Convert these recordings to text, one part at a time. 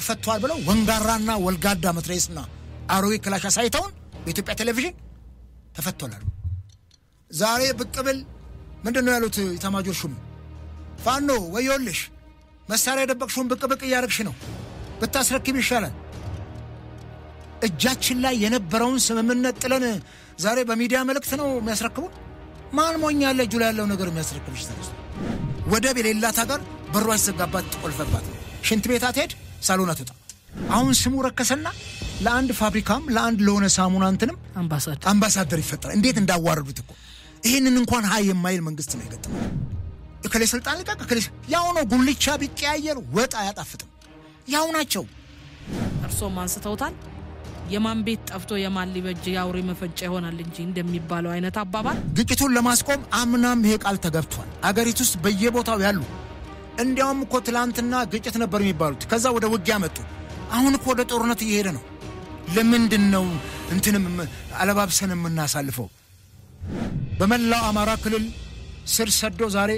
ተፈቷል ብለው ወንጋራና ወልጋዳ መትረየስና አሮጌ ክላሽ አሳይተውን በኢትዮጵያ ቴሌቪዥን ተፈቷል። ዛሬ ብቅብል ምንድነው ያሉት ኢታማጆር ሹም? ፋኖ ወዮልሽ መሳሪያ ደበቅሽውን ብቅብቅ ያርግሽ ነው ብታስረክብ ይሻላል። እጃችን ላይ የነበረውን ስምምነት ጥለን ዛሬ በሚዲያ መልእክት ነው የሚያስረክቡ። ማን ሞኛለ እጁ ላይ ያለው ነገር የሚያስረክብሽ ተነስ። ወደብ የሌላት ሀገር በሯ ይዘጋባት ተቆልፈባት ሽንት ቤት አትሄድ ሳሎን አትወጣ። አሁን ስሙ ረከሰና ለአንድ ፋብሪካም ለአንድ ለሆነ ሳሙና እንትንም አምባሳደር ይፈጠራል። እንዴት እንዳዋረዱት እኮ ይሄንን እንኳን ሃይ የማይል መንግስት ነው የገጠመው። እከሌ ስልጣን ልቀቅ እከሌ ያው ነው። ጉልቻ ቢቀያየር ወጥ አያጣፍጥም። ያው ናቸው። እርሶም አንስተውታል። የማን ቤት ጠፍቶ የማን ሊበጅ ያውሪ መፈጫ ይሆናል እንጂ እንደሚባለው አይነት አባባል ግጭቱን ለማስቆም አምናም ይሄ ቃል ተገብቷል። አገሪቱ ውስጥ በየቦታው ያሉ እንዲያውም እኮ ትላንትና ግጭት ነበር የሚባሉት ከዛ ወደ ውጊያ መጡ። አሁን እኮ ወደ ጦርነት እየሄደ ነው። ለምንድነው እንትንም አለባብሰን የምናሳልፈው? በመላው አማራ ክልል ስር ሰዶ ዛሬ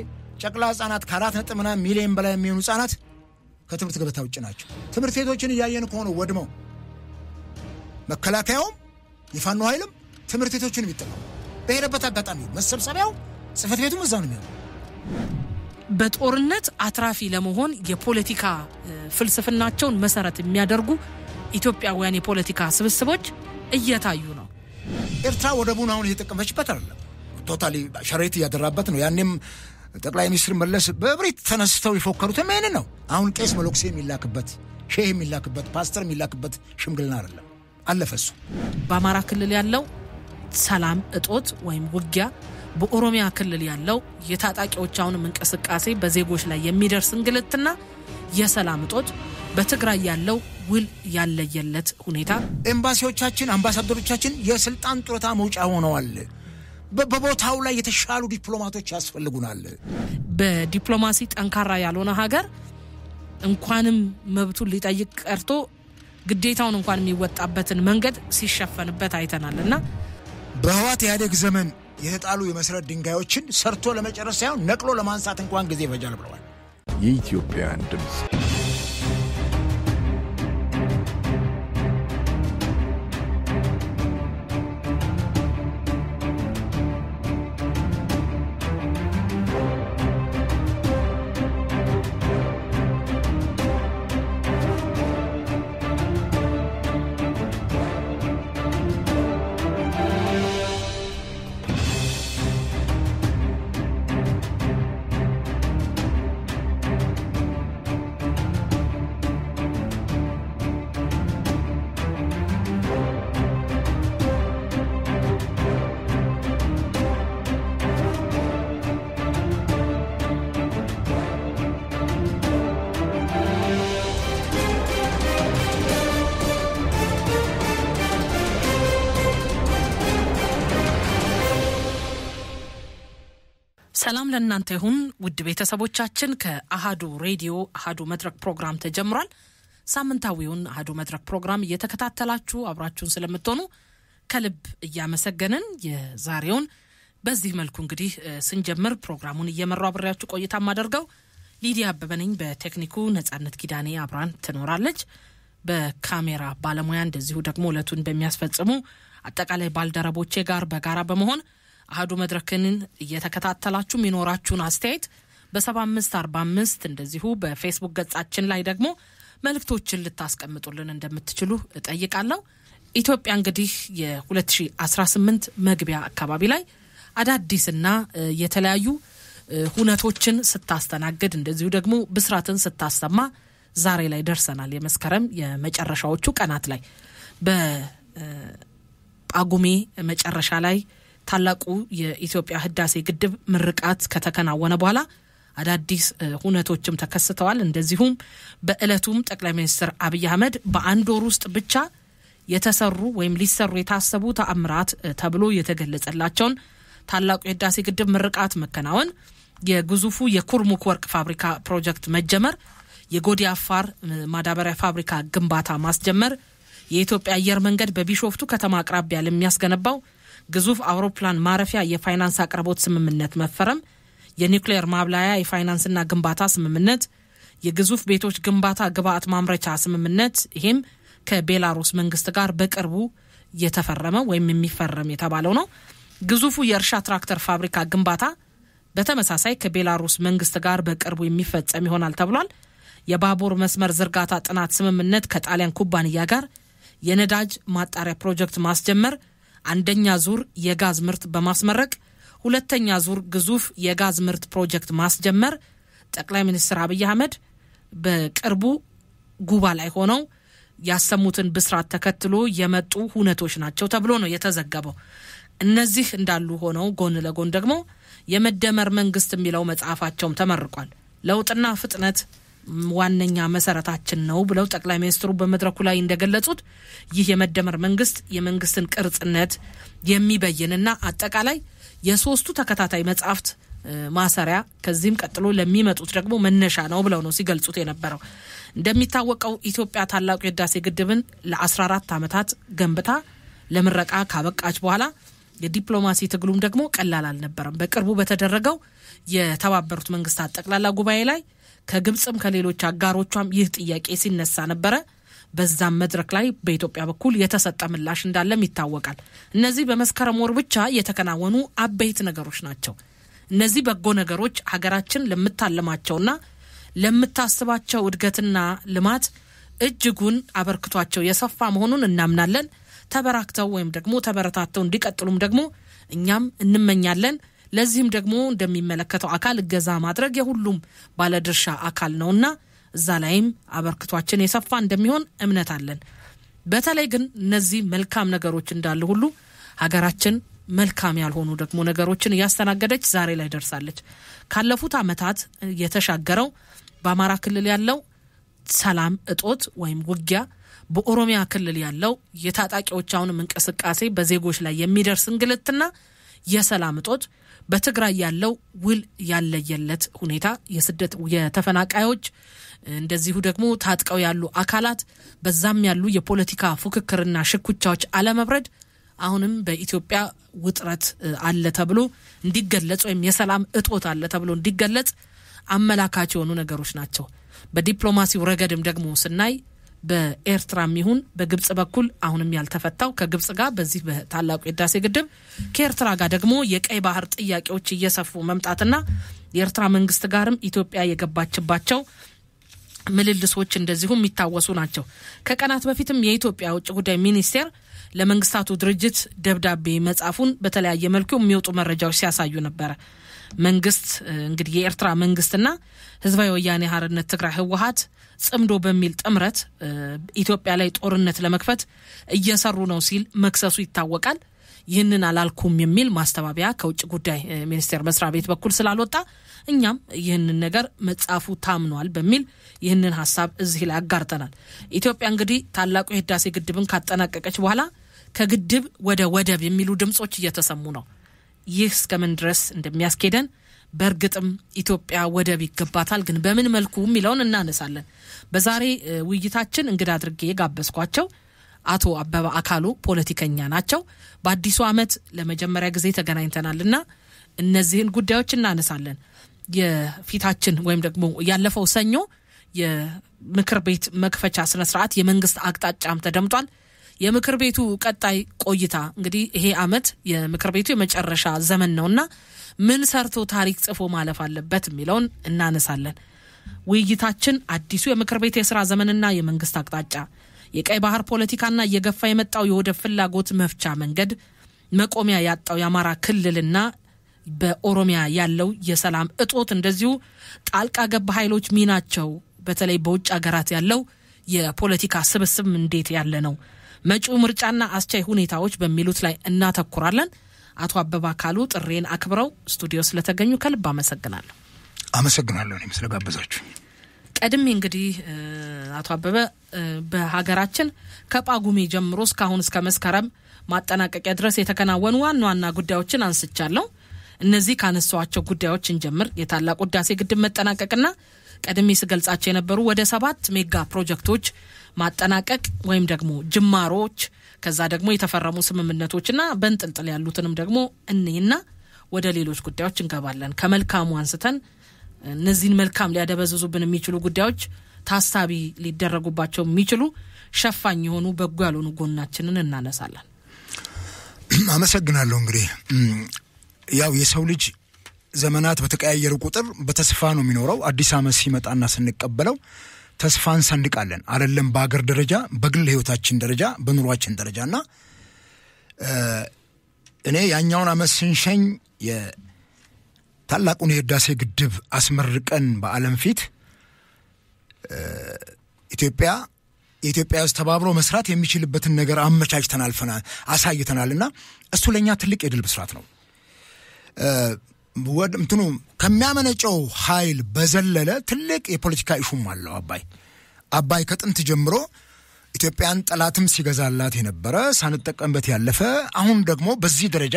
ጨቅላ ህጻናት ከ4.9 ሚሊዮን በላይ የሚሆኑ ህጻናት ከትምህርት ገበታ ውጭ ናቸው። ትምህርት ቤቶችን እያየን ከሆነ ወድመው መከላከያውም የፋኖ ኃይልም ትምህርት ቤቶችን ይጥላል። በሄደበት አጋጣሚ መሰብሰቢያው ጽፈት ቤቱም እዛው ነው። በጦርነት አትራፊ ለመሆን የፖለቲካ ፍልስፍናቸውን መሰረት የሚያደርጉ ኢትዮጵያውያን የፖለቲካ ስብስቦች እየታዩ ነው። ኤርትራ ወደቡን አሁን እየተጠቀመችበት አይደለም። ቶታሊ ሸሬት ያደረበት ነው። ያንንም ጠቅላይ ሚኒስትር መለስ በብሪት ተነስተው ይፎከሩት ምን ነው? አሁን ቄስ መሎክሴ የሚላክበት ሼህ የሚላክበት ፓስተር የሚላክበት ሽምግልና አይደለም። አለፈሱ በአማራ ክልል ያለው ሰላም እጦት ወይም ውጊያ፣ በኦሮሚያ ክልል ያለው የታጣቂዎች አሁን እንቅስቃሴ በዜጎች ላይ የሚደርስ እንግልትና የሰላም እጦት፣ በትግራይ ያለው ውል ያለየለት ሁኔታ፣ ኤምባሲዎቻችን አምባሳደሮቻችን የስልጣን ጡረታ መውጫ ሆነዋል። በቦታው ላይ የተሻሉ ዲፕሎማቶች ያስፈልጉናል። በዲፕሎማሲ ጠንካራ ያልሆነ ሀገር እንኳንም መብቱን ሊጠይቅ ቀርቶ ግዴታውን እንኳን የሚወጣበትን መንገድ ሲሸፈንበት አይተናልና በህዋት ያደግ ዘመን የተጣሉ የመሰረት ድንጋዮችን ሰርቶ ለመጨረስ ሳይሆን ነቅሎ ለማንሳት እንኳን ጊዜ ይፈጃል ብለዋል። የኢትዮጵያን ድምጽ ሰላም ለእናንተ ይሁን ውድ ቤተሰቦቻችን። ከአሃዱ ሬዲዮ አሃዱ መድረክ ፕሮግራም ተጀምሯል። ሳምንታዊውን አሃዱ መድረክ ፕሮግራም እየተከታተላችሁ አብራችሁን ስለምትሆኑ ከልብ እያመሰገንን የዛሬውን በዚህ መልኩ እንግዲህ ስንጀምር ፕሮግራሙን እየመራው አብራችሁ ቆይታ ማደርገው ሊዲያ አበበነኝ። በቴክኒኩ ነጻነት ጊዳኔ አብራን ትኖራለች። በካሜራ ባለሙያ እንደዚሁ ደግሞ ለቱን በሚያስፈጽሙ አጠቃላይ ባልደረቦቼ ጋር በጋራ በመሆን አሃዱ መድረክን እየተከታተላችሁ ሚኖራችሁን አስተያየት በ7545 እንደዚሁ በፌስቡክ ገጻችን ላይ ደግሞ መልእክቶችን ልታስቀምጡልን እንደምትችሉ እጠይቃለሁ። ኢትዮጵያ እንግዲህ የ2018 መግቢያ አካባቢ ላይ አዳዲስና የተለያዩ ሁነቶችን ስታስተናግድ እንደዚሁ ደግሞ ብስራትን ስታሰማ ዛሬ ላይ ደርሰናል። የመስከረም የመጨረሻዎቹ ቀናት ላይ በጳጉሜ መጨረሻ ላይ ታላቁ የኢትዮጵያ ህዳሴ ግድብ ምርቃት ከተከናወነ በኋላ አዳዲስ ሁነቶችም ተከስተዋል። እንደዚሁም በእለቱም ጠቅላይ ሚኒስትር አብይ አህመድ በአንድ ወር ውስጥ ብቻ የተሰሩ ወይም ሊሰሩ የታሰቡ ተአምራት ተብሎ የተገለጸላቸውን ታላቁ የህዳሴ ግድብ ምርቃት መከናወን፣ የግዙፉ የኩርሙክ ወርቅ ፋብሪካ ፕሮጀክት መጀመር፣ የጎዲ አፋር ማዳበሪያ ፋብሪካ ግንባታ ማስጀመር፣ የኢትዮጵያ አየር መንገድ በቢሾፍቱ ከተማ አቅራቢያ ለሚያስገነባው ግዙፍ አውሮፕላን ማረፊያ የፋይናንስ አቅርቦት ስምምነት መፈረም፣ የኒውክሌር ማብላያ የፋይናንስና ግንባታ ስምምነት፣ የግዙፍ ቤቶች ግንባታ ግብአት ማምረቻ ስምምነት ይሄም ከቤላሩስ መንግስት ጋር በቅርቡ የተፈረመ ወይም የሚፈረም የተባለው ነው። ግዙፉ የእርሻ ትራክተር ፋብሪካ ግንባታ በተመሳሳይ ከቤላሩስ መንግስት ጋር በቅርቡ የሚፈጸም ይሆናል ተብሏል። የባቡር መስመር ዝርጋታ ጥናት ስምምነት ከጣሊያን ኩባንያ ጋር የነዳጅ ማጣሪያ ፕሮጀክት ማስጀመር፣ አንደኛ ዙር የጋዝ ምርት በማስመረቅ ሁለተኛ ዙር ግዙፍ የጋዝ ምርት ፕሮጀክት ማስጀመር ጠቅላይ ሚኒስትር አብይ አህመድ በቅርቡ ጉባ ላይ ሆነው ያሰሙትን ብስራት ተከትሎ የመጡ ሁነቶች ናቸው ተብሎ ነው የተዘገበው። እነዚህ እንዳሉ ሆነው ጎን ለጎን ደግሞ የመደመር መንግስት የሚለው መጽሐፋቸውም ተመርቋል። ለውጥና ፍጥነት ዋነኛ መሰረታችን ነው ብለው ጠቅላይ ሚኒስትሩ በመድረኩ ላይ እንደገለጹት ይህ የመደመር መንግስት የመንግስትን ቅርጽነት የሚበይንና አጠቃላይ የሶስቱ ተከታታይ መጽሐፍት ማሰሪያ ከዚህም ቀጥሎ ለሚመጡት ደግሞ መነሻ ነው ብለው ነው ሲገልጹት የነበረው። እንደሚታወቀው ኢትዮጵያ ታላቁ የህዳሴ ግድብን ለ14 ዓመታት ገንብታ ለምረቃ ካበቃች በኋላ የዲፕሎማሲ ትግሉም ደግሞ ቀላል አልነበረም። በቅርቡ በተደረገው የተባበሩት መንግስታት ጠቅላላ ጉባኤ ላይ ከግብጽም ከሌሎች አጋሮቿም ይህ ጥያቄ ሲነሳ ነበረ። በዛም መድረክ ላይ በኢትዮጵያ በኩል የተሰጠ ምላሽ እንዳለም ይታወቃል። እነዚህ በመስከረም ወር ብቻ የተከናወኑ አበይት ነገሮች ናቸው። እነዚህ በጎ ነገሮች ሀገራችን ለምታለማቸውና ለምታስባቸው እድገትና ልማት እጅጉን አበርክቷቸው የሰፋ መሆኑን እናምናለን። ተበራክተው ወይም ደግሞ ተበረታተው እንዲቀጥሉም ደግሞ እኛም እንመኛለን። ለዚህም ደግሞ እንደሚመለከተው አካል እገዛ ማድረግ የሁሉም ባለድርሻ አካል ነውና እዛ ላይም አበርክቷችን የሰፋ እንደሚሆን እምነት አለን። በተለይ ግን እነዚህ መልካም ነገሮች እንዳሉ ሁሉ ሀገራችን መልካም ያልሆኑ ደግሞ ነገሮችን ያስተናገደች ዛሬ ላይ ደርሳለች። ካለፉት አመታት የተሻገረው በአማራ ክልል ያለው ሰላም እጦት ወይም ውጊያ፣ በኦሮሚያ ክልል ያለው የታጣቂዎች አሁንም እንቅስቃሴ በዜጎች ላይ የሚደርስ እንግልትና የሰላም እጦት፣ በትግራይ ያለው ውል ያለየለት ሁኔታ፣ የስደት የተፈናቃዮች እንደዚሁ ደግሞ ታጥቀው ያሉ አካላት በዛም ያሉ የፖለቲካ ፉክክርና ሽኩቻዎች አለመብረድ አሁንም በኢትዮጵያ ውጥረት አለ ተብሎ እንዲገለጽ ወይም የሰላም እጦት አለ ተብሎ እንዲገለጽ አመላካች የሆኑ ነገሮች ናቸው። በዲፕሎማሲው ረገድም ደግሞ ስናይ በኤርትራም ይሁን በግብጽ በኩል አሁንም ያልተፈታው ከግብጽ ጋር በዚህ በታላቁ የህዳሴ ግድብ ከኤርትራ ጋር ደግሞ የቀይ ባህር ጥያቄዎች እየሰፉ መምጣትና የኤርትራ መንግስት ጋርም ኢትዮጵያ የገባችባቸው ምልልሶች እንደዚሁ የሚታወሱ ናቸው። ከቀናት በፊትም የኢትዮጵያ ውጭ ጉዳይ ሚኒስቴር ለመንግስታቱ ድርጅት ደብዳቤ መጻፉን በተለያየ መልኩ የሚወጡ መረጃዎች ሲያሳዩ ነበር። መንግስት እንግዲህ የኤርትራ መንግስትና ህዝባዊ ወያኔ ሓርነት ትግራይ ህወሓት ጽምዶ በሚል ጥምረት ኢትዮጵያ ላይ ጦርነት ለመክፈት እየሰሩ ነው ሲል መክሰሱ ይታወቃል። ይህንን አላልኩም የሚል ማስተባበያ ከውጭ ጉዳይ ሚኒስቴር መስሪያ ቤት በኩል ስላልወጣ እኛም ይህንን ነገር መጻፉ ታምኗል በሚል ይህንን ሐሳብ እዚህ ላይ አጋርተናል። ኢትዮጵያ እንግዲህ ታላቁ የህዳሴ ግድብን ካጠናቀቀች በኋላ ከግድብ ወደ ወደብ የሚሉ ድምጾች እየተሰሙ ነው። ይህ እስከምን ድረስ እንደሚያስኬደን በእርግጥም ኢትዮጵያ ወደብ ይገባታል፣ ግን በምን መልኩ የሚለውን እናነሳለን። በዛሬ ውይይታችን እንግዳ አድርጌ ጋበዝኳቸው አቶ አበባ አካሉ ፖለቲከኛ ናቸው። በአዲሱ ዓመት ለመጀመሪያ ጊዜ ተገናኝተናልና እነዚህን ጉዳዮች እናነሳለን። የፊታችን ወይም ደግሞ ያለፈው ሰኞ የምክር ቤት መክፈቻ ስነ ስርዓት የመንግስት አቅጣጫም ተደምጧል። የምክር ቤቱ ቀጣይ ቆይታ እንግዲህ ይሄ ዓመት የምክር ቤቱ የመጨረሻ ዘመን ነውና ምን ሰርቶ ታሪክ ጽፎ ማለፍ አለበት የሚለውን እናነሳለን። ውይይታችን አዲሱ የምክር ቤት የሥራ ዘመንና የመንግስት አቅጣጫ፣ የቀይ ባህር ፖለቲካና እየገፋ የመጣው የወደብ ፍላጎት መፍቻ መንገድ፣ መቆሚያ ያጣው የአማራ ክልልና በኦሮሚያ ያለው የሰላም እጦት፣ እንደዚሁ ጣልቃ ገብ ኃይሎች ሚናቸው በተለይ በውጭ ሀገራት ያለው የፖለቲካ ስብስብ እንዴት ያለ ነው፣ መጪው ምርጫና አስቻይ ሁኔታዎች በሚሉት ላይ እናተኩራለን። አቶ አበባ አካሉ ጥሬን አክብረው ስቱዲዮ ስለተገኙ ከልብ አመሰግናለሁ። አመሰግናለሁ እኔም ስለጋበዛችሁ። ቀድሜ እንግዲህ አቶ አበበ በሀገራችን ከጳጉሜ ጀምሮ እስካሁን እስከ መስከረም ማጠናቀቂያ ድረስ የተከናወኑ ዋና ዋና ጉዳዮችን አንስቻለሁ። እነዚህ ካነሷቸው ጉዳዮች እንጀምር። የታላቁ ህዳሴ ግድብ መጠናቀቅና ቀድሜ ስገልጻቸው የነበሩ ወደ 7 ሜጋ ፕሮጀክቶች ማጠናቀቅ ወይም ደግሞ ጅማሮች፣ ከዛ ደግሞ የተፈረሙ ስምምነቶችና በእንጥልጥል ያሉትንም ደግሞ እኔና ወደ ሌሎች ጉዳዮች እንገባለን። ከመልካሙ አንስተን እነዚህን መልካም ሊያደበዝዙብን የሚችሉ ጉዳዮች ታሳቢ ሊደረጉባቸው የሚችሉ ሸፋኝ የሆኑ በጎ ያልሆኑ ጎናችንን እናነሳለን። አመሰግናለሁ። እንግዲህ ያው የሰው ልጅ ዘመናት በተቀያየሩ ቁጥር በተስፋ ነው የሚኖረው። አዲስ ዓመት ሲመጣና ስንቀበለው ተስፋን ሰንድቃለን አይደለም? በአገር ደረጃ፣ በግል ህይወታችን ደረጃ፣ በኑሯችን ደረጃና እኔ ያኛውን ዓመት ስንሸኝ የታላቁን የህዳሴ ግድብ አስመርቀን በዓለም ፊት የኢትዮጵያ ውስጥ ተባብሮ መስራት የሚችልበትን ነገር አመቻችተን አልፈናል፣ አሳይተናልና እሱ ለኛ ትልቅ የድል ብስራት ነው። እንትኑ ከሚያመነጨው ኃይል በዘለለ ትልቅ የፖለቲካ ኢሹም አለው። አባይ ከጥንት ጀምሮ ኢትዮጵያን ጠላትም ሲገዛላት የነበረ ሳንጠቀምበት ያለፈ አሁን ደግሞ በዚህ ደረጃ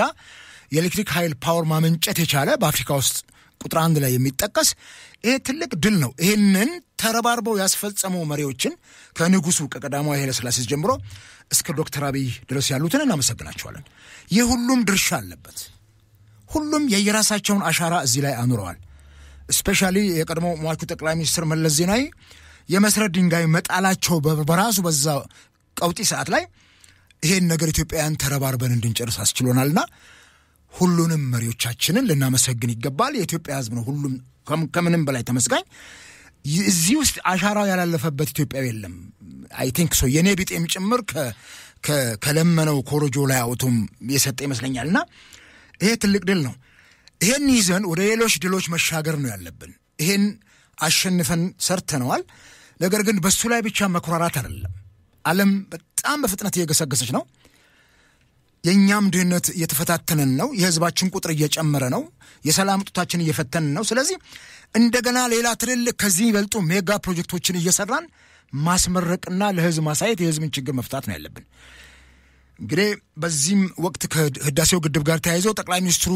የኤሌክትሪክ ኃይል ፓወር ማመንጨት የቻለ በአፍሪካ ውስጥ ቁጥር 1 ላይ የሚጠቀስ ይሄ ትልቅ ድል ነው። ይሄንን ተረባርበው ያስፈጸሙ መሪዎችን ከንጉሱ ከቀዳማዊ ኃይለ ሥላሴ ጀምሮ እስከ ዶክተር አብይ ድረስ ያሉትን እናመሰግናቸዋለን። የሁሉም ድርሻ አለበት። ሁሉም የየራሳቸውን አሻራ እዚህ ላይ አኑረዋል። ስፔሻሊ የቀድሞ ሟቹ ጠቅላይ ሚኒስትር መለስ ዜናዊ የመሰረት ድንጋይ መጣላቸው በራሱ በዛ ቀውጢ ሰዓት ላይ ይሄን ነገር ኢትዮጵያውያን ተረባርበን እንድንጨርስ አስችሎናልና ሁሉንም መሪዎቻችንን ልናመሰግን ይገባል። የኢትዮጵያ ሕዝብ ነው ሁሉም ከምንም በላይ ተመስጋኝ። እዚህ ውስጥ አሻራው ያላለፈበት ኢትዮጵያዊ የለም። አይ ቲንክ ሶ የኔ ቢጤም ጭምር ከለመነው ኮሮጆ ላይ አውቶም የሰጠ ይመስለኛልና ይሄ ትልቅ ድል ነው። ይሄን ይዘን ወደ ሌሎች ድሎች መሻገር ነው ያለብን። ይሄን አሸንፈን ሰርተነዋል። ነገር ግን በሱ ላይ ብቻ መኩራራት አይደለም። ዓለም በጣም በፍጥነት እየገሰገሰች ነው። የኛም ድህነት እየተፈታተነን ነው። የህዝባችን ቁጥር እየጨመረ ነው። የሰላም እጦታችን እየፈተነን ነው። ስለዚህ እንደገና ሌላ ትልልቅ ከዚህ ይበልጡ ሜጋ ፕሮጀክቶችን እየሰራን ማስመረቅና ለህዝብ ማሳየት የህዝብን ችግር መፍታት ነው ያለብን። እንግዲህ በዚህም ወቅት ከህዳሴው ግድብ ጋር ተያይዘው ጠቅላይ ሚኒስትሩ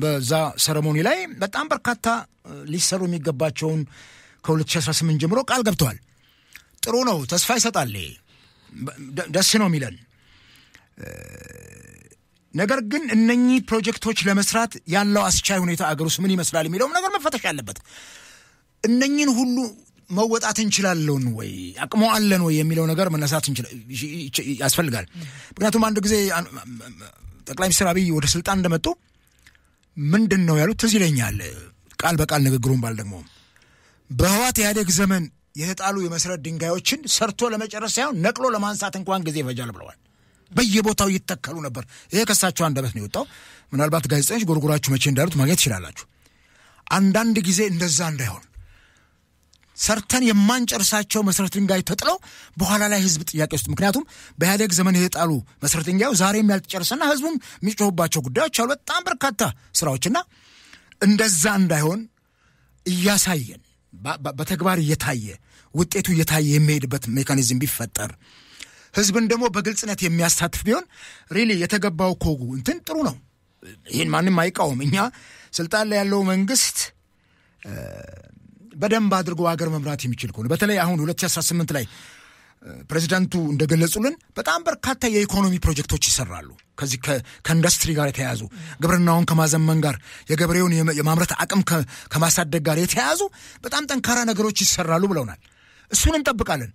በዛ ሰረሞኒ ላይ በጣም በርካታ ሊሰሩ የሚገባቸውን ከ2018 ጀምሮ ቃል ገብተዋል። ጥሩ ነው፣ ተስፋ ይሰጣል፣ ደስ ነው የሚለን። ነገር ግን እነኚህ ፕሮጀክቶች ለመስራት ያለው አስቻይ ሁኔታ አገር ውስጥ ምን ይመስላል የሚለውም ነገር መፈተሽ ያለበት። እነኚህን ሁሉ መወጣት እንችላለን ወይ አቅሙ አለን ወይ የሚለው ነገር መነሳት ያስፈልጋል። ምክንያቱም አንድ ጊዜ ጠቅላይ ሚኒስትር አብይ ወደ ስልጣን እንደመጡ ምንድን ነው ያሉት ትዝ ይለኛል። ቃል በቃል ንግግሩን ባልደግሞም በህወሓት ኢህአዴግ ዘመን የተጣሉ የመሰረት ድንጋዮችን ሰርቶ ለመጨረስ ሳይሆን ነቅሎ ለማንሳት እንኳን ጊዜ ይፈጃል ብለዋል። በየቦታው ይተከሉ ነበር። ይሄ ከሳቸው አንደበት ነው የወጣው። ምናልባት ጋዜጠኞች ጎርጎራችሁ መቼ እንዳሉት ማግኘት ይችላላችሁ። አንዳንድ ጊዜ እንደዛ እንዳይሆን ሰርተን የማንጨርሳቸው መሰረት ድንጋይ ተጥለው በኋላ ላይ ህዝብ ጥያቄ ውስጥ፣ ምክንያቱም በኢህአዴግ ዘመን የተጣሉ መሰረት ድንጋዩ ዛሬም ያልተጨረሰና ህዝቡም የሚጮህባቸው ጉዳዮች አሉ፣ በጣም በርካታ ስራዎችና እንደዛ እንዳይሆን እያሳየን በተግባር እየታየ ውጤቱ እየታየ የሚሄድበት ሜካኒዝም ቢፈጠር ህዝብን ደግሞ በግልጽነት የሚያሳትፍ ቢሆን ሪሊ የተገባው ኮጉ እንትን ጥሩ ነው። ይህን ማንም አይቃወም። እኛ ስልጣን ላይ ያለው መንግስት በደንብ አድርጎ ሀገር መምራት የሚችል ከሆነ በተለይ አሁን 2018 ላይ ፕሬዚዳንቱ እንደገለጹልን በጣም በርካታ የኢኮኖሚ ፕሮጀክቶች ይሰራሉ። ከዚህ ከኢንዱስትሪ ጋር የተያያዙ ግብርናውን ከማዘመን ጋር የገበሬውን የማምረት አቅም ከማሳደግ ጋር የተያያዙ በጣም ጠንካራ ነገሮች ይሰራሉ ብለውናል። እሱን እንጠብቃለን።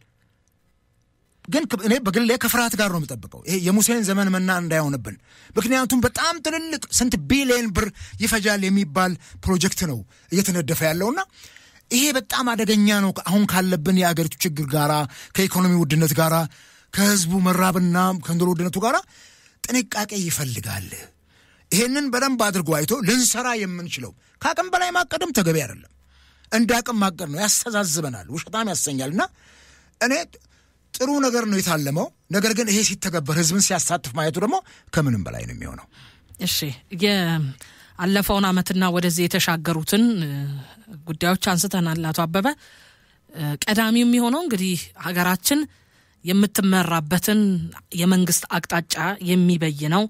ግን እኔ በግሌ ከፍርሃት ጋር ነው የምጠብቀው ይሄ የሙሴን ዘመን መና እንዳይሆንብን። ምክንያቱም በጣም ትልልቅ ስንት ቢሊዮን ብር ይፈጃል የሚባል ፕሮጀክት ነው እየተነደፈ ያለውና ይሄ በጣም አደገኛ ነው። አሁን ካለብን የአገሪቱ ችግር ጋራ ከኢኮኖሚ ውድነት ጋራ ከህዝቡ መራብና ከኑሮ ውድነቱ ጋራ ጥንቃቄ ይፈልጋል። ይሄንን በደንብ አድርጎ አይቶ ልንሰራ የምንችለው ከአቅም በላይ ማቀድም ተገቢ አይደለም። እንደ አቅም ማቀድ ነው ያስተዛዝበናል፣ ውሸታም ያሰኛልና እኔ ጥሩ ነገር ነው የታለመው። ነገር ግን ይሄ ሲተገበር ህዝብን ሲያሳትፍ ማየቱ ደግሞ ከምንም በላይ ነው የሚሆነው። እሺ አለፈውን ዓመትና ወደዚህ የተሻገሩትን ጉዳዮች አንስተናል አቶ አበበ። ቀዳሚው የሚሆነው እንግዲህ ሀገራችን የምትመራበትን የመንግስት አቅጣጫ የሚበይነው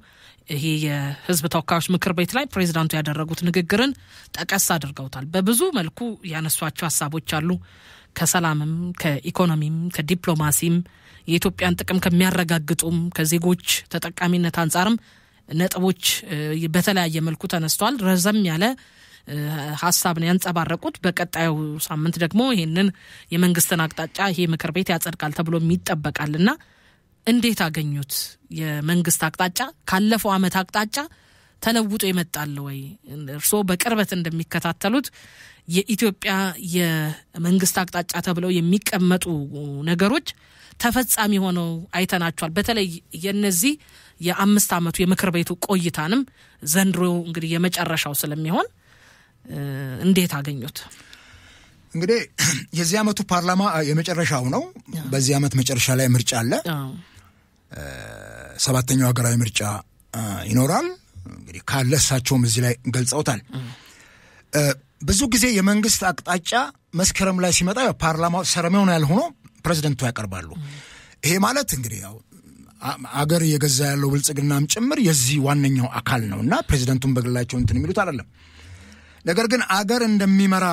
ይሄ የህዝብ ተወካዮች ምክር ቤት ላይ ፕሬዝዳንቱ ያደረጉት ንግግርን ጠቀስ አድርገውታል። በብዙ መልኩ ያነሷቸው ሐሳቦች አሉ። ከሰላምም ከኢኮኖሚም ከዲፕሎማሲም የኢትዮጵያን ጥቅም ከሚያረጋግጡም ከዜጎች ተጠቃሚነት አንጻርም ነጥቦች በተለያየ መልኩ ተነስተዋል። ረዘም ያለ ሐሳብን ያንጸባረቁት። በቀጣዩ ሳምንት ደግሞ ይሄንን የመንግስትን አቅጣጫ ይሄ ምክር ቤት ያጸድቃል ተብሎ የሚጠበቃልና እንዴት አገኙት? የመንግስት አቅጣጫ ካለፈው አመት አቅጣጫ ተለውጦ ይመጣል ወይ? እርሶ በቅርበት እንደሚከታተሉት የኢትዮጵያ የመንግስት አቅጣጫ ተብለው የሚቀመጡ ነገሮች ተፈጻሚ ሆነው አይተናቸዋል። በተለይ የነዚህ የ5 አመቱ የምክር ቤቱ ቆይታንም ዘንድሮ እንግዲህ የመጨረሻው ስለሚሆን እንዴት አገኙት? እንግዲህ የዚህ አመቱ ፓርላማ የመጨረሻው ነው። በዚህ አመት መጨረሻ ላይ ምርጫ አለ። 7ኛው ሀገራዊ ምርጫ ይኖራል። እንግዲህ ካለሳቸውም እዚህ ላይ ገልጸውታል። ብዙ ጊዜ የመንግስት አቅጣጫ መስከረም ላይ ሲመጣ ፓርላማው ሰረሞኒያል ሆኖ ፕሬዝዳንቱ ያቀርባሉ። ይሄ ማለት እንግዲህ ያው አገር የገዛ ያለው ብልጽግናም ጭምር የዚህ ዋነኛው አካል ነውና ፕሬዝዳንቱን በግላቸው እንትን የሚሉት አይደለም። ነገር ግን አገር እንደሚመራ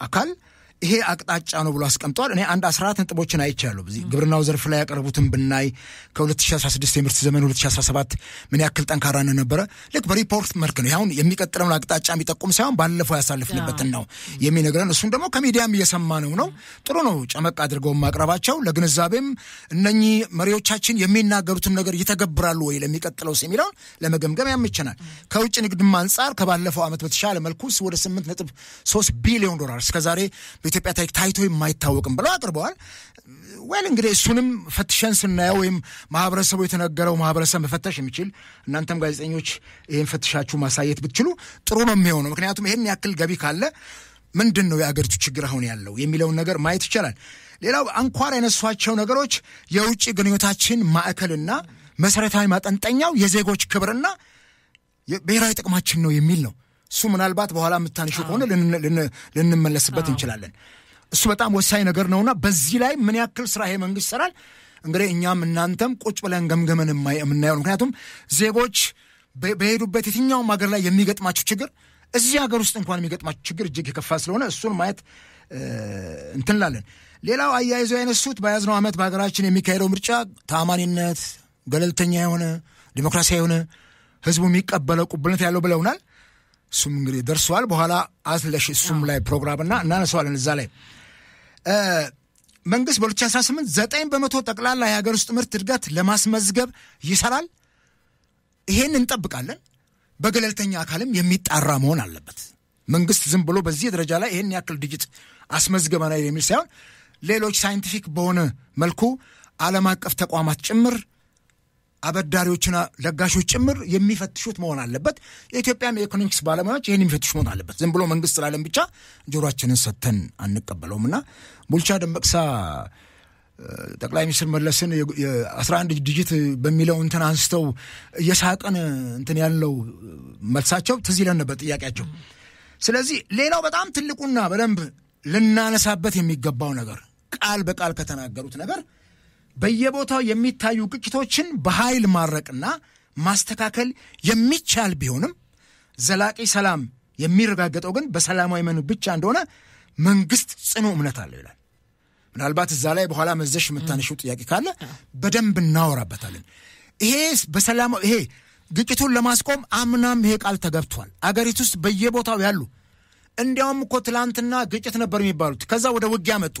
አካል ይሄ አቅጣጫ ነው ብሎ አስቀምጧል። እኔ 14 ነጥቦችን አይቻለሁ። በዚህ ግብርናው ዘርፍ ላይ ያቀርቡትን ብናይ ከ2016 የምርት ዘመን 2017 ምን ያክል ጠንካራ ነበረ ልክ በሪፖርት መልክ ነው። አሁን የሚቀጥለውን አቅጣጫ የሚጠቁም ሳይሆን ባለፈው ያሳልፍንበትን ነው የሚነግረን። እሱን ደግሞ ከሚዲያም እየሰማነው ነው። ጥሩ ነው ጨመቅ አድርገው ማቅረባቸው። ለግንዛቤም እነኚህ መሪዎቻችን የሚናገሩትን ነገር ይተገብራሉ ወይ ለሚቀጥለው የሚለውን ለመገምገም ያመቸናል። ከውጭ ንግድም አንጻር ከባለፈው አመት በተሻለ መልኩ ወደ 8.3 ቢሊዮን ዶላር እስከዛሬ ኢትዮጵያ ታይቶ የማይታወቅም ብለው አቅርበዋል። ወይ እንግዲህ እሱንም ፈትሸን ስናየው ወይም ማህበረሰቡ የተነገረው ማህበረሰብ መፈተሽ የሚችል እናንተም ጋዜጠኞች ይሄን ፈትሻችሁ ማሳየት ብትችሉ ጥሩ ነው የሚሆነው። ምክንያቱም ይሄን ያክል ገቢ ካለ ምንድነው የአገሪቱ ችግር አሁን ያለው የሚለውን ነገር ማየት ይቻላል። ሌላው አንኳር ያነሷቸው ነገሮች የውጭ ግንኙነታችን ማዕከልና መሰረታዊ ማጠንጠኛው የዜጎች ክብርና ብሔራዊ ጥቅማችን ነው የሚል ነው። እሱ ምናልባት በኋላ የምታንሹ ከሆነ ልንመለስበት እንችላለን። እሱ በጣም ወሳኝ ነገር ነውና በዚህ ላይ ምን ያክል ስራ ይሄ መንግስት ይሰራል እንግዲህ እኛም እናንተም ቁጭ ብለን ገምገመን የምናየው። ምክንያቱም ዜጎች በሄዱበት የትኛውም ሀገር ላይ የሚገጥማቸው ችግር እዚህ ሀገር ውስጥ እንኳን የሚገጥማቸው ችግር እጅግ የከፋ ስለሆነ እሱን ማየት እንትንላለን። ሌላው አያይዘው ያነሱት በያዝነው ዓመት በሀገራችን የሚካሄደው ምርጫ ታማኒነት፣ ገለልተኛ የሆነ ዲሞክራሲያዊ የሆነ ህዝቡ የሚቀበለው ቁብልነት ያለው ብለውናል። እሱም እንግዲህ ደርሷል። በኋላ አትለሽ እሱም ላይ ፕሮግራምና እናነሳዋለን። እዛ ላይ መንግስት በ2018 9% ጠቅላላ የሀገር ውስጥ ምርት እድገት ለማስመዝገብ ይሰራል። ይሄን እንጠብቃለን። በገለልተኛ አካልም የሚጣራ መሆን አለበት። መንግስት ዝም ብሎ በዚህ ደረጃ ላይ ይሄን ያክል ዲጂት አስመዝገበናል የሚል ሳይሆን ሌሎች ሳይንቲፊክ በሆነ መልኩ ዓለም አቀፍ ተቋማት ጭምር አበዳሪዎችና ለጋሾች ጭምር የሚፈትሹት መሆን አለበት። የኢትዮጵያም የኢኮኖሚክስ ባለሙያዎች ይሄን የሚፈትሹ መሆን አለበት። ዝም ብሎ መንግስት ስላለም ብቻ ጆሮአችንን ሰተን አንቀበለውምና ቡልቻ ደንበቅሳ ጠቅላይ ሚኒስትር መለስን የ11 ዲጂት በሚለው እንትን አንስተው እየሳቀን እንትን ያለው መልሳቸው ትዝ ይለን ነበር ጥያቄያቸው። ስለዚህ ሌላው በጣም ትልቁና በደንብ ልናነሳበት የሚገባው ነገር ቃል በቃል ከተናገሩት ነገር በየቦታው የሚታዩ ግጭቶችን በኃይል ማረቅና ማስተካከል የሚቻል ቢሆንም ዘላቂ ሰላም የሚረጋገጠው ግን በሰላማዊ መንገድ ብቻ እንደሆነ መንግስት ጽኑ እምነት አለው ይላል። ምናልባት እዛ ላይ በኋላ መዘሽ የምታነሺው ጥያቄ ካለ በደንብ እናወራበታለን። ይሄ በሰላም ይሄ ግጭቱን ለማስቆም አምናም ይሄ ቃል ተገብቷል። አገሪቱ ውስጥ በየቦታው ያሉ እንዲያውም እኮ ትላንትና ግጭት ነበር የሚባሉት ከዛ ወደ ውጊያ መጡ።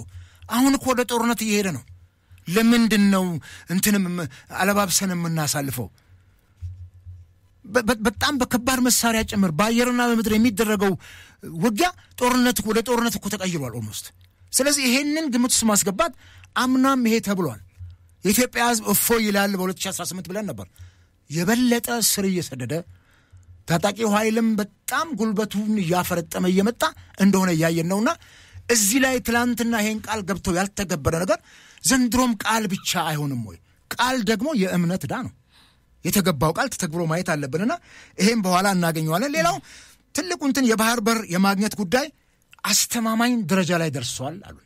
አሁን እኮ ወደ ጦርነት እየሄደ ነው። ለምንድን ነው እንትንም አለባብሰን የምናሳልፈው? በጣም በከባድ መሳሪያ ጭምር በአየርና በምድር የሚደረገው ውጊያ ጦርነት ወደ ጦርነት እኮ ተቀይሯል ኦልሞስት። ስለዚህ ይሄንን ግምት ውስጥ ማስገባት አምናም ይሄ ተብሏል። የኢትዮጵያ ሕዝብ እፎይ ይላል በ2018 ብለን ነበር። የበለጠ ስር እየሰደደ ታጣቂው ኃይልም በጣም ጉልበቱን እያፈረጠመ እየመጣ እንደሆነ እያየን ነውና እዚህ ላይ ትላንትና ይሄን ቃል ገብተው ያልተገበረ ነገር ዘንድሮም ቃል ብቻ አይሆንም ወይ? ቃል ደግሞ የእምነት ዕዳ ነው። የተገባው ቃል ተተግብሮ ማየት አለብንና ይሄን በኋላ እናገኘዋለን። ሌላው ትልቁ እንትን የባህር በር የማግኘት ጉዳይ አስተማማኝ ደረጃ ላይ ደርሷል አሉ።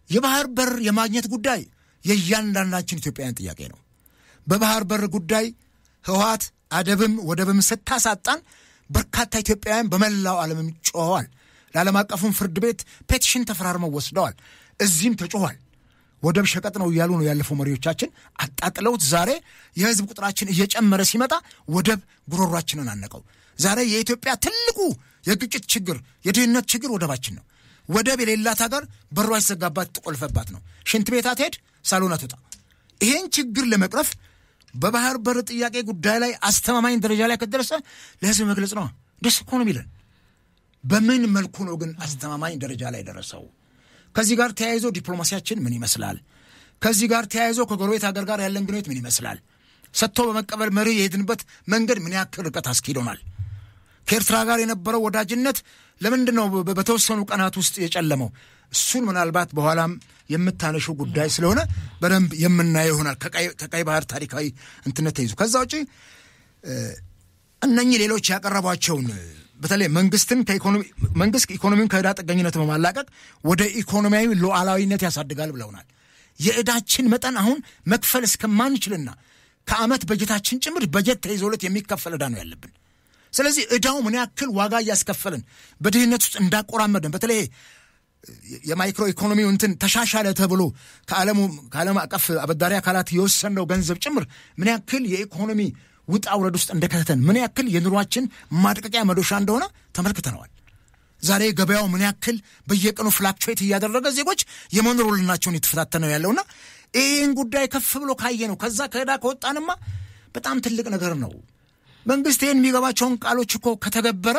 የባህር በር የማግኘት ጉዳይ የእያንዳንዳችን ኢትዮጵያውያን ጥያቄ ነው። በባህር በር ጉዳይ ህወሓት አደብም ወደብም ስታሳጣን በርካታ ኢትዮጵያውያን በመላው ዓለምም ጮኸዋል። ለዓለም አቀፉን ፍርድ ቤት ፔቲሽን ተፈራርመው ወስደዋል። እዚህም ተጮኋል። ወደብ ሸቀጥ ነው እያሉ ነው ያለፈው መሪዎቻችን አጣጥለውት። ዛሬ የህዝብ ቁጥራችን እየጨመረ ሲመጣ ወደብ ጉሮሯችንን አነቀው። ዛሬ የኢትዮጵያ ትልቁ የግጭት ችግር የድህነት ችግር ወደባችን ነው። ወደብ የሌላት ሀገር በሯ ይዘጋባት ተቆልፈባት ነው። ሽንት ቤት አትሄድ፣ ሳሎን አትወጣ። ይሄን ችግር ለመቅረፍ በባህር በር ጥያቄ ጉዳይ ላይ አስተማማኝ ደረጃ ላይ ከደረሰ ለህዝብ መግለጽ ነው። ደስ እኮ ነው የሚለን። በምን መልኩ ነው ግን አስተማማኝ ደረጃ ላይ ደረሰው? ከዚህ ጋር ተያይዞ ዲፕሎማሲያችን ምን ይመስላል? ከዚህ ጋር ተያይዞ ከጎረቤት ሀገር ጋር ያለን ግንኙነት ምን ይመስላል? ሰጥቶ በመቀበል መሪ የሄድንበት መንገድ ምን ያክል ርቀት አስኪዶናል? ከኤርትራ ጋር የነበረው ወዳጅነት ለምንድን ነው በተወሰኑ ቀናት ውስጥ የጨለመው? እሱን ምናልባት በኋላም የምታነሹ ጉዳይ ስለሆነ በደንብ የምናየው ይሆናል። ከቀይ ባህር ታሪካዊ እንትነት ተይዞ ከዛ ውጪ እነኚህ ሌሎች ያቀረቧቸውን በተለይ መንግስት ኢኮኖሚውን ከዕዳ ጥገኝነት በማላቀቅ ወደ ኢኮኖሚያዊ ሉዓላዊነት ያሳድጋል ብለውናል። የዕዳችን መጠን አሁን መክፈል እስከማንችልና ከዓመት በጀታችን ጭምር በጀት ተይዞለት የሚከፈል ዕዳ ነው ያለብን። ስለዚህ ዕዳው ምን ያክል ዋጋ እያስከፈልን በድህነት ውስጥ እንዳቆራመደን በተለይ የማይክሮ ኢኮኖሚው እንትን ተሻሻለ ተብሎ ከዓለም አቀፍ አበዳሪ አካላት የወሰነው ገንዘብ ጭምር ምን ያክል የኢኮኖሚ ውጣ ውረድ ውስጥ እንደከተተን ምን ያክል የኑሯችን ማድቀቂያ መዶሻ እንደሆነ ተመልክተነዋል። ዛሬ ገበያው ምን ያክል በየቀኑ ፍላክቹዌት እያደረገ ዜጎች የመኖር ሁሉናቸውን የተፈታተነው ያለውና ይህን ጉዳይ ከፍ ብሎ ካየ ነው ከዛ ከዕዳ ከወጣንማ በጣም ትልቅ ነገር ነው። መንግስት ይህን የሚገባቸውን ቃሎች እኮ ከተገበረ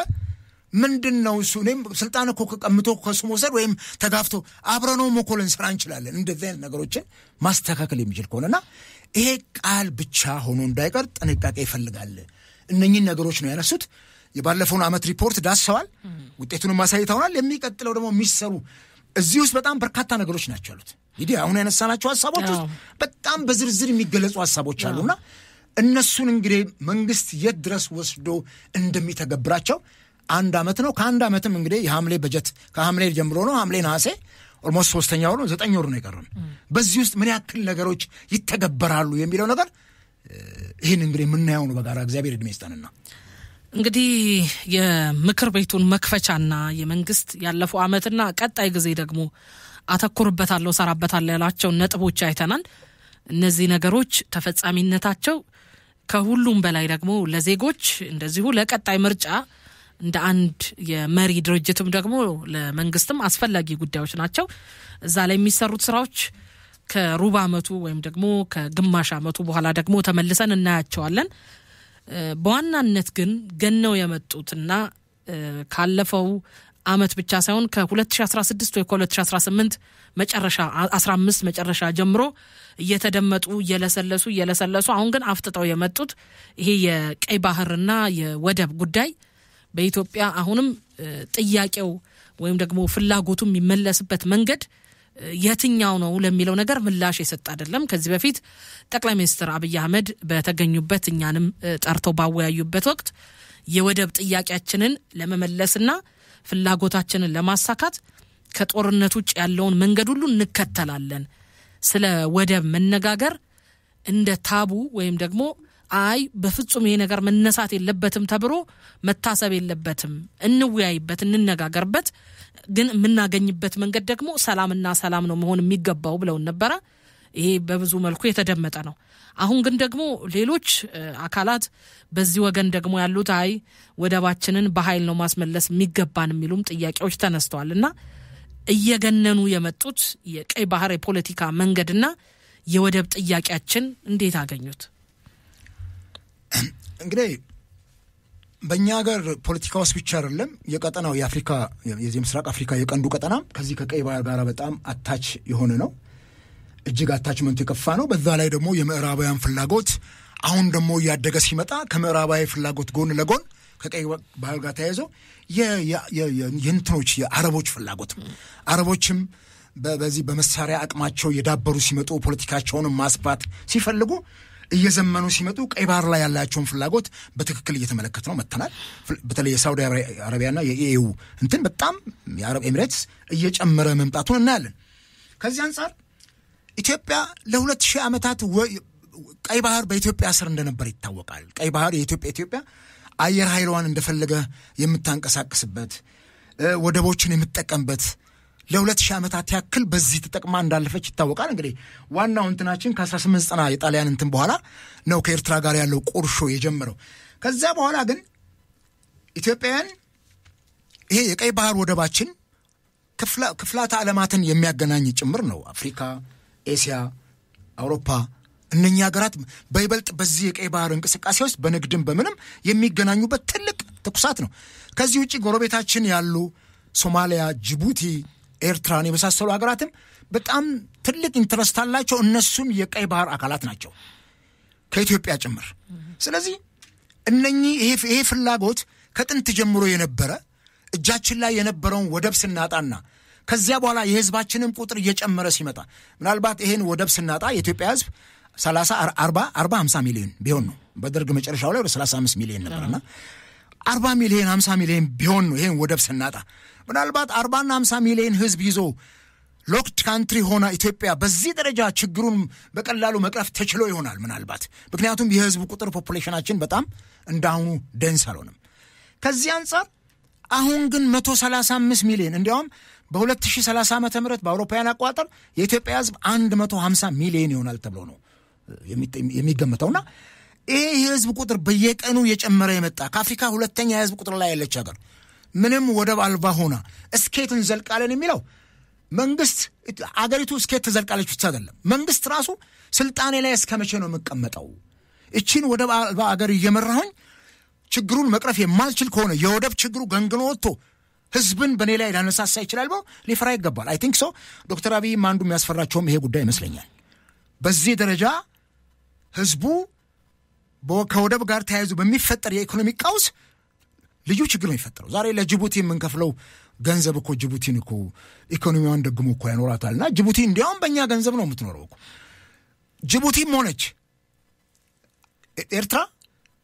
ምንድን ነው እሱ? እኔም ስልጣን እኮ ከቀምቶ ከሱ መውሰድ ወይም ተጋፍቶ አብረነው መኮልን ስራ እንችላለን። እንደዚህ አይነት ነገሮችን ማስተካከል የሚችል ከሆነና ይሄ ቃል ብቻ ሆኖ እንዳይቀር ጥንቃቄ ይፈልጋል። እነኚህን ነገሮች ነው ያነሱት። የባለፈውን ዓመት ሪፖርት ዳሰዋል፣ ውጤቱንም አሳይተውናል። የሚቀጥለው ደግሞ የሚሰሩ እዚህ ውስጥ በጣም በርካታ ነገሮች ናቸው ያሉት። እንግዲህ አሁን ያነሳናቸው ሀሳቦች ውስጥ በጣም በዝርዝር የሚገለጹ ሀሳቦች አሉና እነሱን እንግዲህ መንግስት የት ድረስ ወስዶ እንደሚተገብራቸው አንድ ዓመት ነው። ከአንድ ዓመትም እንግዲህ የሐምሌ በጀት ከሐምሌ ጀምሮ ነው። ሐምሌ ነሐሴ ኦልሞስት 3ኛ ወር ነው፣ 9 ወር ነው የቀረን። በዚህ ውስጥ ምን ያክል ነገሮች ይተገበራሉ የሚለው ነገር ይህን እንግዲህ የምናየው ነው በጋራ። እግዚአብሔር ዕድሜ ይስጠንና እንግዲህ የምክር ቤቱን መክፈቻና የመንግስት ያለፈው ዓመትና ቀጣይ ጊዜ ደግሞ አተኩርበታለሁ ሰራበታለሁ ያላቸው ነጥቦች አይተናል። እነዚህ ነገሮች ተፈጻሚነታቸው ከሁሉም በላይ ደግሞ ለዜጎች እንደዚሁ ለቀጣይ ምርጫ እንደ አንድ የመሪ ድርጅትም ደግሞ ለመንግስትም አስፈላጊ ጉዳዮች ናቸው። እዛ ላይ የሚሰሩት ስራዎች ከሩብ ዓመቱ ወይም ደግሞ ከግማሽ ዓመቱ በኋላ ደግሞ ተመልሰን እናያቸዋለን። በዋናነት ግን ገነው የመጡትና ካለፈው ዓመት ብቻ ሳይሆን ከ2016 ወይ ከ2018 መጨረሻ 15 መጨረሻ ጀምሮ እየተደመጡ እየለሰለሱ አሁን ግን አፍጥጠው የመጡት ይሄ የቀይ ባህርና የወደብ ጉዳይ በኢትዮጵያ አሁንም ጥያቄው ወይም ደግሞ ፍላጎቱ የሚመለስበት መንገድ የትኛው ነው ለሚለው ነገር ምላሽ የሰጠ አይደለም። ከዚህ በፊት ጠቅላይ ሚኒስትር አብይ አህመድ በተገኙበት እኛንም ጠርተው ባወያዩበት ወቅት የወደብ ጥያቄያችንን ለመመለስና ፍላጎታችንን ለማሳካት ከጦርነት ውጭ ያለውን መንገድ ሁሉ እንከተላለን፣ ስለ ወደብ መነጋገር እንደ ታቡ ወይም ደግሞ አይ በፍጹም ይሄ ነገር መነሳት የለበትም ተብሎ መታሰብ የለበትም፣ እንወያይበት እንነጋገርበት፣ ግን የምናገኝበት መንገድ ደግሞ ሰላምና ሰላም ነው መሆን የሚገባው ብለው ነበር። ይሄ በብዙ መልኩ የተደመጠ ነው። አሁን ግን ደግሞ ሌሎች አካላት በዚህ ወገን ደግሞ ያሉት አይ ወደባችንን በኃይል ነው ማስመለስ የሚገባን የሚሉም ጥያቄዎች ተነስተዋልና እየገነኑ የመጡት የቀይ ባህር የፖለቲካ መንገድና የወደብ ጥያቄያችን እንዴት አገኙት? እንግዲህ በእኛ ሀገር ፖለቲካ ውስጥ ብቻ አይደለም የቀጠናው የአፍሪካ የዚህ ምስራቅ አፍሪካ የቀንዱ ቀጠና ከዚህ ከቀይ ባህር ጋር በጣም አታች የሆነ ነው። እጅግ አታችመንቱ የከፋ ነው። በዛ ላይ ደግሞ የምዕራባውያን ፍላጎት አሁን ደግሞ እያደገ ሲመጣ ከምዕራባዊ ፍላጎት ጎን ለጎን ከቀይ ባህር ጋር ተያይዞ የእንትኖች የአረቦች ፍላጎት አረቦችም በዚህ በመሳሪያ አቅማቸው የዳበሩ ሲመጡ ፖለቲካቸውንም ማስፋት ሲፈልጉ እየዘመኑ ሲመጡ ቀይ ባህር ላይ ያላቸውን ፍላጎት በትክክል እየተመለከት ነው መተናል። በተለይ የሳውዲ አረቢያና የኢዩ እንትን በጣም የአረብ ኤሚሬትስ እየጨመረ መምጣቱን እናያለን። ከዚህ አንጻር ኢትዮጵያ ለ2000 ዓመታት ቀይ ባህር በኢትዮጵያ ስር እንደነበር ይታወቃል። ቀይ ባህር የኢትዮጵያ አየር ኃይሏን እንደፈለገ የምታንቀሳቀስበት ወደቦችን የምትጠቀምበት ለ2000 ዓመታት ያክል በዚህ ተጠቅማ እንዳለፈች ይታወቃል። እንግዲህ ዋናው እንትናችን ከ1890 የጣሊያን እንትን በኋላ ነው ከኤርትራ ጋር ያለው ቁርሾ የጀመረው። ከዛ በኋላ ግን ኢትዮጵያን ይሄ የቀይ ባህር ወደባችን ክፍላተ ዓለማትን የሚያገናኝ ጭምር ነው። አፍሪካ፣ ኤሲያ፣ አውሮፓ እነኛ ሀገራት በይበልጥ በዚህ የቀይ ባህር እንቅስቃሴ ውስጥ በንግድም በምንም የሚገናኙበት ትልቅ ትኩሳት ነው። ከዚህ ውጪ ጎረቤታችን ያሉ ሶማሊያ፣ ጅቡቲ፣ ኤርትራን የመሳሰሉ ሀገራትም በጣም ትልቅ ኢንተረስት አላቸው። እነሱም የቀይ ባህር አካላት ናቸው ከኢትዮጵያ ጭምር። ስለዚህ እነኚህ ይሄ ፍላጎት ከጥንት ጀምሮ የነበረ እጃችን ላይ የነበረውን ወደብ ስናጣና ከዚያ በኋላ የህዝባችንም ቁጥር እየጨመረ ሲመጣ ምናልባት ይሄን ወደብ ስናጣ የኢትዮጵያ ህዝብ 40-50 ሚሊዮን ቢሆን ነው። በደርግ መጨረሻው ላይ ወደ 35 ሚሊዮን ነበርና 40 ሚሊዮን 50 ሚሊዮን ቢሆን ነው ይሄን ወደብ ስናጣ። ምናልባት 40 እና 50 ሚሊዮን ህዝብ ይዞ ሎክድ ካንትሪ ሆና ኢትዮጵያ በዚህ ደረጃ ችግሩን በቀላሉ መቅረፍ ተችሎ ይሆናል ምናልባት። ምክንያቱም የህዝቡ ቁጥር ፖፑሌሽናችን በጣም እንዳሁኑ ደንስ አልሆነም። ከዚህ አንጻር አሁን ግን 135 ሚሊዮን እንዲያውም በ2030 ዓመተ ምህረት በአውሮፓውያን አቆጣጠር የኢትዮጵያ ህዝብ 150 ሚሊዮን ይሆናል ተብሎ ነው የሚገመተውና ይሄ የህዝብ ቁጥር በየቀኑ የጨመረ የመጣ ከአፍሪካ ሁለተኛ የህዝብ ቁጥር ላይ ያለች ሀገር ምንም ወደብ አልባ ሆና እስኬት እንዘልቃለን የሚለው መንግስት አገሪቱ እስኬት ትዘልቃለች ብቻ አይደለም። መንግስት ራሱ ስልጣኔ ላይ እስከመቼ ነው የምቀመጠው? እቺን ወደብ አልባ አገር እየመራሁኝ ችግሩን መቅረፍ የማልችል ከሆነ የወደብ ችግሩ ገንግኖ ወጥቶ ህዝብን በኔ ላይ ላነሳሳ ይችላል ብሎ ሊፈራ ይገባል። አይ ቲንክ ሶ ዶክተር አብይም አንዱ የሚያስፈራቸውም ይሄ ጉዳይ ይመስለኛል። በዚህ ደረጃ ህዝቡ ከወደብ ጋር ተያይዞ በሚፈጠር የኢኮኖሚ ቀውስ ልዩ ችግር ነው የሚፈጠረው። ዛሬ ለጅቡቲ የምንከፍለው ገንዘብ እኮ ጅቡቲን እኮ ኢኮኖሚዋን ደግሞ እኮ ያኖራታልና ጅቡቲ እንዲያውም በእኛ ገንዘብ ነው የምትኖረው እኮ። ጅቡቲም ሆነች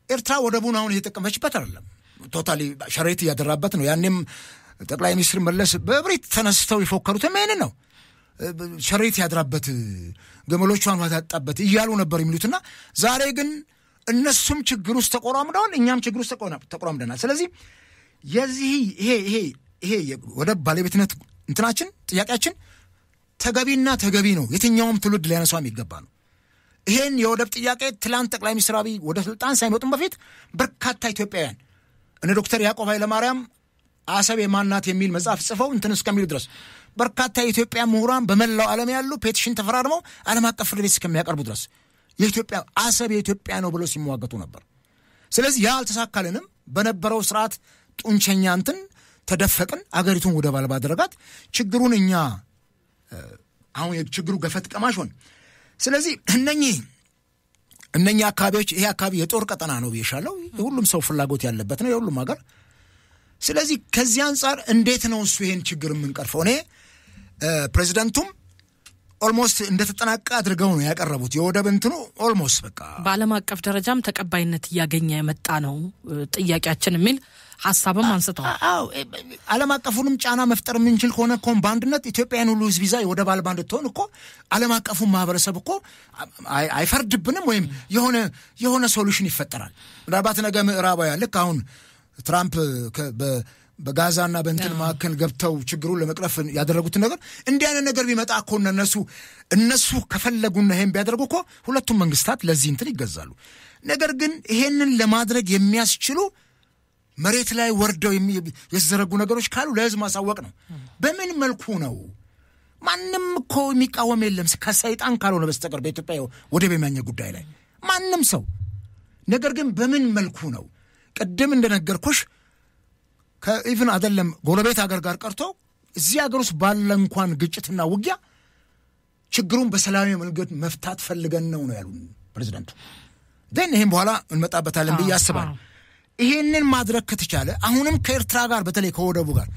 ኤርትራ ወደቡን አሁን እየተጠቀመችበት አይደለም። ቶታሊ ሸሬት እያደራበት ነው። ያኔም ጠቅላይ ሚኒስትር መለስ በእብሪት ተነስተው ይፎከሩት ይሄንን ነው። ሸሬት ያድራበት ገመሎቿን ማታጣበት እያሉ ነበር የሚሉትና ዛሬ ግን እነሱም ችግር ውስጥ ተቆራምደዋል፣ እኛም ችግር ውስጥ ተቆራምደናል። ስለዚህ የዚህ ይሄ ወደብ ባለቤትነት እንትናችን ጥያቄያችን ተገቢና ተገቢ ነው። የትኛውም ትውልድ ሊያነሳው የሚገባ ነው። ይሄን የወደብ ጥያቄ ትላንት ጠቅላይ ሚኒስትር አብይ ወደ ስልጣን ሳይመጡም በፊት በርካታ ኢትዮጵያውያን እነ ዶክተር ያዕቆብ ኃይለማርያም አሰብ የማናት የሚል መጽሐፍ ጽፈው እንትን እስከሚሉ ድረስ በርካታ የኢትዮጵያ ምሁራን በመላው ዓለም ያሉ ፔቲሽን ተፈራርመው ዓለም አቀፍ ፍርድ ቤት እስከሚያቀርቡ ድረስ የኢትዮጵያ አሰብ የኢትዮጵያ ነው ብለው ሲሟገቱ ነበር። ስለዚህ ያ አልተሳካልንም። በነበረው ስርዓት ጡንቸኛ እንትን ተደፈቅን፣ አገሪቱን ወደብ አልባ አደረጋት። ችግሩን እኛ አሁን የችግሩ ገፈት ቀማሽ ሆን። ስለዚህ እነኛ አካባቢዎች ይሄ አካባቢ የጦር ቀጠና ነው ብዬሻለሁ። የሁሉም ሰው ፍላጎት ያለበት ነው የሁሉም ሀገር። ስለዚህ ከዚህ አንጻር እንዴት ነው እሱ ይሄን ችግር የምንቀርፈው? እኔ ፕሬዚደንቱም ኦልሞስት እንደተጠናቀቀ አድርገው ነው ያቀረቡት። የወደብ እንትኑ ኦልሞስት በቃ በዓለም አቀፍ ደረጃም ተቀባይነት እያገኘ የመጣ ነው ጥያቄያችን የሚል ሐሳብም አንስተዋል። አዎ ዓለም አቀፉንም ጫና መፍጠር የምንችል ከሆነ እኮ በአንድነት ኢትዮጵያን ሁሉ ህዝብ ይዛ የወደብ አልባ እንድትሆን እኮ ዓለም አቀፉ ማህበረሰብ እኮ አይፈርድብንም፣ ወይም የሆነ ሶሉሽን ይፈጠራል። ምናልባት ነገ ምዕራባውያን ልክ አሁን ትራምፕ በጋዛና በእንትን መካከል ገብተው ችግሩን ለመቅረፍ ያደረጉትን ነገር እንዲህ አይነት ነገር ቢመጣ እኮ እነሱ ከፈለጉና ይሄን ቢያደርጉ እኮ ሁለቱም መንግስታት ለዚህ እንትን ይገዛሉ። ነገር ግን ይሄንን ለማድረግ የሚያስችሉ መሬት ላይ ወርደው የተዘረጉ ነገሮች ካሉ ለህዝብ ማሳወቅ ነው። በምን መልኩ ነው? ማንም እኮ የሚቃወም የለም ከሰይጣን ካልሆነ በስተቀር በኢትዮጵያ ወደብ የማግኘት ጉዳይ ላይ ማንም ሰው። ነገር ግን በምን መልኩ ነው? ቅድም እንደነገርኩሽ ከኢቭን አይደለም ጎረቤት ሀገር ጋር ቀርቶ እዚህ ሀገር ውስጥ ባለ እንኳን ግጭትና ውጊያ ችግሩን በሰላማዊ መንገድ መፍታት ፈልገን ነው ያሉን ፕሬዝዳንቱ። ይህም በኋላ እንመጣበታለን ብዬ አስባለሁ። ይሄንን ማድረግ ከተቻለ አሁንም ከኤርትራ ጋር በተለይ ከወደቡ ጋር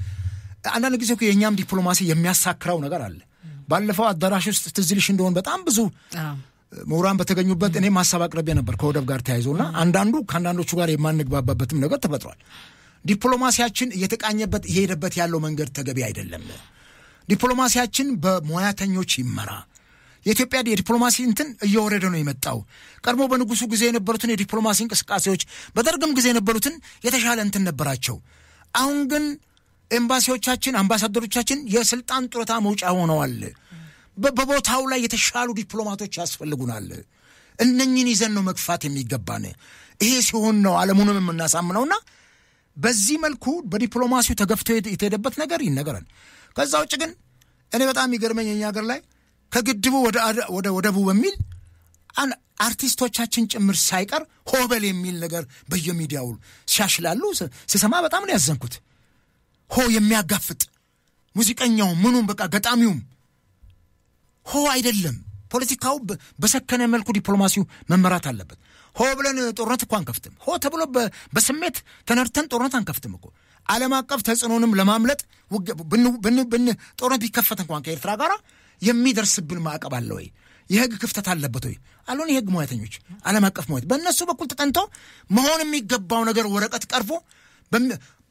አንዳንድ ጊዜ እኮ የእኛም ዲፕሎማሲ የሚያሳክረው ነገር አለ። ባለፈው አዳራሽ ውስጥ ትዝ ይልሽ እንደሆነ በጣም ብዙ ምሁራን በተገኙበት እኔም ሀሳብ አቅርቤ ነበር ከወደብ ጋር ተያይዞና አንዳንዱ ከአንዳንዶቹ ጋር የማንግባባበትም ነገር ተፈጥሯል። ዲፕሎማሲያችን እየተቃኘበት እየሄደበት ያለው መንገድ ተገቢ አይደለም። ዲፕሎማሲያችን በሙያተኞች ይመራ። የኢትዮጵያ የዲፕሎማሲ እንትን እየወረደ ነው የመጣው። ቀድሞ በንጉሱ ጊዜ የነበሩትን የዲፕሎማሲ እንቅስቃሴዎች በደርግም ጊዜ የነበሩትን የተሻለ እንትን ነበራቸው። አሁን ግን ኤምባሲዎቻችን፣ አምባሳደሮቻችን የስልጣን ጡረታ መውጫ ሆነዋል። በቦታው ላይ የተሻሉ ዲፕሎማቶች ያስፈልጉናል። እነኝን ይዘን ነው መግፋት የሚገባን። ይሄ ሲሆን ነው ዓለሙንም የምናሳምነውና በዚህ መልኩ በዲፕሎማሲው ተገፍቶ የተሄደበት ነገር ይነገራል። ከዛ ውጭ ግን እኔ በጣም ይገርመኝ የኛ ሀገር ላይ ከግድቡ ወደ ወደቡ በሚል አርቲስቶቻችን ጭምር ሳይቀር ሆበል የሚል ነገር በየሚዲያው ሲያሽላሉ ሲሰማ በጣም ነው ያዘንኩት። የሚያጋፍጥ ሙዚቀኛው ምኑም በቃ ገጣሚውም አይደለም። ፖለቲካው በሰከነ መልኩ ዲፕሎማሲው መመራት አለበት። ብለን ጦርነት እንኳን አንከፍትም። ተብሎ በስሜት ተነርተን ጦርነት አንከፍትም እኮ። ዓለም አቀፍ ተጽዕኖንም ለማምለጥ ጦርነት ቢከፈት እንኳን ከኤርትራ ጋር የሚደርስብን ማዕቀብ አለ ወይ? የህግ ክፍተት አለበት ወይ? አልሆነ የህግ ሙያተኞች ዓለም አቀፍ ሙያት በእነሱ በኩል ተጠንቶ መሆን የሚገባው ነገር ወረቀት ቀርቦ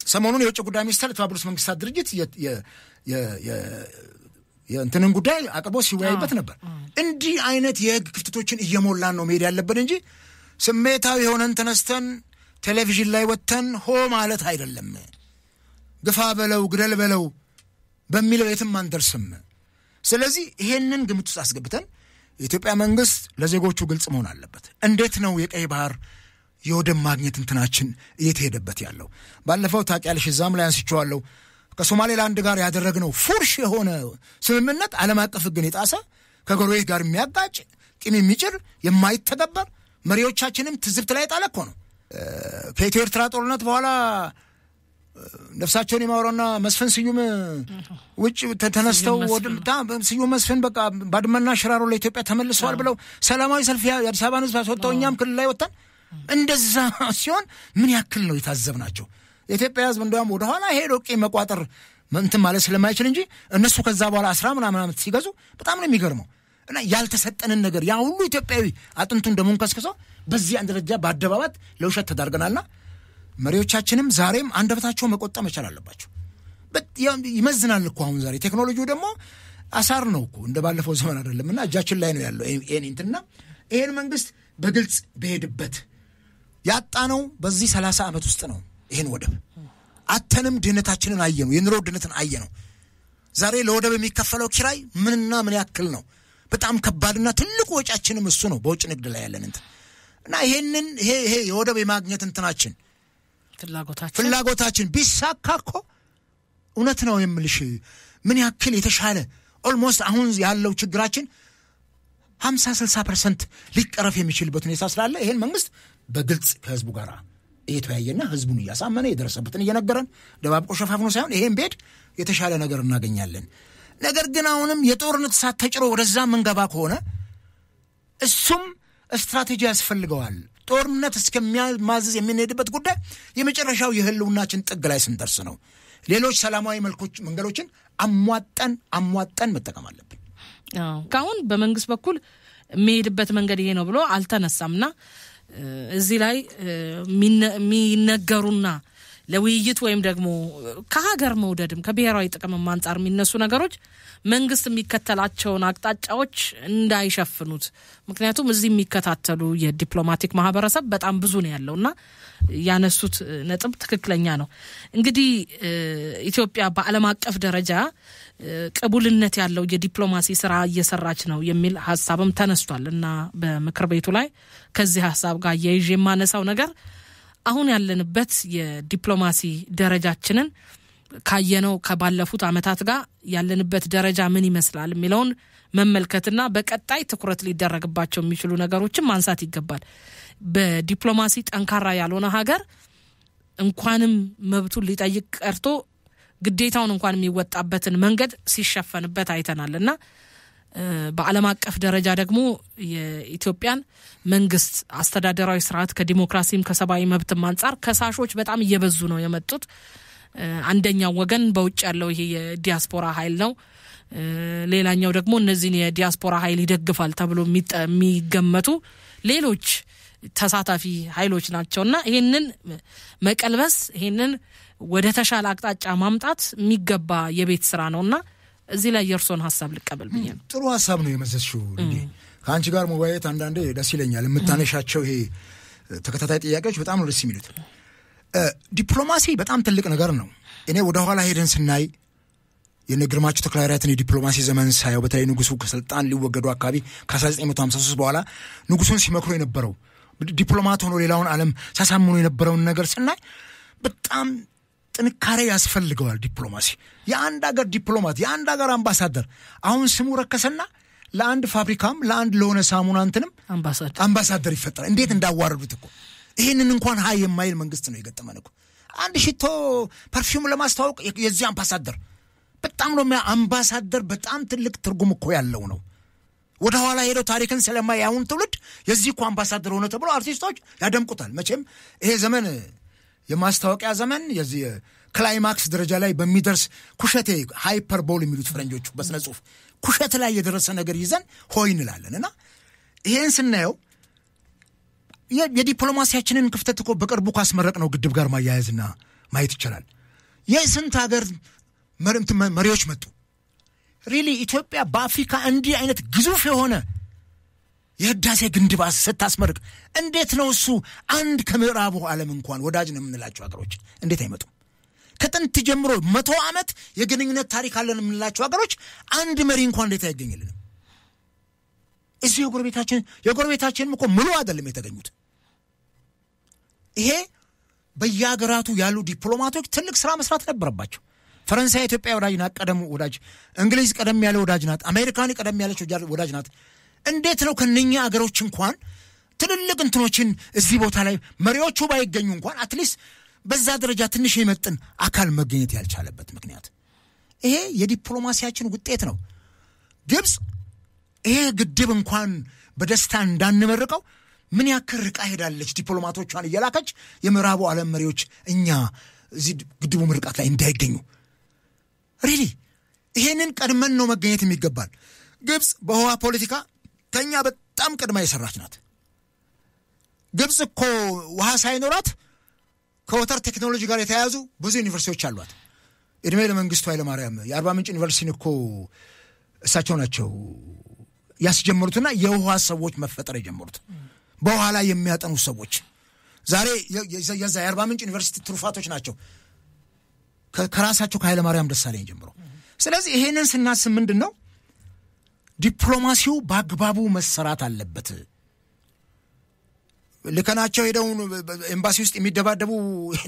ሰሞኑን የውጭ ጉዳይ ሚኒስቴር የተባበሩት መንግስታት ድርጅት የእንትንን ጉዳይ አቅርቦ ሲወያይበት ነበር። እንዲህ አይነት የህግ ክፍተቶችን እየሞላን ነው መሄድ ያለብን እንጂ ስሜታዊ ሆነን ተነስተን ቴሌቪዥን ላይ ወጥተን ማለት አይደለም። ግፋ በለው ግደል በለው በሚለው የትም አንደርስም። ስለዚህ ይሄንን ግምት ውስጥ አስገብተን የኢትዮጵያ መንግስት ለዜጎቹ ግልጽ መሆን አለበት። እንዴት ነው የቀይ ባህር የወደብ ማግኘት እንትናችን እየተሄደበት ያለው? ባለፈው ታውቂያለሽ እዛም ላይ አንስቼዋለሁ። ከሶማሌላንድ ጋር ያደረግነው ፉርሽ የሆነ ስምምነት ዓለም አቀፍ ሕግን የጣሰ ከጎረቤት ጋር የሚያጋጭ ቂም የሚጭር የማይተገበር መሪዎቻችንም ትዝብት ላይ ጣለ እኮ ነው። ከኢትዮ ኤርትራ ጦርነት በኋላ ነፍሳቸውን የማወራውና መስፍን ስዩም ውጭ ተነስተው ስዩም መስፍን በቃ ባድመና ሽራሮ ለኢትዮጵያ ተመልሰዋል ብለው ሰላማዊ ሰልፍ የአዲስ አበባን ህዝብ አስወጣው። እኛም ክልል ላይ ወጣን። እንደዛ ሲሆን ምን ያክል ነው የታዘብናቸው? የኢትዮጵያ ህዝብ እንደውም ወደ ኋላ ሄዶ ቂም መቋጠር እንትን ማለት ስለማይችል እንጂ እነሱ ከዛ በኋላ 10 ምናምን ዓመት ሲገዙ በጣም ነው የሚገርመው። እና ያልተሰጠንን ነገር ያ ሁሉ ኢትዮጵያዊ አጥንቱን ደሙን ከስክሰው በዚህ አንድ ደረጃ በአደባባይ ለውሸት ተዳርገናልና መሪዎቻችንም ዛሬም አንደበታቸው መቆጠብ መቻል አለባቸው። ይመዝናል እኮ አሁን ዛሬ ቴክኖሎጂው ደግሞ አሳር ነው እኮ እንደባለፈው ዘመን አይደለምና እጃችን ላይ ነው ያለው። ይሄን መንግስት በግልጽ በሄድበት ያጣነው በዚህ 30 ዓመት ውስጥ ነው። ይሄን ወደብ አተንም ድህነታችንን አየነው፣ የኑሮ ድህነትን አየነው። ዛሬ ለወደብ የሚከፈለው ኪራይ ምንና ምን ያክል ነው? በጣም ከባድና ትልቁ ወጫችንም እሱ ነው በውጭ ንግድ ላይ ያለን እና ይሄ የወደብ የማግኘት እንትናችን ፍላጎታችን ቢሳካ እኮ እውነት ነው የምልሽ ምን ያክል የተሻለ ኦልሞስት አሁን ያለው ችግራችን 50-60% ሊቀረፍ የሚችልበት ሁኔታ ስላለ ይሄን መንግስት በግልጽ ከህዝቡ ጋር እየተወያየና ህዝቡን እያሳመነ የደረሰበትን እየነገረን ደባብቆ ሸፋፍኖ ሳይሆን ይሄን ቤት የተሻለ ነገር እናገኛለን። ነገር ግን አሁንም የጦርነት እሳት ተጭሮ ወደዛ መንገባ ከሆነ እሱም ስትራቴጂ ያስፈልገዋል። ጦርነት እስከሚያማዝዝ የምንሄድበት ጉዳይ የመጨረሻው የህልውናችን ጥግ ላይ ስንደርስ ነው። ሌሎች ሰላማዊ መንገዶችን አሟጠን መጠቀም አለብን። ካሁን በመንግስት በኩል የሚሄድበት መንገድ ይሄ ነው ብሎ አልተነሳምና እዚህ ላይ የሚነገሩና ለውይይት ወይም ደግሞ ከሀገር መውደድም ከብሔራዊ ጥቅም አንፃር የሚነሱ ነገሮች መንግስት የሚከተላቸውን አቅጣጫዎች እንዳይሸፍኑት። ምክንያቱም እዚህ የሚከታተሉ የዲፕሎማቲክ ማህበረሰብ በጣም ብዙ ነው ያለውና ያነሱት ነጥብ ትክክለኛ ነው። እንግዲህ ኢትዮጵያ በዓለም አቀፍ ደረጃ ቅቡልነት ያለው የዲፕሎማሲ ስራ እየሰራች ነው የሚል ሐሳብም ተነስቷል እና በምክር ቤቱ ላይ ከዚህ ሐሳብ ጋር የይዤ የማነሳው ነገር አሁን ያለንበት የዲፕሎማሲ ደረጃችንን ካየነው ከባለፉት አመታት ጋር ያለንበት ደረጃ ምን ይመስላል የሚለውን መመልከትና በቀጣይ ትኩረት ሊደረግባቸው የሚችሉ ነገሮችን ማንሳት ይገባል። በዲፕሎማሲ ጠንካራ ያልሆነ ሀገር እንኳንም መብቱን ሊጠይቅ ቀርቶ ግዴታውን እንኳን የሚወጣበትን መንገድ ሲሸፈንበት አይተናልና በዓለም አቀፍ ደረጃ ደግሞ የኢትዮጵያን መንግስት አስተዳደራዊ ስርዓት ከዲሞክራሲም ከሰብአዊ መብትም አንፃር ከሳሾች በጣም እየበዙ ነው የመጡት። አንደኛው ወገን በውጭ ያለው ይሄ የዲያስፖራ ኃይል ነው። ሌላኛው ደግሞ እነዚህን የዲያስፖራ ኃይል ይደግፋል ተብሎ የሚገመቱ ሌሎች ተሳታፊ ኃይሎች ናቸውና ይሄንን መቀልበስ ይሄንን ወደ ተሻለ አቅጣጫ ማምጣት የሚገባ የቤት ስራ ነውና እዚህ ላይ የርሶን ሐሳብ ልቀበል ብዬ ነው። ጥሩ ሐሳብ ነው የመዘዝሽው። እንዴ ካንቺ ጋር መወያየት አንዳንዴ ደስ ይለኛል። የምታነሻቸው ይሄ ተከታታይ ጥያቄዎች በጣም ነው ደስ የሚሉት። ዲፕሎማሲ በጣም ትልቅ ነገር ነው። እኔ ወደ ኋላ ሄደን ስናይ የነግርማቸው ተክለሃሪያትን የዲፕሎማሲ ዘመን ሳየው በተለይ ንጉሱ ከስልጣን ሊወገዱ አካባቢ ከ1953 በኋላ ንጉሱን ሲመክሩ የነበረው ዲፕሎማት ሆኖ ሌላውን ዓለም ሲያሳምኑ የነበረውን ነገር ስናይ በጣም ጥንካሬ ያስፈልገዋል ዲፕሎማሲ የአንድ ሀገር ዲፕሎማት የአንድ ሀገር አምባሳደር አሁን ስሙ ረከሰና ለአንድ ፋብሪካም ለአንድ ለሆነ ሳሙና እንትንም አምባሳደር ይፈጠራል እንዴት እንዳዋረዱት እኮ ይሄንን እንኳን ሃይ የማይል መንግስት ነው የገጠመን እኮ አንድ ሽቶ ፐርፊውም ለማስተዋወቅ የዚህ አምባሳደር በጣም ነው አምባሳደር በጣም ትልቅ ትርጉም እኮ ያለው ነው ወደ ኋላ ሄዶ ታሪክን ስለማያውን ትውልድ የዚህ እኮ አምባሳደር ሆነ ተብሎ አርቲስቶች ያደምቁታል መቼም ይሄ ዘመን የማስታወቂያ ዘመን የዚህ ክላይማክስ ደረጃ ላይ በሚደርስ ኩሸቴ ሃይፐርቦል የሚሉት ፍረንጆቹ በስነ ጽሁፍ ኩሸት ላይ የደረሰ ነገር ይዘን ሆይ እንላለንና ይሄን ስናየው የዲፕሎማሲያችንን ክፍተት እኮ በቅርቡ ካስመረቅ ነው ግድብ ጋር ማያያዝና ማየት ይችላል የስንት ሀገር መሪዎች መጡ ሪሊ ኢትዮጵያ በአፍሪካ እንዲህ አይነት ግዙፍ የሆነ የህዳሴ ግድብ ስታስመርቅ እንዴት ነው እሱ አንድ ከምዕራቡ ዓለም እንኳን ወዳጅ ነው የምንላቸው ሀገሮች እንዴት አይመጡም ከጥንት ጀምሮ 100 ዓመት የግንኙነት ታሪክ አለን የምንላቸው ሀገሮች አንድ መሪ እንኳን እንዴት አይገኝልንም እዚህ የጎረቤታችን እኮ ሙሉ አይደለም የተገኙት ይሄ በየሀገራቱ ያሉ ዲፕሎማቶች ትልቅ ስራ መስራት ነበረባቸው ፈረንሳይ ኢትዮጵያ ወዳጅ ናት ቀደም ወዳጅ እንግሊዝ ቀደም ያለ ወዳጅ ናት አሜሪካን ቀደም ያለች ወዳጅ ናት እንዴት ነው ከነኛ ሀገሮች እንኳን ትልልቅ እንትኖችን እዚህ ቦታ ላይ መሪዎቹ ባይገኙ እንኳን አትሊስት በዛ ደረጃ ትንሽ የመጥን አካል መገኘት ያልቻለበት ምክንያት ይሄ የዲፕሎማሲያችን ውጤት ነው ግብጽ ይሄ ግድብ እንኳን በደስታ እንዳንመርቀው ምን ያክል ርቃ ሄዳለች ዲፕሎማቶቿን እየላከች የምዕራቡ ዓለም መሪዎች እኛ እዚህ ግድቡ ምርቃት ላይ እንዳይገኙ ሪሊ ይሄንን ቀድመን ነው መገኘት የሚገባል ግብጽ በውሃ ፖለቲካ ከኛ በጣም ቀድማ የሰራች ናት ግብጽ እኮ ውሃ ሳይኖራት ከወተር ቴክኖሎጂ ጋር የተያያዙ ብዙ ዩኒቨርሲቲዎች አሏት እድሜ ለመንግስቱ ኃይለማርያም የአርባ ምንጭ ዩኒቨርሲቲን እኮ እሳቸው ናቸው ያስጀምሩትና የውሃ ሰዎች መፈጠር የጀመሩት በውሃ ላይ የሚያጠኑ ሰዎች ዛሬ የዛ የአርባ ምንጭ ዩኒቨርሲቲ ትሩፋቶች ናቸው ከራሳቸው ከኃይለማርያም ደሳለኝ ጀምሮ ስለዚህ ይሄንን ስናስብ ምንድነው ዲፕሎማሲው በአግባቡ መሰራት አለበት ለከናቸው ሄደው ኤምባሲ ውስጥ የሚደባደቡ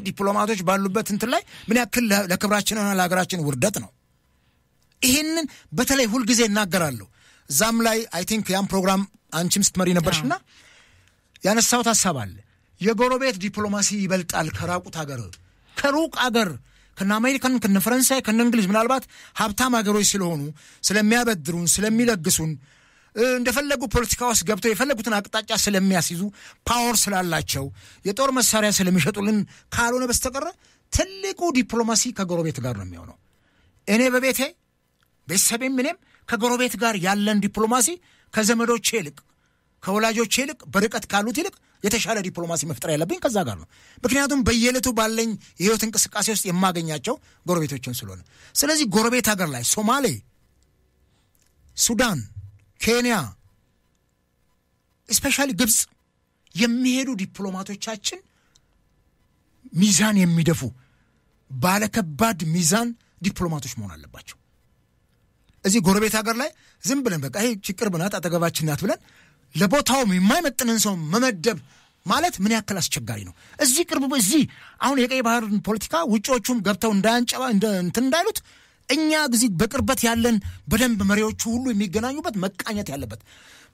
ዲፕሎማቶች ባሉበት እንት ላይ ምን ያክል ለክብራችንና ለሀገራችን ውርደት ነው ይሄንን በተለይ ሁሉ ጊዜ እናገራለሁ ዛም ላይ አይ ቲንክ ያን ፕሮግራም አንቺም ስትመሪ ነበርሽና ያነሳው ሐሳብ አለ የጎረቤት ዲፕሎማሲ ይበልጣል ከሩቅ ሀገር ከነ አሜሪካን ከነ ፈረንሳይ ከነ እንግሊዝ ምናልባት ሀብታም ሀገሮች ስለሆኑ ስለሚያበድሩን ስለሚለግሱን እንደፈለጉ ፖለቲካ ውስጥ ገብተው የፈለጉትን አቅጣጫ ስለሚያስይዙ ፓወር ስላላቸው የጦር መሳሪያ ስለሚሸጡልን ካልሆነ በስተቀር ትልቁ ዲፕሎማሲ ከጎረቤት ጋር ነው የሚሆነው እኔ በቤተሰቤም ምንም ከጎረቤት ጋር ያለን ዲፕሎማሲ ከዘመዶቼ ይልቅ ከወላጆቼ ይልቅ በርቀት ካሉት ይልቅ የተሻለ ዲፕሎማሲ መፍጠር ያለብኝ ከዛ ጋር ነው ምክንያቱም በየለቱ ባለኝ የህይወት እንቅስቃሴ ውስጥ የማገኛቸው ጎረቤቶችን ስለሆነ ስለዚህ ጎረቤት ሀገር ላይ ሶማሌ ሱዳን ኬንያ ስፔሻሊ ግብጽ የሚሄዱ ዲፕሎማቶቻችን ሚዛን የሚደፉ ባለከባድ ሚዛን ዲፕሎማቶች መሆን አለባቸው እዚህ ጎረቤት ሀገር ላይ ዝም ብለን በቃ ይሄ ችግር ብናት አጠገባችን ናት ብለን ለቦታው የማይመጥንን ሰው መመደብ ማለት ምን ያክል አስቸጋሪ ነው እዚህ ቅርብ እዚህ አሁን የቀይ ባህር ፖለቲካ ውጪዎቹም ገብተው እንዳንጨባ እንዳይሉት እኛ ግዚ በቅርበት ያለን በደንብ መሪዎቹ ሁሉ የሚገናኙበት መቃኘት ያለበት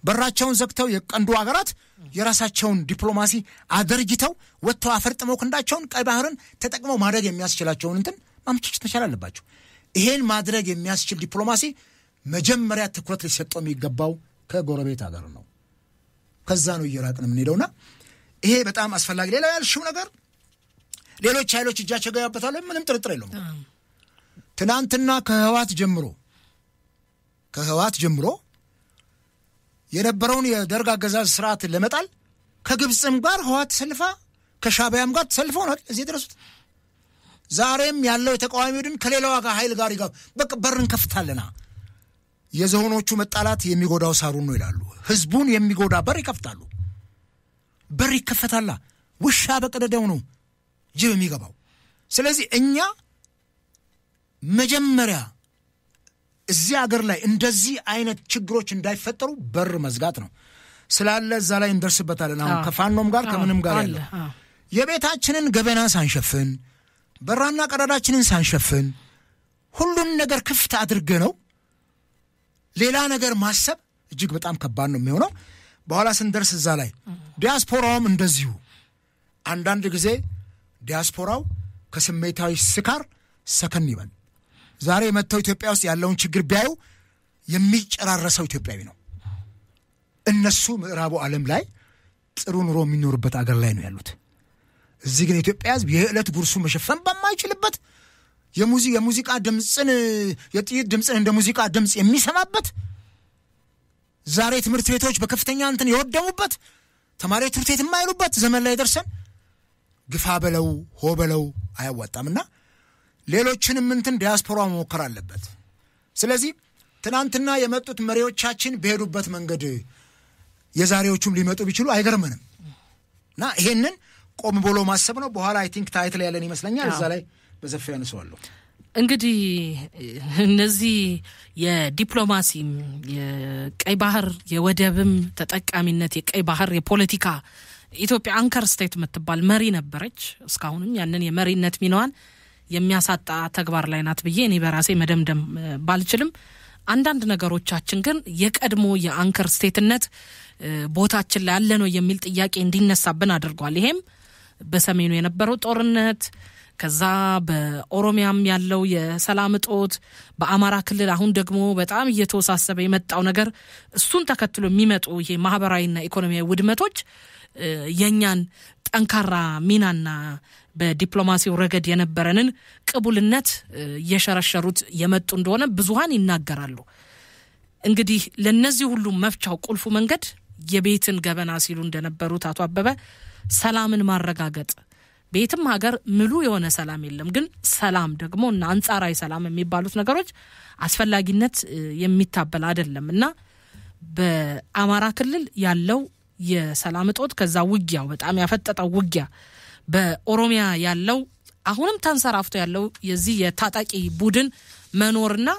በራቸውን ዘግተው የቀንዱ ሀገራት የራሳቸውን ዲፕሎማሲ አደርጅተው ወጥተው አፈርጥመው ክንዳቸውን ቀይ ባህርን ተጠቅመው ማድረግ የሚያስችላቸውን እንትን ማምቸት መቻል አለባቸው ይሄን ማድረግ የሚያስችል ዲፕሎማሲ መጀመሪያ ትኩረት ሊሰጠው የሚገባው ከጎረቤት ሀገር ነው ከዛ ነው እየራቅን የምንሄደውና ይሄ በጣም አስፈላጊ ሌላ ያልሽው ነገር ሌሎች ኃይሎች እጃቸው ገያበታል ምንም ጥርጥር የለውም ትናንትና ከህዋት ጀምሮ የነበረውን የደርግ አገዛዝ ስርዓት ለመጣል ከግብጽም ጋር ህዋት ሰልፋ ከሻዕቢያም ጋር ተሰልፈው ነው እዚህ ድረሱት ዛሬም ያለው የተቃዋሚ ቡድን ከሌላው ጋር ኃይል ጋር ይጋብ በቃ በርን ከፍታለና የዘሆኖቹ መጣላት የሚጎዳው ሳሩን ነው ይላሉ ህዝቡን የሚጎዳ በር ይከፍታሉ በር ይከፈታላ ውሻ በቀደደው ነው ጅብ የሚገባው ስለዚህ እኛ መጀመሪያ እዚህ ሀገር ላይ እንደዚህ አይነት ችግሮች እንዳይፈጠሩ በር መዝጋት ነው ስላለ እዛ ላይ እንደርስበታለን አሁን ከፋኖም ጋር ከምንም ጋር ያለ የቤታችንን ገበና ሳንሸፍን በራና ቀዳዳችንን ሳንሸፍን ሁሉን ነገር ክፍት አድርገነው ሌላ ነገር ማሰብ እጅግ በጣም ከባድ ነው የሚሆነው። በኋላ ስንደርስ እዛ ላይ ዲያስፖራውም እንደዚሁ አንዳንድ ጊዜ ዲያስፖራው ከስሜታዊ ስካር ሰከን ይበል። ዛሬ መጥተው ኢትዮጵያ ውስጥ ያለውን ችግር ቢያዩ የሚጨራረሰው ኢትዮጵያዊ ነው። እነሱ ምዕራቡ ዓለም ላይ ጥሩ ኑሮ የሚኖርበት አገር ላይ ነው ያሉት። እዚህ ግን ኢትዮጵያ ሕዝብ የዕለት ጉርሱ መሸፈን በማይችልበት የሙዚቃ ድምጽን የጥይት ድምጽን እንደ ሙዚቃ ድምጽ የሚሰማበት ዛሬ ትምህርት ቤቶች በከፍተኛ እንትን የወደሙበት ተማሪዎች ትምህርት ቤት የማይሉበት ዘመን ላይ ደርሰን ግፋ በለው ሆ በለው አያዋጣምና ሌሎችንም እንትን ዲያስፖራ መሞከር አለበት። ስለዚህ ትናንትና የመጡት መሪዎቻችን በሄዱበት መንገድ የዛሬዎቹም ሊመጡ ቢችሉ አይገርምንም እና ይሄንን ቆም ብሎ ማሰብ ነው። በኋላ አይ ቲንክ ታይትል ያለን ይመስለኛል እዛ ላይ በዘፈያ ያነሳዋለሁ። እንግዲህ እነዚህ የዲፕሎማሲም የቀይ ባህር የወደብም ተጠቃሚነት የቀይ ባህር የፖለቲካ ኢትዮጵያ አንከር ስቴት የምትባል መሪ ነበረች። እስካሁንም ያንን የመሪነት ሚናዋን የሚያሳጣ ተግባር ላይ ናት ብዬ እኔ በራሴ መደምደም ባልችልም አንዳንድ ነገሮቻችን ግን የቀድሞ የአንከር ስቴትነት ቦታችን ላይ ያለ ነው የሚል ጥያቄ እንዲነሳብን አድርጓል። ይሄም በሰሜኑ የነበረው ጦርነት ከዛ በኦሮሚያም ያለው የሰላም እጦት በአማራ ክልል አሁን ደግሞ በጣም እየተወሳሰበ የመጣው ነገር እሱን ተከትሎ የሚመጡ ይሄ ማህበራዊና ኢኮኖሚያዊ ውድመቶች የኛን ጠንካራ ሚናና በዲፕሎማሲው ረገድ የነበረንን ቅቡልነት እየሸረሸሩት የመጡ እንደሆነ ብዙሃን ይናገራሉ። እንግዲህ ለነዚህ ሁሉ መፍቻው ቁልፉ መንገድ የቤትን ገበና ሲሉ እንደነበሩት አቶ አበበ ሰላምን ማረጋገጥ። ቤትም ሀገር ሙሉ የሆነ ሰላም የለም፣ ግን ሰላም ደግሞ እና አንጻራዊ ሰላም የሚባሉት ነገሮች አስፈላጊነት የሚታበል አይደለምና በአማራ ክልል ያለው የሰላም እጦት ከዛ ውጊያው በጣም ያፈጠጠው ውጊያ በኦሮሚያ ያለው አሁንም ተንሰራፍቶ ያለው የዚህ የታጣቂ ቡድን መኖርና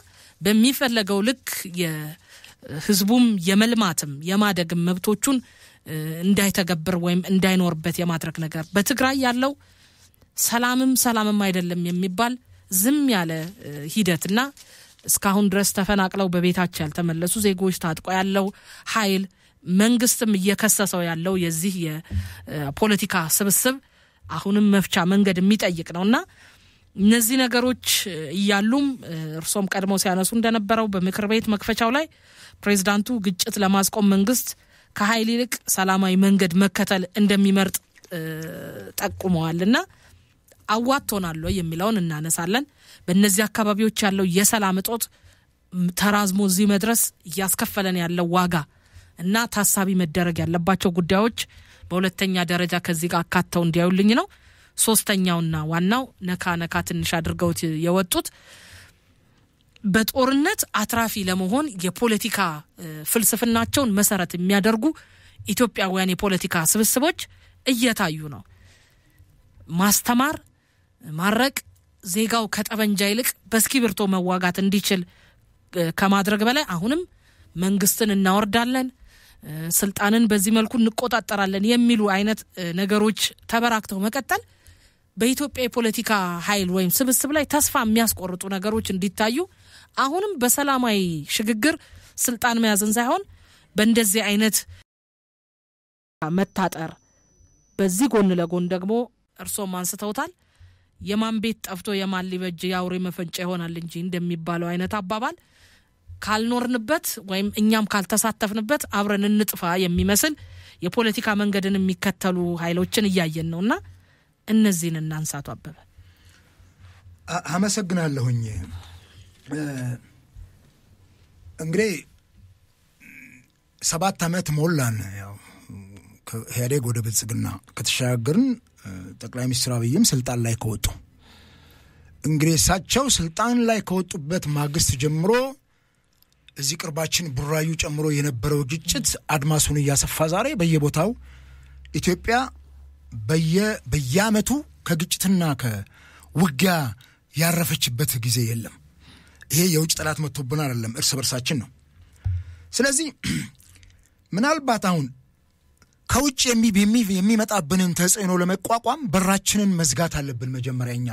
በሚፈለገው ልክ የህዝቡም የመልማትም የማደግም መብቶቹን እንዳይተገብር ወይም እንዳይኖርበት የማድረግ ነገር በትግራይ ያለው ሰላምም አይደለም የሚባል ዝም ያለ ሂደትና እስካሁን ድረስ ተፈናቅለው በቤታቸው ያልተመለሱ ዜጎች ታጥቆ ያለው ኃይል መንግስትም እየከሰሰው ያለው የዚህ የፖለቲካ ስብስብ አሁንም መፍቻ መንገድ የሚጠይቅ ነውና እነዚህ ነገሮች እያሉም እርሶም ቀድሞ ሲያነሱ እንደነበረው በምክር ቤት መክፈቻው ላይ ፕሬዝዳንቱ ግጭት ለማስቆም መንግስት ከኃይል ይልቅ ሰላማዊ መንገድ መከተል እንደሚመርጥ ጠቁመዋልና አዋጥቶናል የሚለውን እናነሳለን። በእነዚህ አካባቢዎች ያለው የሰላም እጦት ተራዝሞ እዚህ መድረስ ያስከፈለን ያለው ዋጋ እና ታሳቢ መደረግ ያለባቸው ጉዳዮች በሁለተኛ ደረጃ ከዚህ ጋር አካተው እንዲያዩልኝ ነው። ሶስተኛውና ዋናው ነካ ትንሽ አድርገውት የወጡት በጦርነት አትራፊ ለመሆን የፖለቲካ ፍልስፍናቸውን መሰረት የሚያደርጉ ኢትዮጵያውያን የፖለቲካ ስብስቦች እየታዩ ነው። ማስተማር ማረቅ ዜጋው ከጠበንጃ ይልቅ በስኪብርቶ መዋጋት እንዲችል ከማድረግ በላይ አሁንም መንግስትን እናወርዳለን ስልጣንን በዚህ መልኩ እንቆጣጣራለን የሚሉ አይነት ነገሮች ተበራክተው መቀጠል በኢትዮጵያ የፖለቲካ ኃይል ወይም ስብስብ ላይ ተስፋ የሚያስቆርጡ ነገሮች እንዲታዩ አሁንም በሰላማዊ ሽግግር ስልጣን መያዝን ሳይሆን በእንደዚህ አይነት መታጠር በዚህ ጎን ለጎን ደግሞ እርሶም አንስተውታል የማን ቤት ጠፍቶ የማን ሊበጅ ያውሬ መፈንጫ ይሆናል እንጂ እንደሚባለው አይነት አባባል ካልኖርንበት ወይም እኛም ካልተሳተፍንበት አብረን እንጥፋ የሚመስል የፖለቲካ መንገድን የሚከተሉ ኃይሎችን እያየን ነውና እነዚህን እናንሳቱ። አበበ አመሰግናለሁኝ። እንግዲህ 7 ዓመት ሞላን ያው ከኢህአዴግ ወደ ብልጽግና ከተሻገርን ጠቅላይ ሚኒስትር አብይም ስልጣን ላይ ከወጡ እንግዲህ እሳቸው ስልጣን ላይ ከወጡበት ማግስት ጀምሮ እዚህ ቅርባችን ቡራዩ ጨምሮ የነበረው ግጭት አድማሱን እያሰፋ ዛሬ በየቦታው ኢትዮጵያ በየአመቱ ከግጭትና ከውጊያ ያረፈችበት ጊዜ የለም። ይሄ የውጭ ጠላት መጥቶብን አይደለም እርስ በርሳችን ነው። ስለዚህ ምናልባት አሁን ከውጭ የሚመጣብንን ተጽዕኖ ለመቋቋም በራችንን መዝጋት አለብን። መጀመሪያኛ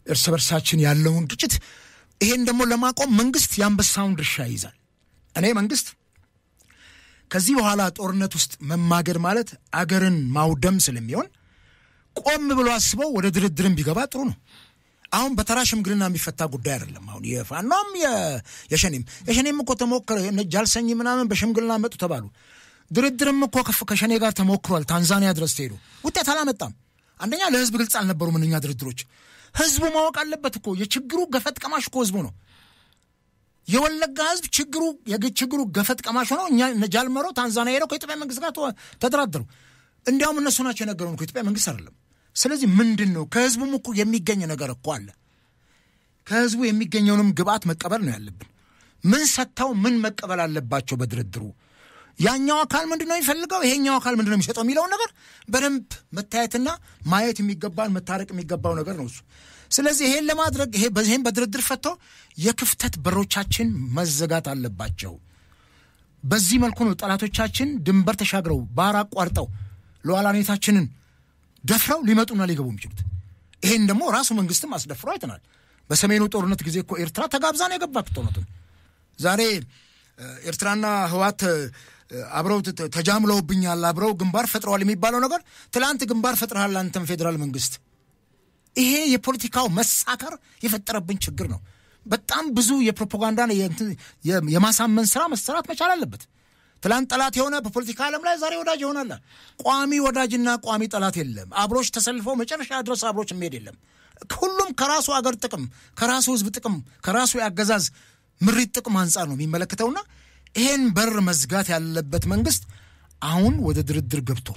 እርስ በርሳችን ያለውን ግጭት ይሄን ደግሞ ለማቆም መንግስት ያንበሳውን ድርሻ ይይዛል። እኔ መንግስት ከዚህ በኋላ ጦርነት ውስጥ መማገድ ማለት አገርን ማውደም ስለሚሆን ቆም ብሎ አስበው ወደ ድርድርም ቢገባ ጥሩ ነው። አሁን በተራ ሽምግልና የሚፈታ ጉዳይ አይደለም። አሁን የፋኖም የሸኔም እኮ ተሞክረ ጃልሰኝ ምናምን በሽምግልና መጡ ተባሉ። ድርድርም እኮ ከሸኔ ጋር ተሞክሯል። ታንዛኒያ ድረስ ሄዱ፣ ውጤት አላመጣም። አንደኛ ለህዝብ ግልጽ አልነበሩም እነኛ ድርድሮች። ህዝቡ ማወቅ አለበት እኮ የችግሩ ገፈት ቀማሽ እኮ ህዝቡ ነው። የወለጋ ህዝብ ችግሩ ገፈት ቀማሽ ነው። እኛ ጃልመሮ ታንዛኒያ ሄደው ከኢትዮጵያ መንግስት ጋር ተደራደሩ። እንዲያውም እነሱ ናቸው የነገሩን እኮ ኢትዮጵያ መንግስት አይደለም። ስለዚህ ምንድነው ከህዝቡም እኮ የሚገኝ ነገር እኮ አለ። ከህዝቡ የሚገኘውንም ግብአት መቀበል ነው ያለብን። ምን ሰጥተው ምን መቀበል አለባቸው በድርድሩ። ያኛው አካል ምንድነው የሚፈልገው፣ ይሄኛው አካል ምንድነው የሚሰጠው የሚለው ነገር በደንብ መታየትና ማየት የሚገባን መታረቅ የሚገባው ነገር ነው እሱ። ስለዚህ ይሄን ለማድረግ ይሄን በድርድር ፈተው የክፍተት በሮቻችን መዘጋት አለባቸው። በዚህ መልኩ ነው ጠላቶቻችን ድንበር ተሻግረው ባህር አቋርጠው ሉዓላዊነታችንን ደፍረው ሊመጡና ሊገቡ የሚችሉት። ይሄን ደግሞ ራሱ መንግስትም አስደፍሮ አይተናል። በሰሜኑ ጦርነት ጊዜ እኮ ኤርትራ ተጋብዛን የገባች ጦርነቱን ዛሬ ኤርትራና ህዋት አብረው ተጃምለውብኛል፣ አብረው ግንባር ፈጥረዋል የሚባለው ነገር ትላንት ግንባር ፈጥረሃል አንተም ፌዴራል መንግስት። ይሄ የፖለቲካው መሳከር የፈጠረብን ችግር ነው። በጣም ብዙ የፕሮፓጋንዳና የማሳመን ስራ መሰራት መቻል አለበት። ትላንት ጠላት የሆነ በፖለቲካ ዓለም ላይ ዛሬ ወዳጅ ይሆናል። ቋሚ ወዳጅና ቋሚ ጠላት የለም። አብሮች ተሰልፈው መጨረሻ ድረስ አብሮች የሚሄድ የለም። ሁሉም ከራሱ አገር ጥቅም፣ ከራሱ ህዝብ ጥቅም፣ ከራሱ ያገዛዝ ምሪት ጥቅም አንጻር ነው የሚመለከተውና ይሄን በር መዝጋት ያለበት መንግስት አሁን ወደ ድርድር ገብቶ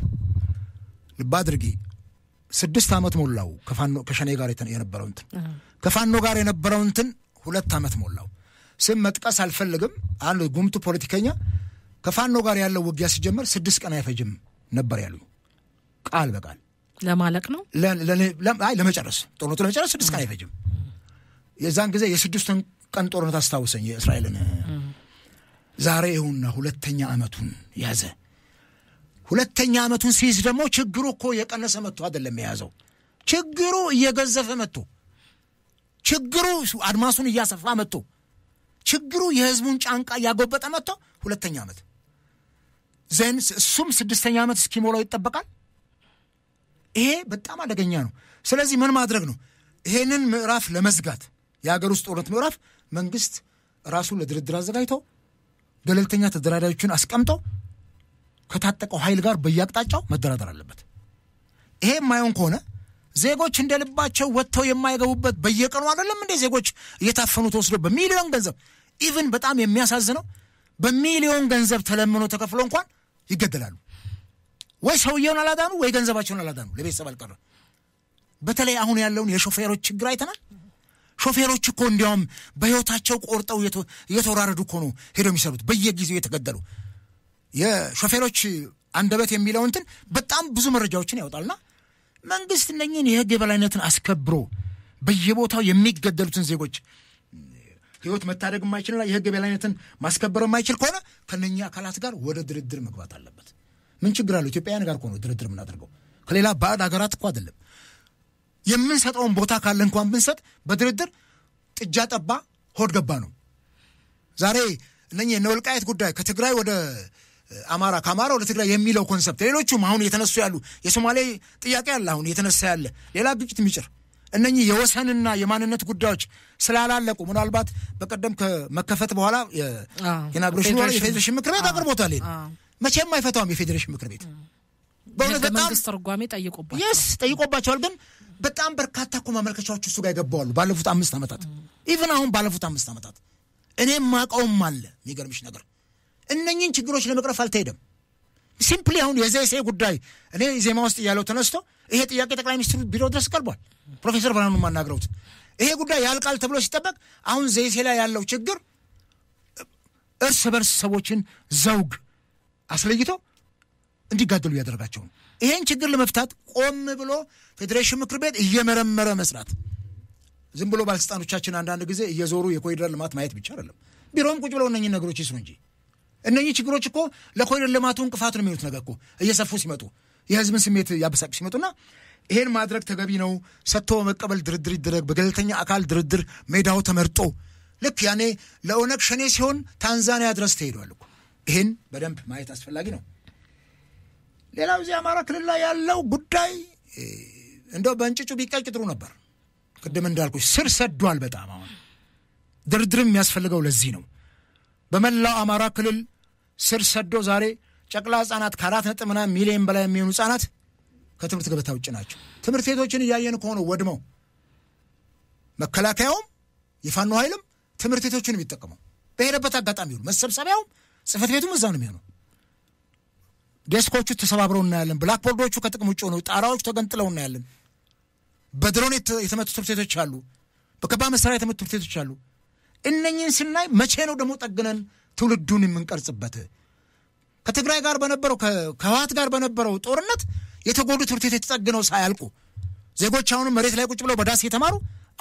ልብ አድርጊ 6 ዓመት ሞላው ከሸኔ ጋር ከፋኖ ጋር የነበረውንትን 2 ዓመት ሞላው። ስም መጥቀስ አልፈልግም። አንድ ጉምቱ ፖለቲከኛ ከፋኖ ጋር ያለው ውጊያ ሲጀመር 6 ቀን አይፈጅም ነበር ያሉኝ። ቃል በቃል ለማለቅ ነው ለመጨረስ ጦርነቱ ለመጨረስ 6 ቀን አይፈጅም። የዛን ጊዜ የ6 ቀን ጦርነት አስታውሰኝ የእስራኤልን። ዛሬ ይሁንና 2ኛ ዓመቱን ያዘ። 2ኛ ዓመቱን ሲይዝ ደግሞ ችግሩ እኮ የቀነሰ መጥቶ አይደለም የያዘው። ችግሩ እየገዘፈ መጥቶ፣ ችግሩ አድማሱን እያሰፋ መጥቶ፣ ችግሩ የህዝቡን ጫንቃ ያጎበጠ መጥቶ 2ኛ ዓመት ዘን እሱም 6ኛ ዓመት እስኪሞላው ይጠበቃል። ይሄ በጣም አደገኛ ነው። ስለዚህ ምን ማድረግ ነው? ይሄንን ምዕራፍ ለመዝጋት የሀገር ውስጥ ጦርነት ምዕራፍ መንግስት ራሱን ለድርድር አዘጋጅቶ ገለልተኛ ተደራዳሪዎችን አስቀምጦ ከታጠቀው ኃይል ጋር በየአቅጣጫው መደራደር አለበት። ይሄ የማይሆን ከሆነ ዜጎች እንደልባቸው ወጥተው የማይገቡበት በየቀኑ አይደለም እንደ ዜጎች እየታፈኑ ተወስዶ በሚሊዮን ገንዘብ ኢቭን በጣም የሚያሳዝነው በሚሊዮን ገንዘብ ተለምኖ ተከፍሎ እንኳን ይገደላሉ። ወይ ሰውየውን አላዳኑ ወይ ገንዘባቸውን አላዳኑ፣ ለቤተሰብ አልቀረ። በተለይ አሁን ያለውን የሾፌሮች ችግር አይተናል። ሾፌሮች እኮ እንዲያውም በህይወታቸው ቆርጠው እየተወራረዱ እኮ ነው ሄደው የሚሰሩት በየጊዜው የተገደሉ። የሾፌሮች አንደበት የሚለው እንትን በጣም ብዙ መረጃዎችን ያወጣልና መንግስት እነኝህን የህግ የበላይነትን አስከብሮ በየቦታው የሚገደሉትን ዜጎች ህይወት መታደግ የማይችልና የህግ የበላይነትን ማስከበር የማይችል ከሆነ ከነኛ አካላት ጋር ወደ ድርድር መግባት አለበት። ምን ችግር አለው? ኢትዮጵያውያን ጋር እኮ ነው ድርድር የምናደርገው፣ ከሌላ ባዕድ ሀገራት እኮ አይደለም። የምንሰጠውን ቦታ ካለ እንኳን ብንሰጥ በድርድር ጥጃ ጠባ ሆድ ገባ ነው። ዛሬ እነኚህ የወልቃይት ጉዳይ ከትግራይ ወደ አማራ፣ ከአማራ ወደ ትግራይ የሚለው ኮንሰፕት፣ ሌሎቹም አሁን የተነሱ ያሉ የሶማሌ ጥያቄ አለ አሁን የተነሳ ያለ ሌላ ግጭት የሚጭር እነኚህ የወሰንና የማንነት ጉዳዮች ስላላለቁ ምናልባት በቀደም ከመከፈት በኋላ የኢናጉሬሽን የፌዴሬሽን ምክር ቤት አቅርቦታል። መቼም አይፈታውም የፌዴሬሽን ምክር ቤት በእውነት በጣም መንግስት ተርጓሚ ጠይቆባቸዋል። ግን በጣም በርካታ እኮ ማመልከቻዎች እሱ ጋር ይገባዋሉ ባለፉት 5 ዓመታት ኢቭን አሁን ባለፉት 5 ዓመታት እኔም ማቀውም አለ። የሚገርምሽ ነገር እነኚህን ችግሮች ለመቅረፍ አልተሄደም። ሲምፕሊ አሁን የዘይሴ ጉዳይ እኔ ዜማ ውስጥ እያለው ተነስቶ ይሄ ጥያቄ ጠቅላይ ሚኒስትሩ ቢሮ ድረስ ቀርቧል። ፕሮፌሰር ብርሃኑ ማናገረውት ይሄ ጉዳይ ያልቃል ተብሎ ሲጠበቅ አሁን ዘይሴ ላይ ያለው ችግር እርስ በርስ ሰዎችን ዘውግ አስለይቶ እንዲጋደሉ ያደርጋቸው ነው። ይሄን ችግር ለመፍታት ቆም ብሎ ፌዴሬሽን ምክር ቤት እየመረመረ መስራት፣ ዝም ብሎ ባለስልጣኖቻችን አንዳንድ ጊዜ እየዞሩ የኮሪደር ልማት ማየት ብቻ አይደለም። ቢሮም ቁጭ ብለው እነኚህ ነገሮች ይስሩ እንጂ እነኚህ ችግሮች እኮ ለኮሪደር ልማቱ እንቅፋት ነው የሚሉት ነገር እኮ እየሰፉ ሲመጡ የህዝብን ስሜት ያበሳጭ ሲመጡና ይሄን ማድረግ ተገቢ ነው ሰጥቶ መቀበል ድርድር ይደረግ በገለልተኛ አካል ድርድር ሜዳው ተመርጦ ልክ ያኔ ለኦነግ ሸኔ ሲሆን ታንዛኒያ ድረስ ተሄዷል እኮ ይሄን በደንብ ማየት አስፈላጊ ነው። ሌላው እዚህ አማራ ክልል ላይ ያለው ጉዳይ እንደው በእንጭጩ ቢቀጭ ጥሩ ነበር። ቅድም እንዳልኩሽ ስር ሰዷል በጣም አሁን ድርድርም የሚያስፈልገው ለዚህ ነው። በመላው አማራ ክልል ስር ሰዶ ዛሬ ጨቅላ ህጻናት ከ4.9 ሚሊዮን በላይ የሚሆኑ ህጻናት ከትምህርት ገበታ ውጭ ናቸው። ትምህርት ቤቶችን እያየን ከሆነ ወድመው መከላከያውም የፋኖ ኃይልም ትምህርት ቤቶችን የሚጠቀመው በሄደበት አጋጣሚ ሁሉ መሰብሰቢያውም ጽፈት ቤቱም እዛ ነው የሚሆነው። ዴስኮቹ ተሰባብረው እናያለን። ብላክቦርዶቹ ከጥቅም ውጭ ሆነው ጣራዎች ተገንጥለው እናያለን። በድሮን የተመቱ ትምህርት ቤቶች አሉ። በከባድ መሳሪያ የተመቱ ትምህርት ቤቶች አሉ። እነኚህን ስናይ መቼ ነው ደግሞ ጠግነን ትውልዱን የምንቀርጽበት? ከትግራይ ጋር በነበረው ከህወሓት ጋር በነበረው ጦርነት የተጎዱ ትምህርት ቤቶች ተጠግነው ሳያልቁ ዜጎች አሁንም መሬት ላይ ቁጭ ብለው በዳስ የተማሩ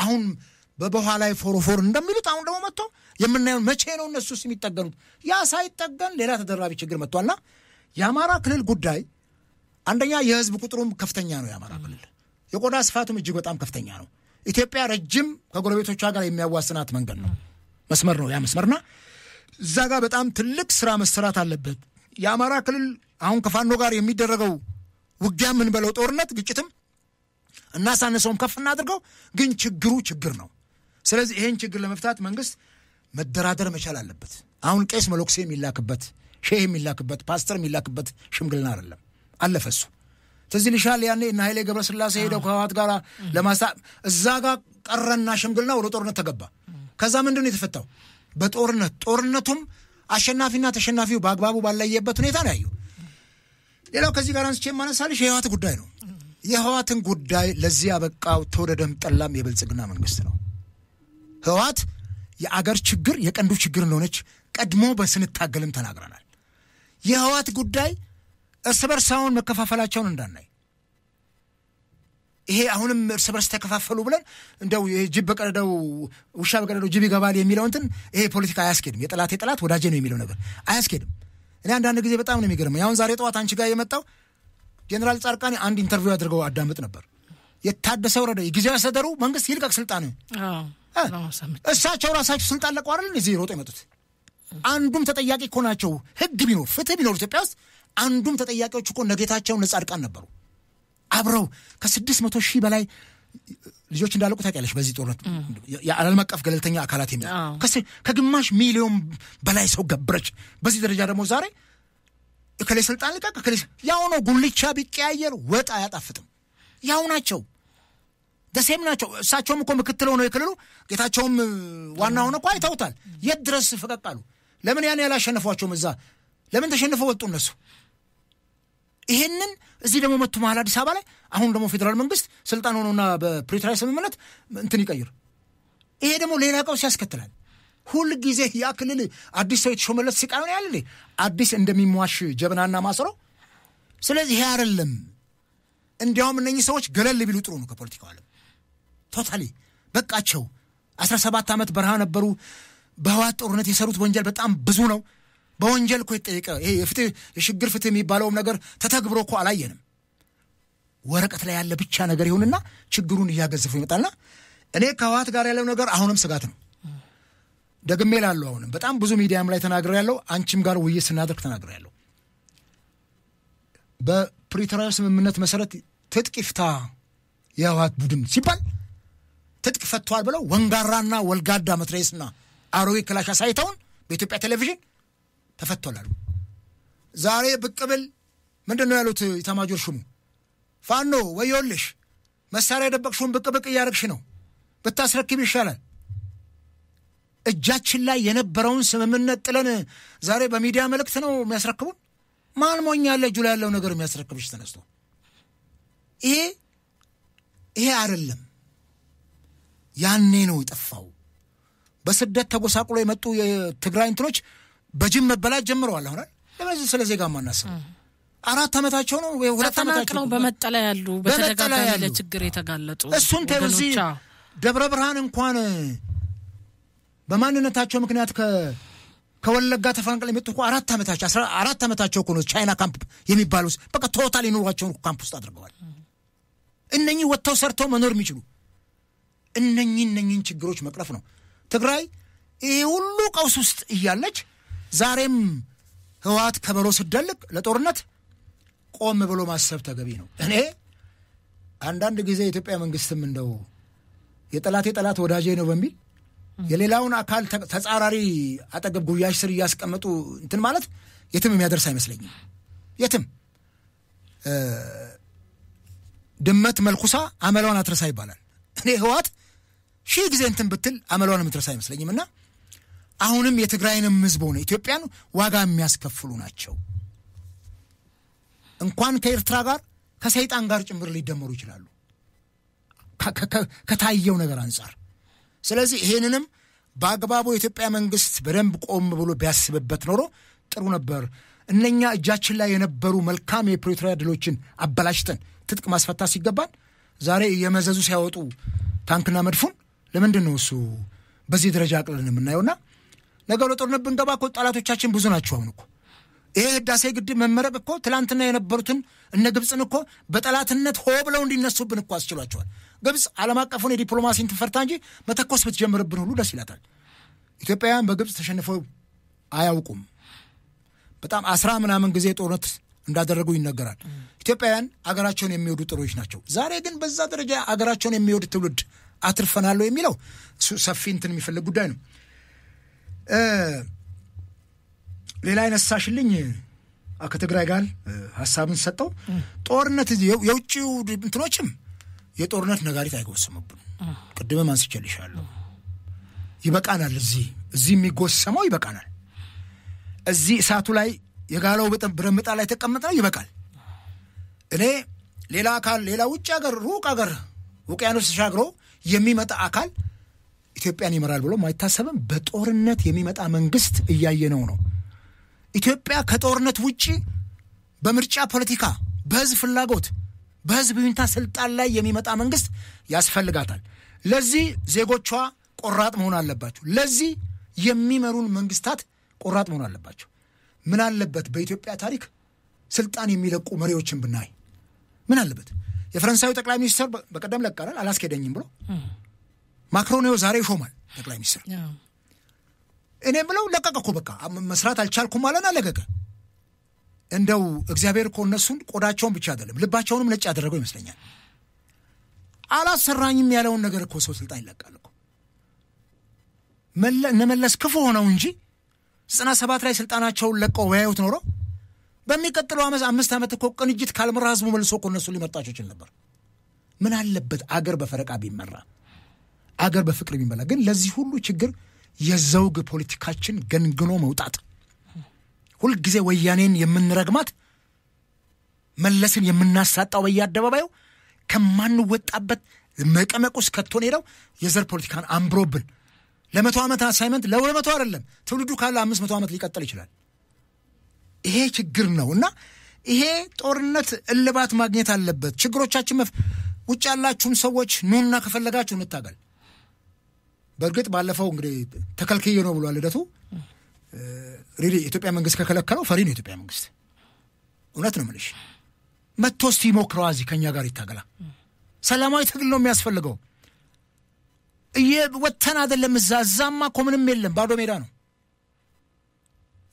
አሁን በበኋላ ላይ ፎሮፎር እንደሚሉት አሁን ደግሞ መጥቶ የምናየው መቼ ነው እነሱስ የሚጠገኑት? ያ ሳይጠገን ሌላ ተደራቢ ችግር መጥቷልና የአማራ ክልል ጉዳይ አንደኛ የህዝብ ቁጥሩም ከፍተኛ ነው። የአማራ ክልል የቆዳ ስፋቱም እጅግ በጣም ከፍተኛ ነው። ኢትዮጵያ ረጅም ከጎረቤቶቿ ጋር የሚያዋስናት መንገድ ነው መስመር ነው ያ መስመርና እዛ ጋር በጣም ትልቅ ስራ መሰራት አለበት። የአማራ ክልል አሁን ከፋኖ ጋር የሚደረገው ውጊያ ምን በለው ጦርነት ግጭትም እናሳነሰውም ከፍ እናድርገው ግን ችግሩ ችግር ነው። ስለዚህ ይሄን ችግር ለመፍታት መንግስት መደራደር መቻል አለበት። አሁን ቄስ መሎክሴ የሚላክበት ሼህ የሚላክበት ፓስተር የሚላክበት ሽምግልና አይደለም አለፈሱ። ስለዚህ ልሻል ያኔ እና ኃይሌ ገብረስላሴ ሄደው ከህወሓት ጋር ለማስታ እዛ ጋር ቀረና ሽምግልና ወደ ጦርነት ተገባ። ከዛ ምንድነው የተፈታው? በጦርነት ጦርነቱም አሸናፊና ተሸናፊው በአግባቡ ባላየበት ሁኔታ ነው ያየው። ሌላው ከዚህ ጋር አንስቼ ማነሳልሽ የህወሓት ጉዳይ ነው። የህወሓትን ጉዳይ ለዚህ ያበቃው ተወደደም ጠላም የብልጽግና መንግስት ነው። ህወሓት የአገር ችግር የቀንዱ ችግር እንደሆነች ቀድሞ በስንታገልም ተናግረናል። የህወሓት ጉዳይ እርስ በርሳውን መከፋፈላቸውን እንዳናይ ይሄ አሁንም እርስ በርስ ተከፋፈሉ ብለን እንደው ጅብ በቀደደው ውሻ በቀደደው ጅብ ይገባል የሚለው እንትን ይሄ ፖለቲካ አያስኬድም። የጠላት ወዳጄ ነው የሚለው ነገር አያስኬድም። እኔ አንዳንድ ጊዜ በጣም ነው የሚገርመኝ። አሁን ዛሬ ጠዋት አንቺ ጋር የመጣው ጀነራል ጻድቃኔ አንድ ኢንተርቪው አድርገው አዳምጥ ነበር። የታደሰ ወረደ የጊዜያዊ አስተዳደሩ መንግስት ይልቀቅ ስልጣን እሳቸው ራሳቸው ስልጣን ለቀው አይደል እዚህ ሮጥ የመጡት። አንዱም ተጠያቂ እኮ ናቸው። ህግ ቢኖር ፍትህ ቢኖር ኢትዮጵያ ውስጥ አንዱም ተጠያቂዎች እኮ ነጌታቸው ጻድቃን ነበሩ። አብረው ከ600,000 በላይ ልጆች እንዳለቁ ታውቂያለሽ። በዚህ ጦርነት የዓለም አቀፍ ገለልተኛ አካላት ከግማሽ ሚሊዮን በላይ ሰው ገብረች። በዚህ ደረጃ ደግሞ ዛሬ እከሌ ስልጣን ልቀቅ እከሌ ያው ነው። ጉልቻ ቢቀያየር ወጥ አያጣፍጥም። ያው ናቸው ደሴም ናቸው። እሳቸውም እኮ ምክትል ሆነው የክልሉ ጌታቸውም ዋና ሆነ እኮ አይተውታል። የት ድረስ ፈቀቃሉ? ለምን ያን ያላሸነፏቸውም እዛ ለምን ተሸንፈው ወጡ እነሱ? ይሄንን እዚህ ደግሞ መጥቶ መሀል አዲስ አበባ ላይ አሁን ደግሞ ፌደራል መንግስት ስልጣን ሆኖና በፕሪቶሪያ ስምምነት እንትን ይቀይር። ይሄ ደግሞ ሌላ ቀውስ ያስከትላል። ሁሉ ጊዜ ያ ክልል አዲስ ሰው የተሾመለት ሲቃይ ነው ያለ አዲስ እንደሚሟሽ ጀበናና ማሰሮ። ስለዚህ ይሄ አይደለም። እንዲያውም እነኚህ ሰዎች ገለል ቢሉ ጥሩ ነው ከፖለቲካው ዓለም ቶታሊ በቃቸው። 17 ዓመት በረሃ ነበሩ። በህወሓት ጦርነት የሰሩት ወንጀል በጣም ብዙ ነው። በወንጀል እኮ ይጠይቀ ይሄ የሽግግር ፍትህ የሚባለውም ነገር ተተግብሮ እኮ አላየንም። ወረቀት ላይ ያለ ብቻ ነገር ይሁንና ችግሩን እያገዘፈው ይመጣልና እኔ ከህወሓት ጋር ያለው ነገር አሁንም ስጋት ነው። ደግሜ እላለሁ። አሁንም በጣም ብዙ ሚዲያም ላይ ተናግሬያለሁ። አንቺም ጋር ውይይት ስናደርግ ተናግሬያለሁ። በፕሪቶሪያ ስምምነት መሰረት ትጥቅ ይፍታ የህወሓት ቡድን ሲባል ትጥቅ ፈቷል ብለው ወንጋራና ወልጋዳ መትረየስና አሮጌ ክላሽ አሳይተውን በኢትዮጵያ ቴሌቪዥን ተፈቷል። ዛሬ ብቅብል ምንድነው ያሉት? ኢታማጆር ሹሙ ፋኖ ወዮልሽ መሳሪያ የደበቅሽውን ብቅብቅ እያደረግሽ ነው፣ ብታስረክብ ይሻላል። እጃችን ላይ የነበረውን ስምምነት ጥለን ዛሬ በሚዲያ መልእክት ነው የሚያስረክቡን። ማን ሞኛለ እጁ ላይ ያለው ነገር የሚያስረክብሽ ተነስቶ? ይሄ አይደለም። ያኔ ነው የጠፋው። በስደት ተጎሳቁሎ የመጡ የትግራይ እንትኖች በጅም መበላት ጀምረዋል። አሁን ለምን ስለ ዜጋ ማናሰብ 4 ዓመታቸው ነው ወይ 2 ዓመታቸው ነው በመጠለያ ያሉ በተደጋጋሚ ለችግር የተጋለጡ እሱን ተበዚህ ደብረ ብርሃን እንኳን በማንነታቸው ምክንያት ከወለጋ ተፈናቅለው የመጡ እኮ 4 ዓመታቸው እኮ ነው ቻይና ካምፕ የሚባሉት በቃ ቶታሊ ኑሯቸውን ካምፕ ውስጥ አድርገዋል። እነኚህ ወጥተው ሰርተው መኖር የሚችሉ እነኚህን ችግሮች መቅረፍ ነው። ትግራይ ይሄ ሁሉ ቀውስ ውስጥ እያለች ዛሬም ህወሓት ከበሮ ሲደልቅ ለጦርነት ቆም ብሎ ማሰብ ተገቢ ነው። እኔ አንዳንድ ጊዜ የኢትዮጵያ መንግስትም እንደው የጠላት ወዳጄ ነው በሚል የሌላውን አካል ተጻራሪ አጠገብ ጉያሽ ስር ያስቀመጡ እንትን ማለት የትም የሚያደርስ አይመስለኝም። የትም ድመት መልኩሳ አመሏን አትረሳ ይባላል። እኔ ህወሓት ሺህ ጊዜ እንትን ብትል አመሏን የምትረሳ አይመስለኝምና አሁንም የትግራይንም ህዝብ ሆነ ኢትዮጵያን ዋጋ የሚያስከፍሉ ናቸው። እንኳን ከኤርትራ ጋር ከሰይጣን ጋር ጭምር ሊደመሩ ይችላሉ ከታየው ነገር አንፃር። ስለዚህ ይሄንንም በአግባቡ የኢትዮጵያ መንግስት በደንብ ቆም ብሎ ቢያስብበት ኖሮ ጥሩ ነበር። እነኛ እጃችን ላይ የነበሩ መልካም የፕሪቶሪያ ድሎችን አበላሽተን ትጥቅ ማስፈታት ሲገባን ዛሬ የመዘዙ ሲያወጡ ታንክና መድፉን ለምንድን ነው እሱ በዚህ ደረጃ አቅለን የምናየውና ነገሩ ጦርነት ብንገባ እኮ ጠላቶቻችን ብዙ ናቸው። አሁን እኮ ይሄ ህዳሴ ግድብ መመረቅ እኮ ትላንትና የነበሩትን እነ ግብፅን እኮ በጠላትነት ሆ ብለው እንዲነሱብን እኮ አስችሏቸዋል። ግብፅ ዓለም አቀፉን የዲፕሎማሲን ትፈርታ እንጂ መተኮስ ብትጀምርብን ሁሉ ደስ ይላታል። ኢትዮጵያውያን በግብፅ ተሸንፈው አያውቁም። በጣም 10 ምናምን ጊዜ ጦርነት እንዳደረጉ ይነገራል። ኢትዮጵያውያን አገራቸውን የሚወዱ ጥሩዎች ናቸው። ዛሬ ግን በዛ ደረጃ አገራቸውን የሚወድ ትውልድ አትርፈናል የሚለው ሰፊ እንትን የሚፈልግ ጉዳይ ነው። ሌላ አይነሳሽልኝ ከትግራይ ጋር ሐሳብን ሰጠው ጦርነት የውጭው እንትኖችም የጦርነት ነጋሪት አይጎሰሙብን። ቅድም አንስቼልሻለሁ። ይበቃናል። እዚህ የሚጎሰመው ይበቃናል። እዚህ እሳቱ ላይ የጋለው ብረምጣ ላይ ተቀምጠው ይበቃል። እኔ ሌላ አካል ሌላ ውጭ ሀገር ሩቅ ሀገር ውቅያኖስ ተሻግሮ የሚመጣ አካል ኢትዮጵያን ይመራል ብሎ ማይታሰብም። በጦርነት የሚመጣ መንግስት እያየነው ነው። ኢትዮጵያ ከጦርነት ውጪ በምርጫ ፖለቲካ በህዝብ ፍላጎት በህዝብ ይሁንታ ስልጣን ላይ የሚመጣ መንግስት ያስፈልጋታል። ለዚህ ዜጎቿ ቆራጥ መሆን አለባቸው። ለዚህ የሚመሩን መንግስታት ቆራጥ መሆን አለባቸው። ምን አለበት በኢትዮጵያ ታሪክ ስልጣን የሚለቁ መሪዎችን ብናይ ምን አለበት? የፈረንሳዩ ጠቅላይ ሚኒስትር በቀደም ለቀራል አላስከደኝም ብሎ ማክሮን ዛሬ ሾማል ጠቅላይ ሚኒስትር። እኔም ብለው ለቀቀ እኮ በቃ መስራት አልቻልኩም ማለት አለቀቀ። እንደው እግዚአብሔር እኮ እነሱን ቆዳቸውን ብቻ አይደለም ልባቸውንም ነጭ ያደረገው ይመስለኛል። አላሰራኝም ያለውን ነገር እኮ ሰው ስልጣን ይለቃል እኮ። እነመለስ ክፉ ሆነው እንጂ 97 ላይ ስልጣናቸውን ለቀው ወያዩት ኖሮ በሚቀጥለው 5 ዓመት እኮ ቅንጅት ካልመራ ህዝቡ መልሶ እኮ እነሱ ሊመርጣቸው ይችላል ነበር። ምን አለበት አገር በፈረቃ ቢመራ አገር በፍቅር ቢመራ። ግን ለዚህ ሁሉ ችግር የዘውግ ፖለቲካችን ገንግኖ መውጣት፣ ሁልጊዜ ወያኔን የምንረግማት መለስን የምናሳጣው በየአደባባዩ ከማንወጣበት መቀመቅ ውስጥ ከቶን ሄደው የዘር ፖለቲካን አምብሮብን ለ100 ዓመት አሳይመንት ለ200 አይደለም ትውልዱ ካለ 500 ዓመት ሊቀጥል ይችላል። ይሄ ችግር ነውና ይሄ ጦርነት እልባት ማግኘት አለበት። ችግሮቻችን ውጭ ያላችሁም ሰዎች ኑና ከፈለጋችሁ እንታገል። በእርግጥ ባለፈው እንግዲህ ተከልክዬ ነው ብሏል ልደቱ። ሪሊ ኢትዮጵያ መንግስት ከከለከለው ፈሪ ነው ኢትዮጵያ መንግስት። እውነት ነው የምልሽ። መጥቶ እስቲ ሞክረው እዚህ ከኛ ጋር ይታገላ። ሰላማዊ ትግል ነው የሚያስፈልገው። ወተን አይደለም እዛማ እኮ ምንም የለም ባዶ ሜዳ ነው።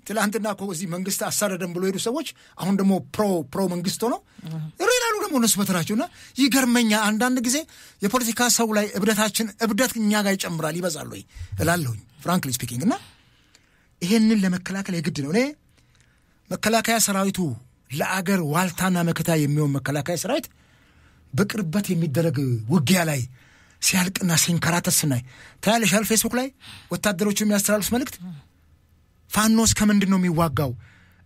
ትላንትና እኮ እዚህ መንግስት አሳረደን ብሎ ሄዱ ሰዎች አሁን ደግሞ ፕሮ መንግስት ሆነው ሪላሉ ደግሞ እነሱ በተራቸውና ይገርመኛ። አንዳንድ ጊዜ የፖለቲካ ሰው ላይ እብደት እኛ ጋር ይጨምራል ይበዛል ወይ እላለሁኝ ፍራንክሊ ስፒኪንግ። እና ይሄንን ለመከላከል የግድ ነው። እኔ መከላከያ ሰራዊቱ ለአገር ዋልታና መከታ የሚሆን መከላከያ ሰራዊት በቅርበት የሚደረግ ውጊያ ላይ ሲያልቅና ሲንከራተት ስናይ ታያለሻል። ፌስቡክ ላይ ወታደሮቹ የሚያስተላልፉት መልእክት ፋኖስ ከምንድን ነው የሚዋጋው?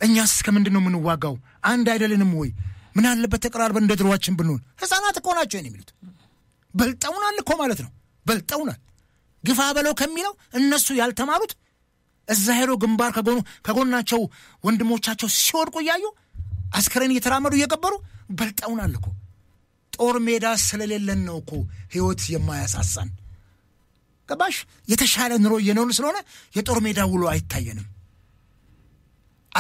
እኛስ ከምንድን ነው የምንዋጋው? አንድ አይደለንም ወይ? ምን አለበት ተቀራርበን እንደ ድሮዋችን ብንሆን? ህፃናት እኮ ናቸው የሚሉት። በልጠውናል እኮ ማለት ነው። በልጠውናል። ግፋ በለው ከሚለው እነሱ ያልተማሩት እዛ ሄዶ ግንባር ከጎናቸው ወንድሞቻቸው ሲወድቁ እያዩ አስከሬን እየተራመዱ እየቀበሩ በልጠውናል እኮ። ጦር ሜዳ ስለሌለን ነው እኮ ህይወት የማያሳሳን። ገባሽ? የተሻለ ኑሮ እየኖርን ስለሆነ የጦር ሜዳ ውሎ አይታየንም።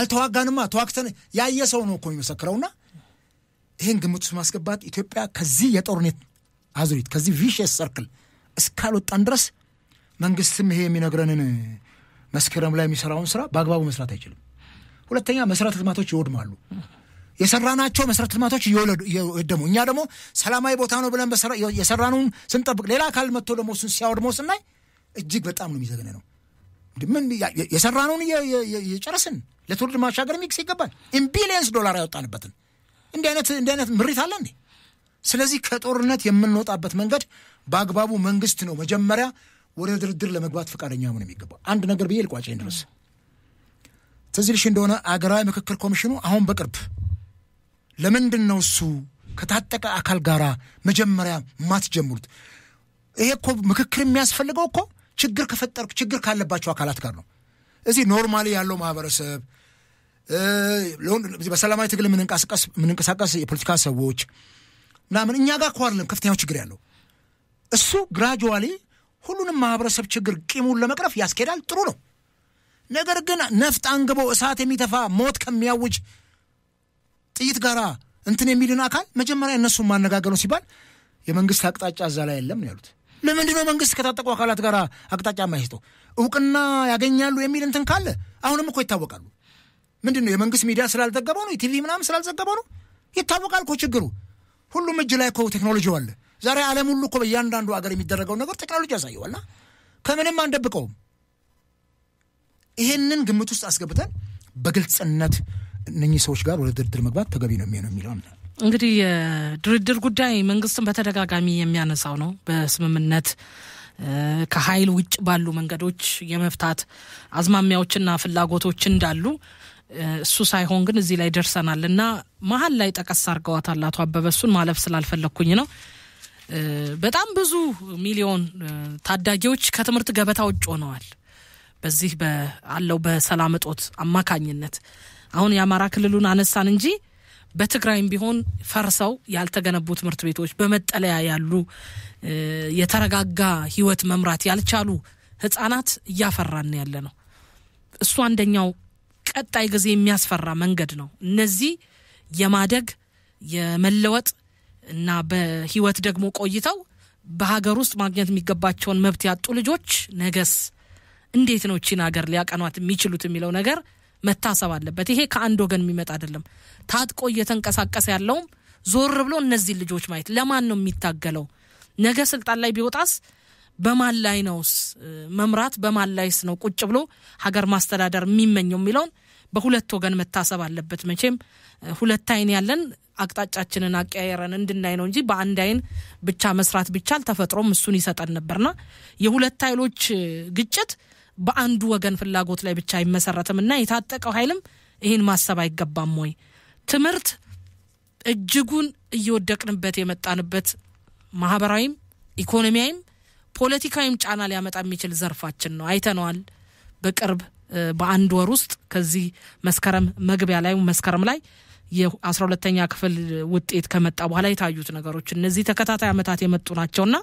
አልተዋጋንማ ተዋክተን ያየ ሰው ነው እኮ የሚመሰክረውና ይሄን ግምት ውስጥ ማስገባት ኢትዮጵያ ከዚህ የጦርነት አዙሪት ከዚህ ቪሸስ ሰርክል እስካልወጣን ድረስ መንግስትም ይሄ የሚነግረንን መስከረም ላይ የሚሰራውን ስራ በአግባቡ መስራት አይችልም። ሁለተኛ መሰረተ ልማቶች ይወድማሉ። የሰራናቸው መሰረተ ልማቶች ይወደሙ። እኛ ደግሞ ሰላማዊ ቦታ ነው ብለን የሰራነውን ስንጠብቅ ሌላ አካል መጥቶ ደግሞ እሱን ሲያወድመው ስናይ እጅግ በጣም ነው የሚዘገነው። ምን የሰራነውን የጨረስን ለትውልድ ማሻገር ሚክስ ይገባል። ቢሊየንስ ዶላር ያወጣንበትን እንዲህ አይነት ምሪት አለ እንዴ? ስለዚህ ከጦርነት የምንወጣበት መንገድ በአግባቡ መንግስት ነው መጀመሪያ ወደ ድርድር ለመግባት ፈቃደኛ ሆነ የሚገባው። አንድ ነገር ብዬ ልቋጨኝ ድረስ ተዝልሽ እንደሆነ አገራዊ ምክክር ኮሚሽኑ አሁን በቅርብ ለምንድን ነው እሱ ከታጠቀ አካል ጋራ መጀመሪያ ማትጀምሩት? ይሄ እኮ ምክክር የሚያስፈልገው እኮ ችግር ካለባቸው አካላት ጋር ነው። እዚህ ኖርማሊ ያለው ማህበረሰብ በሰላማዊ ትግል ምንንቀሳቀስ የፖለቲካ ሰዎች ምናምን እኛ ጋር እኮ አይደለም ከፍተኛው ችግር ያለው። እሱ ግራጁዋሊ ሁሉንም ማህበረሰብ ችግር ቂሙን ለመቅረፍ ያስኬዳል፣ ጥሩ ነው። ነገር ግን ነፍጥ አንግቦ እሳት የሚተፋ ሞት ከሚያውጅ ጥይት ጋራ እንትን የሚልን አካል መጀመሪያ እነሱን ማነጋገር ነው ሲባል የመንግስት አቅጣጫ እዛ ላይ የለም ነው ያሉት። ለምንድን ነው መንግስት ከታጠቁ አካላት ጋራ አቅጣጫ የማይሰጠው? እውቅና ያገኛሉ የሚል እንትን ካለ አሁንም እኮ ይታወቃሉ። ምንድን ነው የመንግስት ሚዲያ ስላልዘገበው ነው? የቲቪ ምናምን ስላልዘገበው ነው? ይታወቃል እኮ ችግሩ። ሁሉም እጅ ላይ እኮ ቴክኖሎጂው አለ። ዛሬ ዓለም ሁሉ እኮ በእያንዳንዱ አገር የሚደረገው ነገር ቴክኖሎጂ ያሳየዋልና ከምንም አንደብቀውም። ይሄንን ግምት ውስጥ አስገብተን በግልጽነት እነኚህ ሰዎች ጋር ወደ ድርድር መግባት ተገቢ ነው የሚለው ነው። እንግዲህ የድርድር ጉዳይ መንግስትን በተደጋጋሚ የሚያነሳው ነው። በስምምነት ከኃይል ውጭ ባሉ መንገዶች የመፍታት አዝማሚያዎችና ፍላጎቶች እንዳሉ እሱ ሳይሆን ግን እዚህ ላይ ደርሰናልና መሀል ላይ ጠቀስ አድርገዋታል አቶ አበበ። እሱን ማለፍ ስላልፈለኩኝ ነው። በጣም ብዙ ሚሊዮን ታዳጊዎች ከትምህርት ገበታ ውጭ ሆነዋል በዚህ በአለው በሰላም እጦት አማካኝነት። አሁን የአማራ ክልሉን አነሳን እንጂ በትግራይም ቢሆን ፈርሰው ያልተገነቡ ትምህርት ቤቶች፣ በመጠለያ ያሉ የተረጋጋ ህይወት መምራት ያልቻሉ ህፃናት እያፈራን ያለ ነው። እሱ አንደኛው ቀጣይ ጊዜ የሚያስፈራ መንገድ ነው። እነዚህ የማደግ የመለወጥ እና በህይወት ደግሞ ቆይተው በሀገር ውስጥ ማግኘት የሚገባቸውን መብት ያጡ ልጆች ነገስ እንዴት ነው እቺን ሀገር ሊያቀኗት የሚችሉት የሚለው ነገር መታሰብ አለበት። ይሄ ከአንድ ወገን የሚመጣ አይደለም። ታጥቆ እየተንቀሳቀሰ ያለውም ዞር ብሎ እነዚህ ልጆች ማየት ለማን ነው የሚታገለው? ነገ ስልጣን ላይ ቢወጣስ በማን ላይ ነውስ መምራት? በማን ላይስ ነው ቁጭ ብሎ ሀገር ማስተዳደር የሚመኘው የሚለውን በሁለት ወገን መታሰብ አለበት። መቼም ሁለት አይን ያለን አቅጣጫችንን አቀያየረን እንድናይ ነው እንጂ በአንድ አይን ብቻ መስራት ቢቻል ተፈጥሮም እሱን ይሰጠን ነበርና የሁለት ኃይሎች ግጭት በአንዱ ወገን ፍላጎት ላይ ብቻ አይመሰረትምና የታጠቀው ኃይልም ይሄን ማሰብ አይገባም ወይ? ትምህርት እጅጉን እየወደቅንበት የመጣንበት ማህበራዊም ኢኮኖሚያዊም ፖለቲካዊም ጫና ሊያመጣ የሚችል ዘርፋችን ነው። አይተነዋል በቅርብ በአንድ ወር ውስጥ ከዚህ መስከረም መግቢያ ላይ መስከረም ላይ የ12ኛ ክፍል ውጤት ከመጣ በኋላ የታዩት ነገሮች እነዚህ ተከታታይ አመታት የመጡ ናቸውና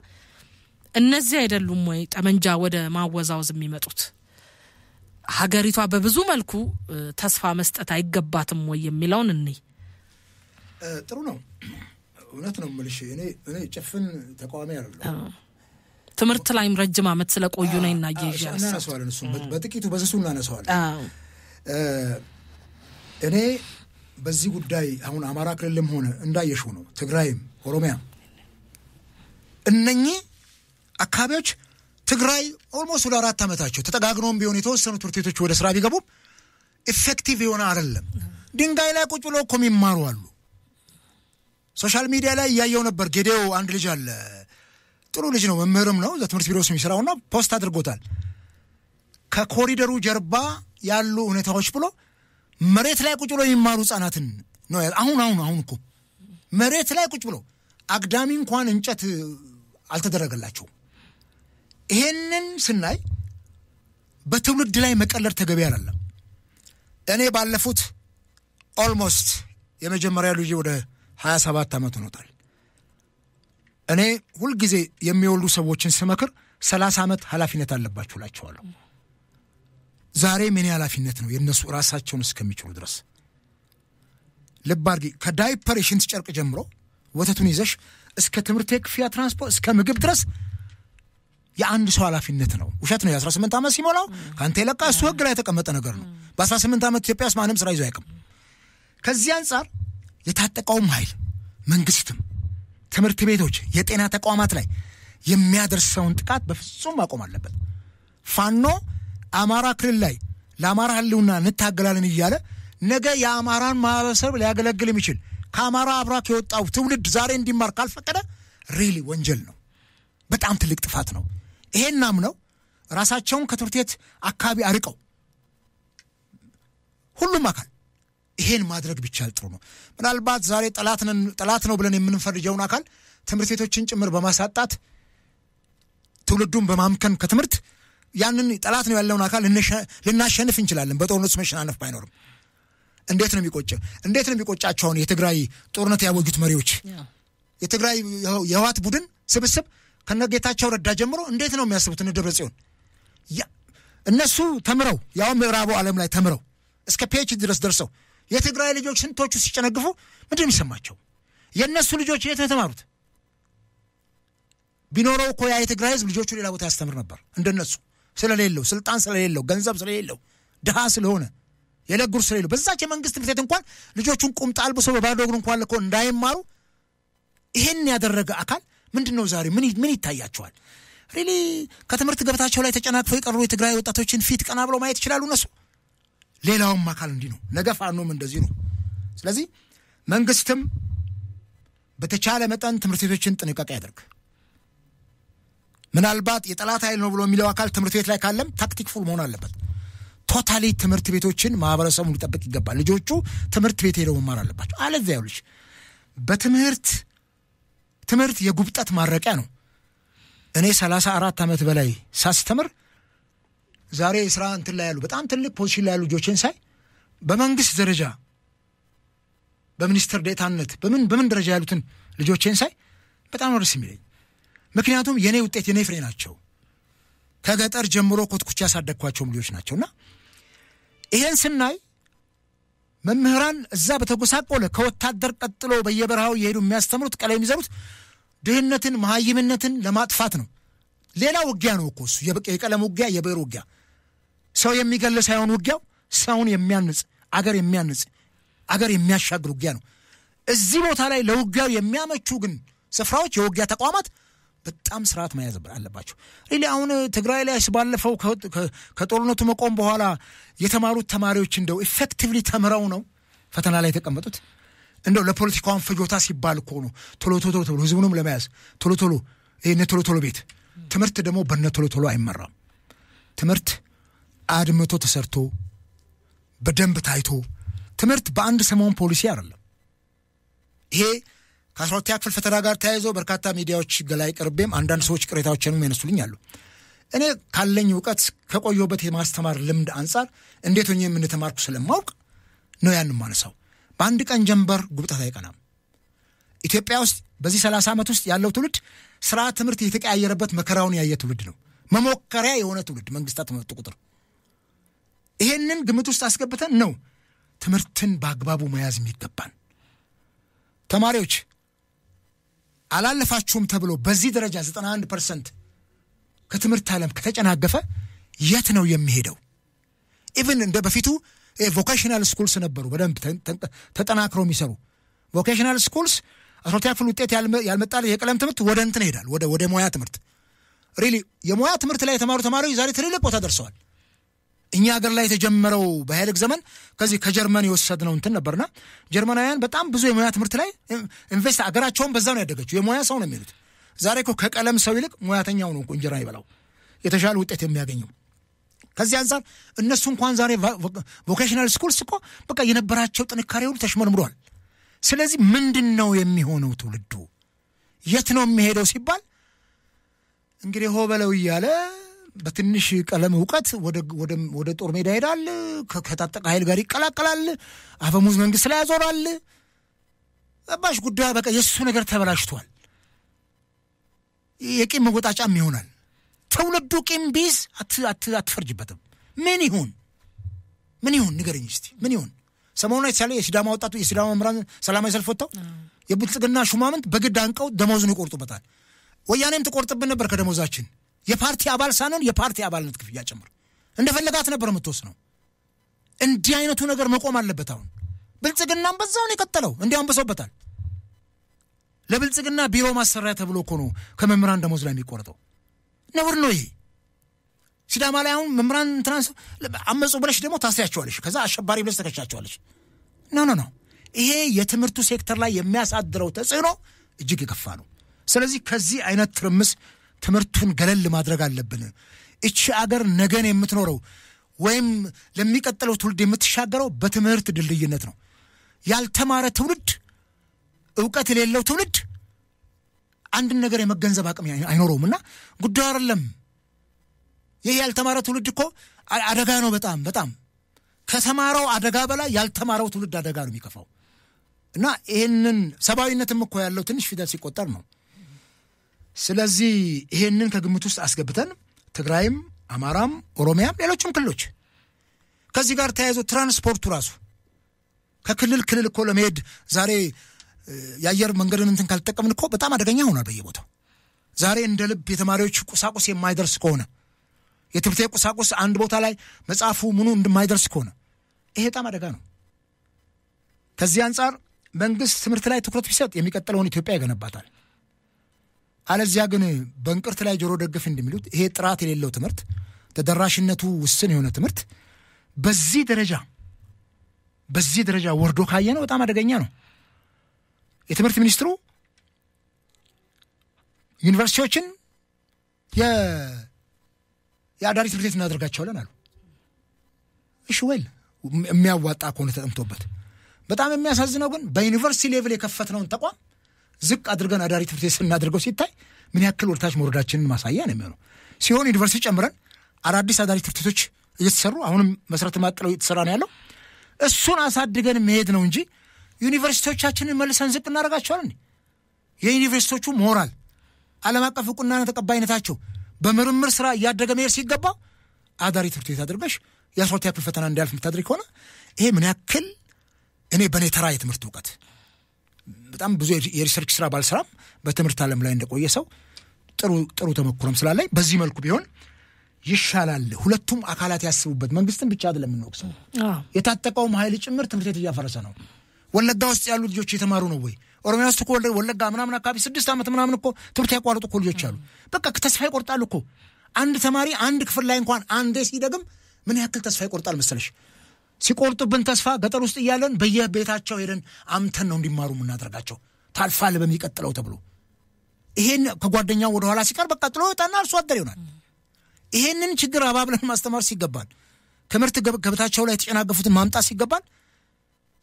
እነዚህ አይደሉም ወይ ጠመንጃ ወደ ማወዛወዝ የሚመጡት? ሀገሪቷ በብዙ መልኩ ተስፋ መስጠት አይገባትም ወይ የሚለውን እኔ ጥሩ ነው እውነት ነው የምልሽ። እኔ ጭፍን ተቃዋሚ አይደለም። ትምህርት ላይም ረጅም አመት ስለቆዩ ነው እናየሽ እናነሳዋለን። እሱ በጥቂቱ በዘሱ እናነሳዋለን። እኔ በዚህ ጉዳይ አሁን አማራ ክልልም ሆነ እንዳየሽው ነው ትግራይም ኦሮሚያም እነኚህ አካባቢዎች ትግራይ ኦልሞስት ወደ 4 አመታቸው ተጠጋግነውም ቢሆን የተወሰኑ ትምህርት ቤቶች ወደ ስራ ቢገቡም ኢፌክቲቭ የሆነ አይደለም። ድንጋይ ላይ ቁጭ ብለው እኮ የሚማሩ አሉ። ሶሻል ሚዲያ ላይ ያየው ነበር። ጌዴው አንድ ልጅ አለ፣ ጥሩ ልጅ ነው፣ መምህርም ነው፣ ለትምህርት ቢሮ የሚሰራውና ፖስት አድርጎታል። ከኮሪደሩ ጀርባ ያሉ ሁኔታዎች ብሎ መሬት ላይ ቁጭ ብሎ የሚማሩ ህጻናትን ነው። አሁን እኮ መሬት ላይ ቁጭ ብሎ አግዳሚ እንኳን እንጨት አልተደረገላቸው። ይሄንን ስናይ በትውልድ ላይ መቀለድ ተገቢ አይደለም። እኔ ባለፉት ኦልሞስት የመጀመሪያ ልጅ ወደ 27 አመት ሆኖታል። እኔ ሁሉ ጊዜ የሚወልዱ ሰዎችን ስመክር 30 አመት ኃላፊነት አለባችሁ እላቸዋለሁ። ዛሬ ምን ያላፊነት ነው የነሱ ራሳቸውን እስከሚችሉ ድረስ ለባርጊ ከዳይፐር ሽንት ጨርቅ ጀምሮ ወተቱን ይዘሽ እስከ ትምርት ክፍያ ትራንስፖርት እስከ ምግብ ድረስ የአንድ ሰው ኃላፊነት ነው ውሸት ነው የ18 ዓመት ሲሞላው ካንተ ለቃ እሱ ህግ ላይ ተቀመጠ ነገር ነው በ18 ዓመት ኢትዮጵያስ ማንም ስራ ይዞ አይቀም ከዚህ አንፃር የታጠቀውም ኃይል መንግስትም ትምርት ቤቶች የጤና ተቋማት ላይ የሚያደርሰውን ጥቃት በፍጹም ማቆም አለበት ፋኖ አማራ ክልል ላይ ለአማራ ህልውና እንታገላለን ይያለ ነገ የአማራን ማህበረሰብ ሊያገለግል የሚችል ከአማራ አብራክ የወጣው ትውልድ ዛሬ እንዲማር ካልፈቀደ ሪሊ ወንጀል ነው በጣም ትልቅ ጥፋት ነው ይሄናም ነው ራሳቸውን ከትምህርት ቤት አካባቢ አርቀው ሁሉም አካል ይሄን ማድረግ ቢቻል ጥሩ ነው ምናልባት ዛሬ ጠላት ነው ብለን የምንፈርጀውን አካል ትምህርት ቤቶችን ጭምር በማሳጣት ትውልዱን በማምከን ከትምህርት ያንን ጠላት ነው ያለውን አካል ልናሸንፍ እንችላለን በጦርነት መሸናነፍ ባይኖርም እንዴት ነው የሚቆጫቸው የትግራይ ጦርነት ያወጁት መሪዎች የትግራይ የህወሓት ቡድን ስብስብ ከነጌታቸው ረዳ ጀምሮ እንዴት ነው የሚያስቡት ደብረጽዮን እነሱ ተምረው ያው ምዕራቡ ዓለም ላይ ተምረው እስከ PhD ድረስ ደርሰው የትግራይ ልጆች ስንቶቹ ሲጨነግፉ ምንድነው የሚሰማቸው የነሱ ልጆች የት ተማሩት ቢኖረው እኮ ያ የትግራይ ህዝብ ልጆቹ ሌላ ቦታ ያስተምር ነበር እንደነሱ ስለሌለው ስልጣን ስለሌለው ገንዘብ ስለሌለው ድሃ ስለሆነ የለጉር ስለሌለው በዛች የመንግስት ትምህርት ቤት እንኳን ልጆቹን ቁምጣ አልብሰው በባዶ እግር እንኳን ለኮ እንዳይማሩ ይሄን ያደረገ አካል ምንድነው ዛሬ ምን ይታያቸዋል ሪሊ ከትምህርት ገበታቸው ላይ ተጨናቅፈው የቀሩ የትግራይ ወጣቶችን ፊት ቀና ብለው ማየት ይችላሉ እነሱ ሌላውም አካል እንዲ ነው ነገ ፋኖም እንደዚህ ነው ስለዚህ መንግስትም በተቻለ መጠን ትምህርት ቤቶችን ጥንቃቄ ያደርግ ምናልባት የጠላት ኃይል ነው ብሎ የሚለው አካል ትምህርት ቤት ላይ ካለም ታክቲክ ፉል መሆን አለበት ቶታሊ ትምህርት ቤቶችን ማህበረሰቡን ሊጠብቅ ይገባል ልጆቹ ትምህርት ቤት ሄደው መማር አለባቸው አለዚያ ይሉሽ በትምህርት የጉብጠት ማረቂያ ነው እኔ 34 ዓመት በላይ ሳስተምር ዛሬ ስራ እንትን ላይ ያሉ በጣም ትልቅ ፖዚሽን ላይ ያሉ ልጆችን ሳይ በመንግስት ደረጃ በሚኒስትር ዴታነት በምን ደረጃ ያሉትን ልጆችን ሳይ በጣም ነው ደስ የሚለኝ ምክንያቱም የኔ ውጤት የኔ ፍሬ ናቸው ከገጠር ጀምሮ ኮትኩቻ ያሳደግኳቸው ልጆች ናቸውና ይሄን ስናይ መምህራን እዛ በተጎሳቆለ ከወታደር ቀጥሎ በየበረሃው ይሄዱ የሚያስተምሩት ቀለም ይዘሩት ድህነትን መሃይምነትን ለማጥፋት ነው ሌላ ውጊያ ነው እኮ እሱ የቀለም ውጊያ የብዕር ውጊያ ሰው የሚገል ሳይሆን ውጊያው ሰውን የሚያንጽ አገር የሚያሻግር ውጊያ ነው እዚህ ቦታ ላይ ለውጊያው የሚያመቹ ግን ስፍራዎች የውጊያ ተቋማት በጣም ስርዓት መያዝ አለባቸው ሪሊ አሁን ትግራይ ላይ ባለፈው ከጦርነቱ መቆም በኋላ የተማሩት ተማሪዎች እንደው ኢፌክቲቭሊ ተምረው ነው ፈተና ላይ ተቀመጡት እንደው ለፖለቲካውን ፍጆታ ሲባል እኮ ነው ቶሎ ህዝቡንም ለመያዝ ቶሎ ቤት ትምህርት ደግሞ በነቶሎ አይመራም ትምህርት አድምቶ ተሰርቶ በደንብ ታይቶ ትምህርት በአንድ ሰሞን ፖሊሲ አይደለም ይሄ ከ12ኛ ክፍል ፈተና ጋር ተያይዞ በርካታ ሚዲያዎች ገላይ ቀርቤም አንዳንድ ሰዎች ቅሬታዎችንም ያነሱልኝ አሉ እኔ ካለኝ ዕውቀት ከቆየሁበት የማስተማር ልምድ አንፃር እንዴት ሆኜ ምን ተማርኩ ስለማውቅ ነው ያን ማነሳው በአንድ ቀን ጀንበር ጉብጠት አይቀናም ኢትዮጵያ ውስጥ በዚህ 30 ዓመት ውስጥ ያለው ትውልድ ስራ ትምህርት የተቀያየረበት መከራውን ያየ ትውልድ ነው መሞከሪያ የሆነ ትውልድ መንግስታት መጥቶ ቁጥር ይሄንን ግምት ውስጥ አስገብተን ነው ትምህርትን በአግባቡ መያዝ የሚገባን ተማሪዎች አላለፋችሁም ተብሎ በዚህ ደረጃ 91% ከትምህርት ዓለም ከተጨናገፈ የት ነው የሚሄደው ኢቭን እንደ በፊቱ ቮኬሽናል ስኩልስ ነበሩ በደንብ ተጠናክረው የሚሰሩ ቮኬሽናል ስኩልስ 12ኛ ክፍል ውጤት ያልመጣለ የቀለም ትምህርት ወደ እንትን ይሄዳል ወደ ሙያ ትምህርት ሪሊ የሙያ ትምህርት ላይ የተማሩ ተማሪዎች ዛሬ ትልልቅ ቦታ ደርሰዋል እኛ ሀገር ላይ የተጀመረው በኃይልክ ዘመን ከዚህ ከጀርመን የወሰድነው እንትን ነበርና ጀርመናውያን በጣም ብዙ የሙያ ትምህርት ላይ ኢንቨስት አገራቸውን በዛ ነው ያደገችው የሙያ ሰው ነው የሚሉት ዛሬ እኮ ከቀለም ሰው ይልቅ ሙያተኛው ነው እንጀራ ይበላው የተሻለ ውጤት የሚያገኘው ከዚህ አንፃር እነሱ እንኳን ዛሬ ቮኬሽናል ስኩልስ እኮ በቃ የነበራቸው ጥንካሬው ተሽመርምሯል ስለዚህ ምንድነው የሚሆነው ትውልዱ የት ነው የሚሄደው ሲባል እንግዲህ ሆበለው ይያለ በትንሽ ቀለም ዕውቀት ወደ ጦር ሜዳ ይሄዳል ከታጠቀ ኃይል ጋር ይቀላቀላል አፈሙዝ መንግስት ላይ ያዞራል አባሽ ጉዳይ በቃ የሱ ነገር ተበላሽቷል የቂም መወጣጫም ይሆናል ትውልዱ ቂም ቢዝ አትፈርጅበትም ምን ይሁን ምን ይሁን ንገረኝ እስቲ ምን ይሁን ሰሞኑን የተሳለ የሲዳማ ወጣቱ የሲዳማ መምራን ሰላማዊ ሰልፍ ወጣው የብልጽግና ሹማምንት በግድ አንቀው ደሞዙን ይቆርጡበታል ወያኔም ተቆርጥብን ነበር ከደሞዛችን የፓርቲ አባል ሳንሆን የፓርቲ አባልነት ክፍያ ጨምር እንደፈለጋት ነበር የምትወስነው እንዲህ አይነቱ ነገር መቆም አለበት አሁን ብልጽግናም በዛው ነው የቀጠለው እንዲያውም በሰውበታል ለብልጽግና ቢሮ ማሰሪያ ተብሎ እኮ ነው ከመምራን ደሞዝ ላይ የሚቆርጠው ነውር ነው ይሄ ሲዳማ ላይ አሁን መምራን ትራንስ አመጹ ብለሽ ደግሞ ታስያቸዋለሽ ከዛ አሸባሪ ብለሽ ተከቻቸዋለሽ ኖ ይሄ የትምህርቱ ሴክተር ላይ የሚያሳድረው ተጽዕኖ እጅግ የከፋ ነው ስለዚህ ከዚህ አይነት ትርምስ ትምህርቱን ገለል ማድረግ አለብን እቺ አገር ነገን የምትኖረው ወይም ለሚቀጥለው ትውልድ የምትሻገረው በትምህርት ድልድይነት ነው ያልተማረ ትውልድ ዕውቀት የሌለው ትውልድ አንድ ነገር የመገንዘብ አቅም አይኖረውምና ጉዳዩ አይደለም ይሄ ያልተማረ ትውልድ እኮ አደጋ ነው በጣም ከተማረው አደጋ በላይ ያልተማረው ትውልድ አደጋ ነው የሚከፋው እና ይሄንን ሰባዊነትም እኮ ያለው ትንሽ ፊደል ሲቆጠር ነው ስለዚህ ይሄንን ከግምት ውስጥ አስገብተን ትግራይም አማራም ኦሮሚያም ሌሎችም ክልሎች ከዚህ ጋር ተያይዞ ትራንስፖርቱ ራሱ ከክልል እኮ ለመሄድ ዛሬ የአየር መንገድን እንትን ካልተጠቀምን እኮ በጣም አደገኛ ሆኗል በየቦታው ዛሬ እንደ ልብ የተማሪዎች ቁሳቁስ የማይደርስ ከሆነ የትምህርት ቁሳቁስ አንድ ቦታ ላይ መጻፉ ምኑ እንደማይደርስ ከሆነ ይሄ በጣም አደጋ ነው ከዚህ አንፃር መንግስት ትምህርት ላይ ትኩረት ቢሰጥ የሚቀጥለውን ኢትዮጵያ ይገነባታል አለዚያ ግን በእንቅርት ላይ ጆሮ ደግፍ እንደሚሉት ይሄ ጥራት የሌለው ትምህርት ተደራሽነቱ ውስን የሆነ ትምህርት በዚህ ደረጃ ወርዶ ካየነው በጣም አደገኛ ነው የትምህርት ሚኒስትሩ ዩኒቨርሲቲዎችን የአዳሪ ትምህርት ቤት እናደርጋቸዋለን አሉ እሺ ወይ የሚያዋጣ ከሆነ ተጠምቶበት በጣም የሚያሳዝነው ግን በዩኒቨርሲቲ ሌቭል የከፈትነውን ተቋም ዝቅ አድርገን አዳሪ ትምህርት ቤት እናድርገው ሲታይ ምን ያክል ወርታች መውረዳችንን ማሳያ ነው የሚሆነው ሲሆን ዩኒቨርሲቲ ጨምረን አዳዲስ አዳሪ ትምህርት ቤቶች እየተሰሩ አሁንም መሰረተ ማጥለው እየተሰራ ነው ያለው እሱን አሳድገን መሄድ ነው እንጂ ዩኒቨርሲቲዎቻችንን መልሰን ዝቅ እናደርጋቸዋለን የዩኒቨርሲቲዎቹ ሞራል ዓለም አቀፍ ዕውቅናና ተቀባይነታቸው በምርምር ስራ ያደገ መሄድ ሲገባ አዳሪ ትምህርት ቤት አድርገሽ የ12ኛ ክፍል ፈተና እንዲያልፍ የምታደርግ ከሆነ ይሄ ምን ያክል እኔ በኔ ተራ የትምህርት ዕውቀት በጣም ብዙ የሪሰርች ስራ ባልሰራም በትምህርት ዓለም ላይ እንደቆየ ሰው ጥሩ ተመክሮም ስላለኝ በዚህ መልኩ ቢሆን ይሻላል ሁለቱም አካላት ያስቡበት መንግስትን ብቻ አይደለም እንወቅሰው የታጠቀው ኃይል ጭምር ትምህርት ቤት እያፈረሰ ነው ወለጋ ውስጥ ያሉ ልጆች የተማሩ ነው ወይ ኦሮሚያ ውስጥ እኮ ወለጋ ምናምን አካባቢ 6 ዓመት ምናምን እኮ ትምህርት ያቋርጡ እኮ ልጆች አሉ በቃ ተስፋ ይቆርጣሉ እኮ አንድ ተማሪ አንድ ክፍል ላይ እንኳን አንዴ ሲደግም ምን ያክል ተስፋ ይቆርጣል መሰለሽ ሲቆርጡብን ተስፋ ገጠር ውስጥ እያለን በየቤታቸው ሄደን አምተን ነው እንዲማሩ እናደርጋቸው ታልፋለ በሚቀጥለው ተብሎ ይሄን ከጓደኛው ወደ ኋላ ሲቀር በቃ ጥሎ ወጣና አርሶ አደር ይሆናል ይሄንን ችግር አባብለን ማስተማር ሲገባን ትምህርት ገበታቸው ላይ ተጨናገፉትን ማምጣት ሲገባን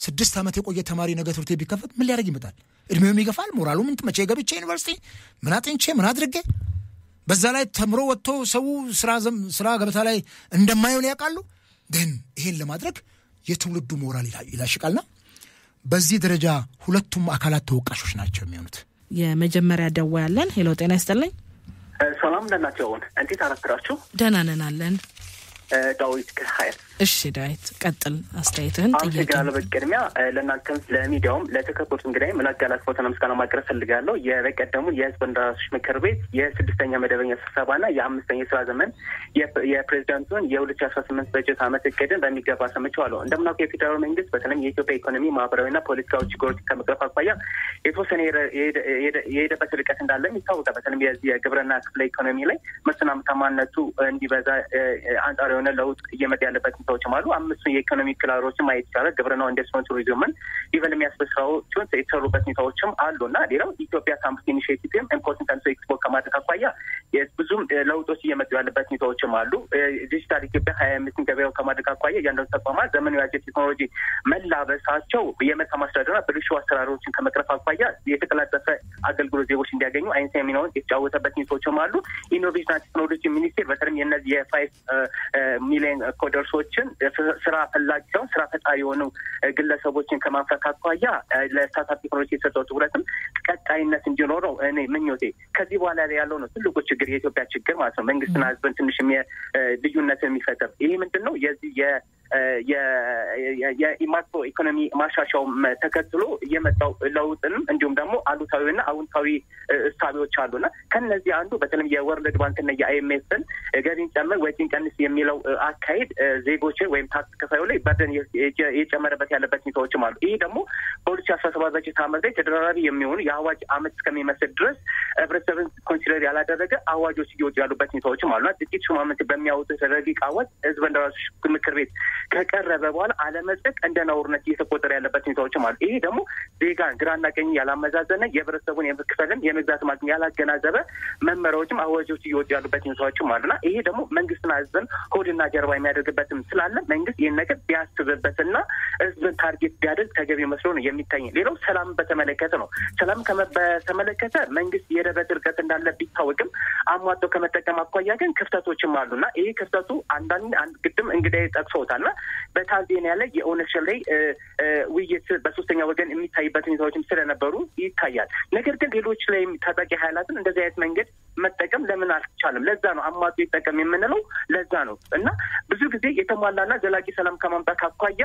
6 ዓመት የቆየ ተማሪ ነገ ትምህርት ቤት ቢከፈት ምን ሊያደርግ ይመጣል እድሜው ይገፋል ሞራሉ ምን መቼ ገብቼ ዩኒቨርሲቲ ምን አጥንቼ ምን አድርጌ በዛ ላይ ተምሮ ወጥቶ ሰው ስራ ገበታ ላይ እንደማይሆን ያውቃሉ ግን ይሄን ለማድረግ የትውልዱ ሞራል ይላሽቃልና በዚህ ደረጃ ሁለቱም አካላት ተወቃሾች ናቸው የሚሆኑት የመጀመሪያ ደው ያለን ሄሎ ጤና ይስጥልኝ ሰላም እንደናችሁ እንዴት አረፍራችሁ ደህና ነን አለን ዳዊት ከሀይር እሺ ዳዊት ቀጥል አስተያየትህን ጥያቄ ለበቀድሚያ ለናንተም ለሚዲያውም ለተከበሩት እንግዲህ መላጋላት ፎቶና ምስጋና ማቅረብ ፈልጋለሁ የበቀደሙ የህዝብ እንደራሴዎች ምክር ቤት የ6ኛ መደበኛ ስብሰባና የ5ኛ የሥራ ዘመን የፕሬዝዳንቱን የ2018 በጀት ዓመት እቅድን በሚገባ ሰምቻለሁ እንደምናውቀው የፌደራል መንግስት በተለይ የኢትዮጵያ ኢኮኖሚ ማህበራዊና ፖለቲካዊ ችግሮች ከመቅረፍ አኳያ የተወሰነ የሄደበት ርቀት እንዳለ ይታወቃል በተለይ የግብርና ክፍለ ኢኮኖሚ ላይ ምርትና ምርታማነቱ እንዲበዛ አንጻር የሆነ ለውጥ እየመጣ ያለበት ሰዎች አሉ 5 የኢኮኖሚ ክላሮችን ማየት ይቻላል ግብርናው ኢንቨስትመንት ቱሪዝምን ኢቨን የሚያስበስራዎቹ የተሰሩበት ሁኔታዎችም አሉና ሌላው ኢትዮጵያ ካምፕስ ኢኒሺዬቲቭም ኢምፖርታንት አንሶ ኤክስፖርት ከማድረግ አኳያ ብዙም ለውጦች እየመጡ ያለበት ሁኔታዎችም አሉ ዲጂታል ኢትዮጵያ 25 ገበያው ከማድረግ አኳያ ያንደው ተቋማት ዘመናዊ ቴክኖሎጂ መላበሳቸው የመልካም አስተዳደርና ብልሹ አሰራሮችን ከመቅረፍ አኳያ የተቀላጠፈ አገልግሎት ዜጎች እንዲያገኙ አይንሳይ ሚናውን የተጫወተበት ሁኔታዎችም አሉ ኢኖቬሽንና ቴክኖሎጂ ሚኒስቴር በተለይ የነዚህ የ5 ሚሊዮን ኮደርሶችን ስራ ፈላጊው ስራ ፈጣሪ የሆኑ ግለሰቦችን ከማፍራት አኳያ ለስታርታፕ ቴክኖሎጂ የተሰጠው ትኩረትም ቀጣይነት እንዲኖረው እኔ ምኞቴ ከዚህ በኋላ ያለው ነው ትልቁ ችግር የኢትዮጵያ ችግር ማለት ነው መንግስትና ህዝብን ትንሽ ልዩነት የሚፈጥር ይሄ ምንድነው የዚህ የማክሮ ኢኮኖሚ ማሻሻያው ተከትሎ የመጣው ለውጥንም እንዲሁም ደግሞ አሉታዊና አዎንታዊ እሳቤዎች አሉና ከነዚህ አንዱ በተለይ የወርልድ ባንክና የአይኤምኤፍን ገቢን ጨምር ወጪን ቀንስ የሚለው አካሄድ ዜጎችን ወይም ታክስ ከፋዩ ላይ በደን የጨመረበት ያለበት ሁኔታዎችም አሉ። ይሄ ደግሞ በ2017 በጀት ዓመት ላይ ተደራራቢ የሚሆኑ የአዋጅ ዓመት እስከሚመስል ድረስ ህብረተሰብን ኮንሲደር ያላደረገ አዋጆች እየወጡ ያሉበት ሁኔታዎችም አሉና ጥቂት ሹማምንት በሚያወጡት ረቂቅ አዋጅ ህዝብ እንደራሴዎች ምክር ቤት ከቀረበ በኋላ አለመጽደቅ እንደ ነውርነት እየተቆጠረ ያለበት ሁኔታዎችም አሉ። ይሄ ደግሞ ዜጋን ግራና ቀኝ ያላመዛዘነ የህብረተሰቡን የመክፈልን የመግዛት ማግኘት ያላገናዘበ መመሪያዎችም አዋጆች እየወጡ ያሉበት ሁኔታዎችም አሉና ይሄ ደግሞ መንግስትና ህዝብን ሆድና ጀርባ የሚያደርግበትም ስላለ መንግስት ይህን ነገር ቢያስብበትና ህዝብን ታርጌት ቢያደርግ ተገቢ መስሎ ነው የሚታየኝ። ሌላው ሰላም በተመለከተ ነው። ሰላም በተመለከተ መንግስት የደበት ርቀት እንዳለ ቢታወቅም አሟጦ ከመጠቀም አኳያ ግን ክፍተቶችም አሉና ይሄ ክፍተቱ አንድ ግድም እንግዲህ ጠቅሰውታልና በታንዛኒያ ላይ የኦነግ ሸኔ ውይይት በሶስተኛ ወገን የሚታይበት ሁኔታዎችም ስለነበሩ ይታያል። ነገር ግን ሌሎች ላይ ታጣቂ ኃይላትን እንደዚህ አይነት መንገድ መጠቀም ለምን አልቻለም? ለዛ ነው አሟጦ ይጠቀም የምንለው ለዛ ነው እና ብዙ ጊዜ የተሟላና ዘላቂ ሰላም ከማምጣት አኳያ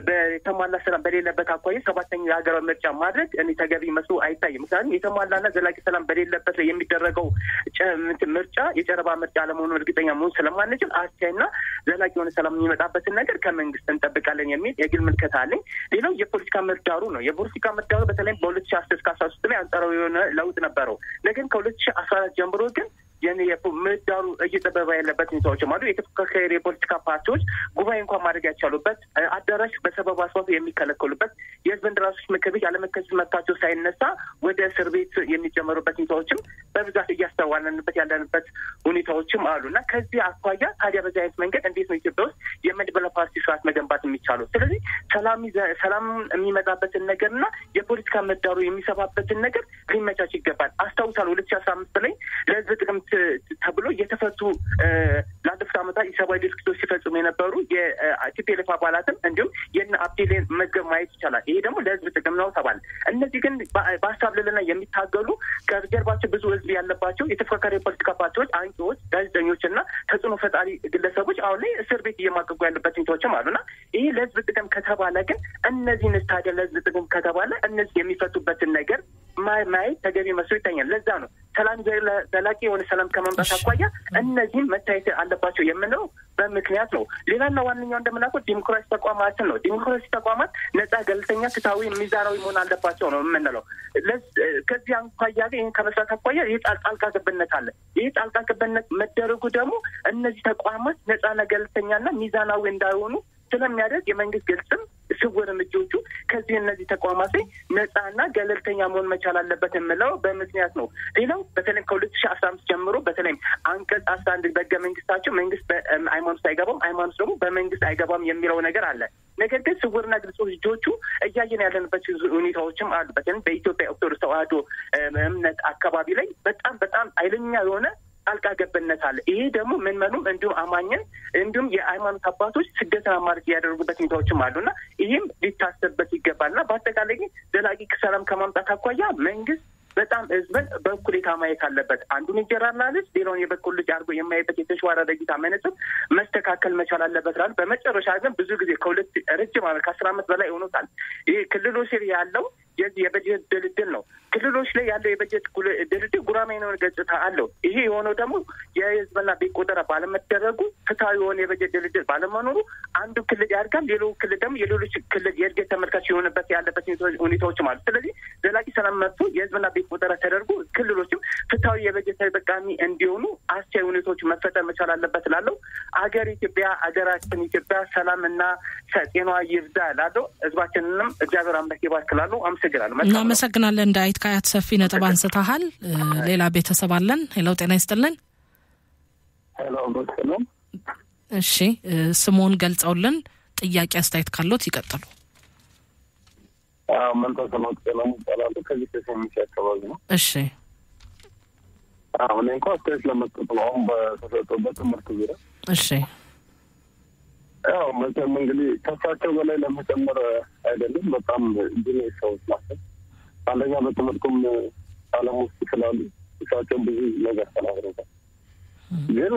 በተሟላ ሰላም በሌለበት አኳያ ሰባተኛው የሀገራዊ ምርጫ ማድረግ እኔ ተገቢ መስሎ አይታይም። ምክንያቱም የተሟላና ዘላቂ ሰላም በሌለበት ላይ የሚደረገው ምርጫ የጨረባ ምርጫ አለመሆኑን እርግጠኛ መሆን ስለማንችል አስቻይና ዘላቂ የሆነ ሰላም የሚመጣበትን ነገር ከመንግስት እንጠብቃለን የሚል የግል ምልከታ አለኝ። ሌላው የፖለቲካ ምህዳሩ ነው። የፖለቲካ ምህዳሩ በተለይም በ2010 እስከ 13 ላይ አንጻራዊ የሆነ ለውጥ ነበረው። ነገር ከ2014 ጀምሮ ግን ምህዳሩ እየጠበበ ያለበት ሁኔታዎችም አሉ። የተፎካካሪ የፖለቲካ ፓርቲዎች ጉባኤ እንኳን ማድረግ ያልቻሉበት፣ አዳራሽ በሰበብ አስባብ የሚከለከሉበት፣ የህዝብ እንደራሴዎች ምክር ቤት ያለመከሰስ መብታቸው ሳይነሳ ወደ እስር ቤት የሚጨመሩበት ሁኔታዎችም በብዛት እያስተዋልንበት ያለንበት ሁኔታዎችም አሉና ከዚህ አኳያ ታዲያ በዚህ አይነት መንገድ እንዴት ነው ኢትዮጵያ ውስጥ የመድበለ ፓርቲ ስርዓት መገንባት የሚቻለው? ስለዚህ ሰላም የሚመጣበትን ነገርና የፖለቲካ ምህዳሩ የሚሰፋበትን ነገር ሊመቻች ይገባል። አስታውሳለሁ 2015 ላይ ለህዝብ ጥቅም ተብሎ የተፈቱ ለአንድ ዓመታት የሰብአዊ ድርጊቶች ሲፈጽሙ የነበሩ የቲፒኤልኤፍ አባላትም እንዲሁም የእነ አብዲሌን መዝገብ ማየት ይቻላል። ይሄ ደግሞ ለህዝብ ጥቅም ነው ተባለ። እነዚህ ግን በሀሳብ ልዕልና የሚታገሉ ከጀርባቸው ብዙ ህዝብ ያለባቸው የተፎካካሪ የፖለቲካ ፓርቲዎች፣ አንቂዎች፣ ጋዜጠኞችና ተጽዕኖ ፈጣሪ ግለሰቦች አሁን ላይ እስር ቤት እየማቀቁ ያለበት ሁኔታዎችም አሉና ይሄ ለህዝብ ጥቅም ከተባለ ግን እነዚህን ታዲያ ለህዝብ ጥቅም ከተባለ እነዚህ የሚፈቱበትን ነገር ማየት ተገቢ መስሎ ይታኛል። ለዛ ነው ሰላም ዘላቂ የሆነ ሰላም ከመምጣት አኳያ እነዚህም መታየት አለባቸው የምንለው በምክንያት ነው። ሌላና ዋነኛው እንደምናውቀው ዲሞክራሲ ተቋማትን ነው። ዲሞክራሲ ተቋማት ነጻ፣ ገለልተኛ፣ ፍትሃዊ፣ ሚዛናዊ መሆን አለባቸው ነው የምንለው። ከዚህ አኳያ ግን ይህን ከመስራት አኳያ ይህ ጣልቃ ገብነት አለ። ይህ ጣልቃ ገብነት መደረጉ ደግሞ እነዚህ ተቋማት ነጻና ገለልተኛና ሚዛናዊ እንዳይሆኑ ስለሚያደርግ የመንግስት ግልጽም ስውርም እጆቹ ከዚህ እነዚህ ተቋማት ላይ ነጻና ገለልተኛ መሆን መቻል አለበት የምለው በምክንያት ነው። ሌላው በተለይ ከ2015 ጀምሮ በተለይም አንቀጽ 11 በህገ መንግስታቸው መንግስት በሃይማኖት አይገባም፣ ሃይማኖት ደግሞ በመንግስት አይገባም የሚለው ነገር አለ። ነገር ግን ስውርና ግልጽ እጆቹ እያየን ያለንበት ሁኔታዎችም አሉ። በተለይ በኢትዮጵያ ኦርቶዶክስ ተዋህዶ እምነት አካባቢ ላይ በጣም ኃይለኛ የሆነ ጣልቃ ገብነት አለ። ይሄ ደግሞ ምዕመኑም እንዲሁም አማኝን እንዲሁም የሃይማኖት አባቶች ስደትን አማራጭ ያደረጉበት ሁኔታዎችም አሉና ይህም ሊታሰብበት ይገባልና በአጠቃላይ ግን ዘላቂ ሰላም ከማምጣት አኳያ መንግስት በጣም ህዝብን በእኩሌታ ማየት አለበት። አንዱን እንጀራና ልጅ ሌላውን የበኩል ልጅ አድርጎ የማየበት የተሸዋረደ እይታ መነጽር መስተካከል መቻል አለበት ላል። በመጨረሻ ግን ብዙ ጊዜ ረጅም ዓመት ከ10 ዓመት በላይ ሆኖታል። ይሄ ክልሎች ያለው የበጀት ድልድል ነው። ክልሎች ላይ ያለው የበጀት ድልድል ጉራማይሌ የሆነ ገጽታ አለው። ይሄ የሆነው ደግሞ የህዝብና ቤት ቆጠራ ባለመደረጉ፣ ፍትሃዊ የሆነ የበጀት ድልድል ባለመኖሩ አንዱ ክልል ያድጋል፣ ሌላው ክልል ደግሞ የሌሎች ክልል የእድገት ተመልካች የሆነበት ያለበት ሁኔታዎችም አሉ። ስለዚህ ዘላቂ ሰላም መጥቶ የህዝብና ቤት ቆጠራ ተደርጎ ክልሎችም ፍትሃዊ የበጀት ተጠቃሚ እንዲሆኑ አስቻይ ሁኔታዎች መፈጠር መቻል አለበት ላለው። ሀገራችን ኢትዮጵያ ሰላምና ጤና ይብዛ ላለው። ህዝባችንንም እግዚአብሔር አምላክ ይባርክ ላለው። እናመሰግናለን። ዳዊት ከአያት ሰፊ ነጥብ አንስተሃል። ሌላ ቤተሰብ አለን። ሄሎ ጤና ይስጥልን። ሄሎ በሰላም። እሺ ስሙን ገልጸውልን ጥያቄ አስተያየት ካሎት ይቀጥሉ። መንፈስ ነው ሰላም ይባላል። ከዚህ ከሰሚሽ አካባቢ ነው። እሺ አሁን እንኳን አስተያየት ለመስጠት ነው በተሰጠበት ትምህርት ዙሪያ። እሺ መቼም እንግዲህ ከሳቸው በላይ ለመጨመር አይደለም። በጣም ብዙ ሰዎች ናቸው። አንደኛ በትምህርቱም ዓለም ውስጥ ስላሉ እሳቸው ብዙ ነገር ተናግረዋል። ግን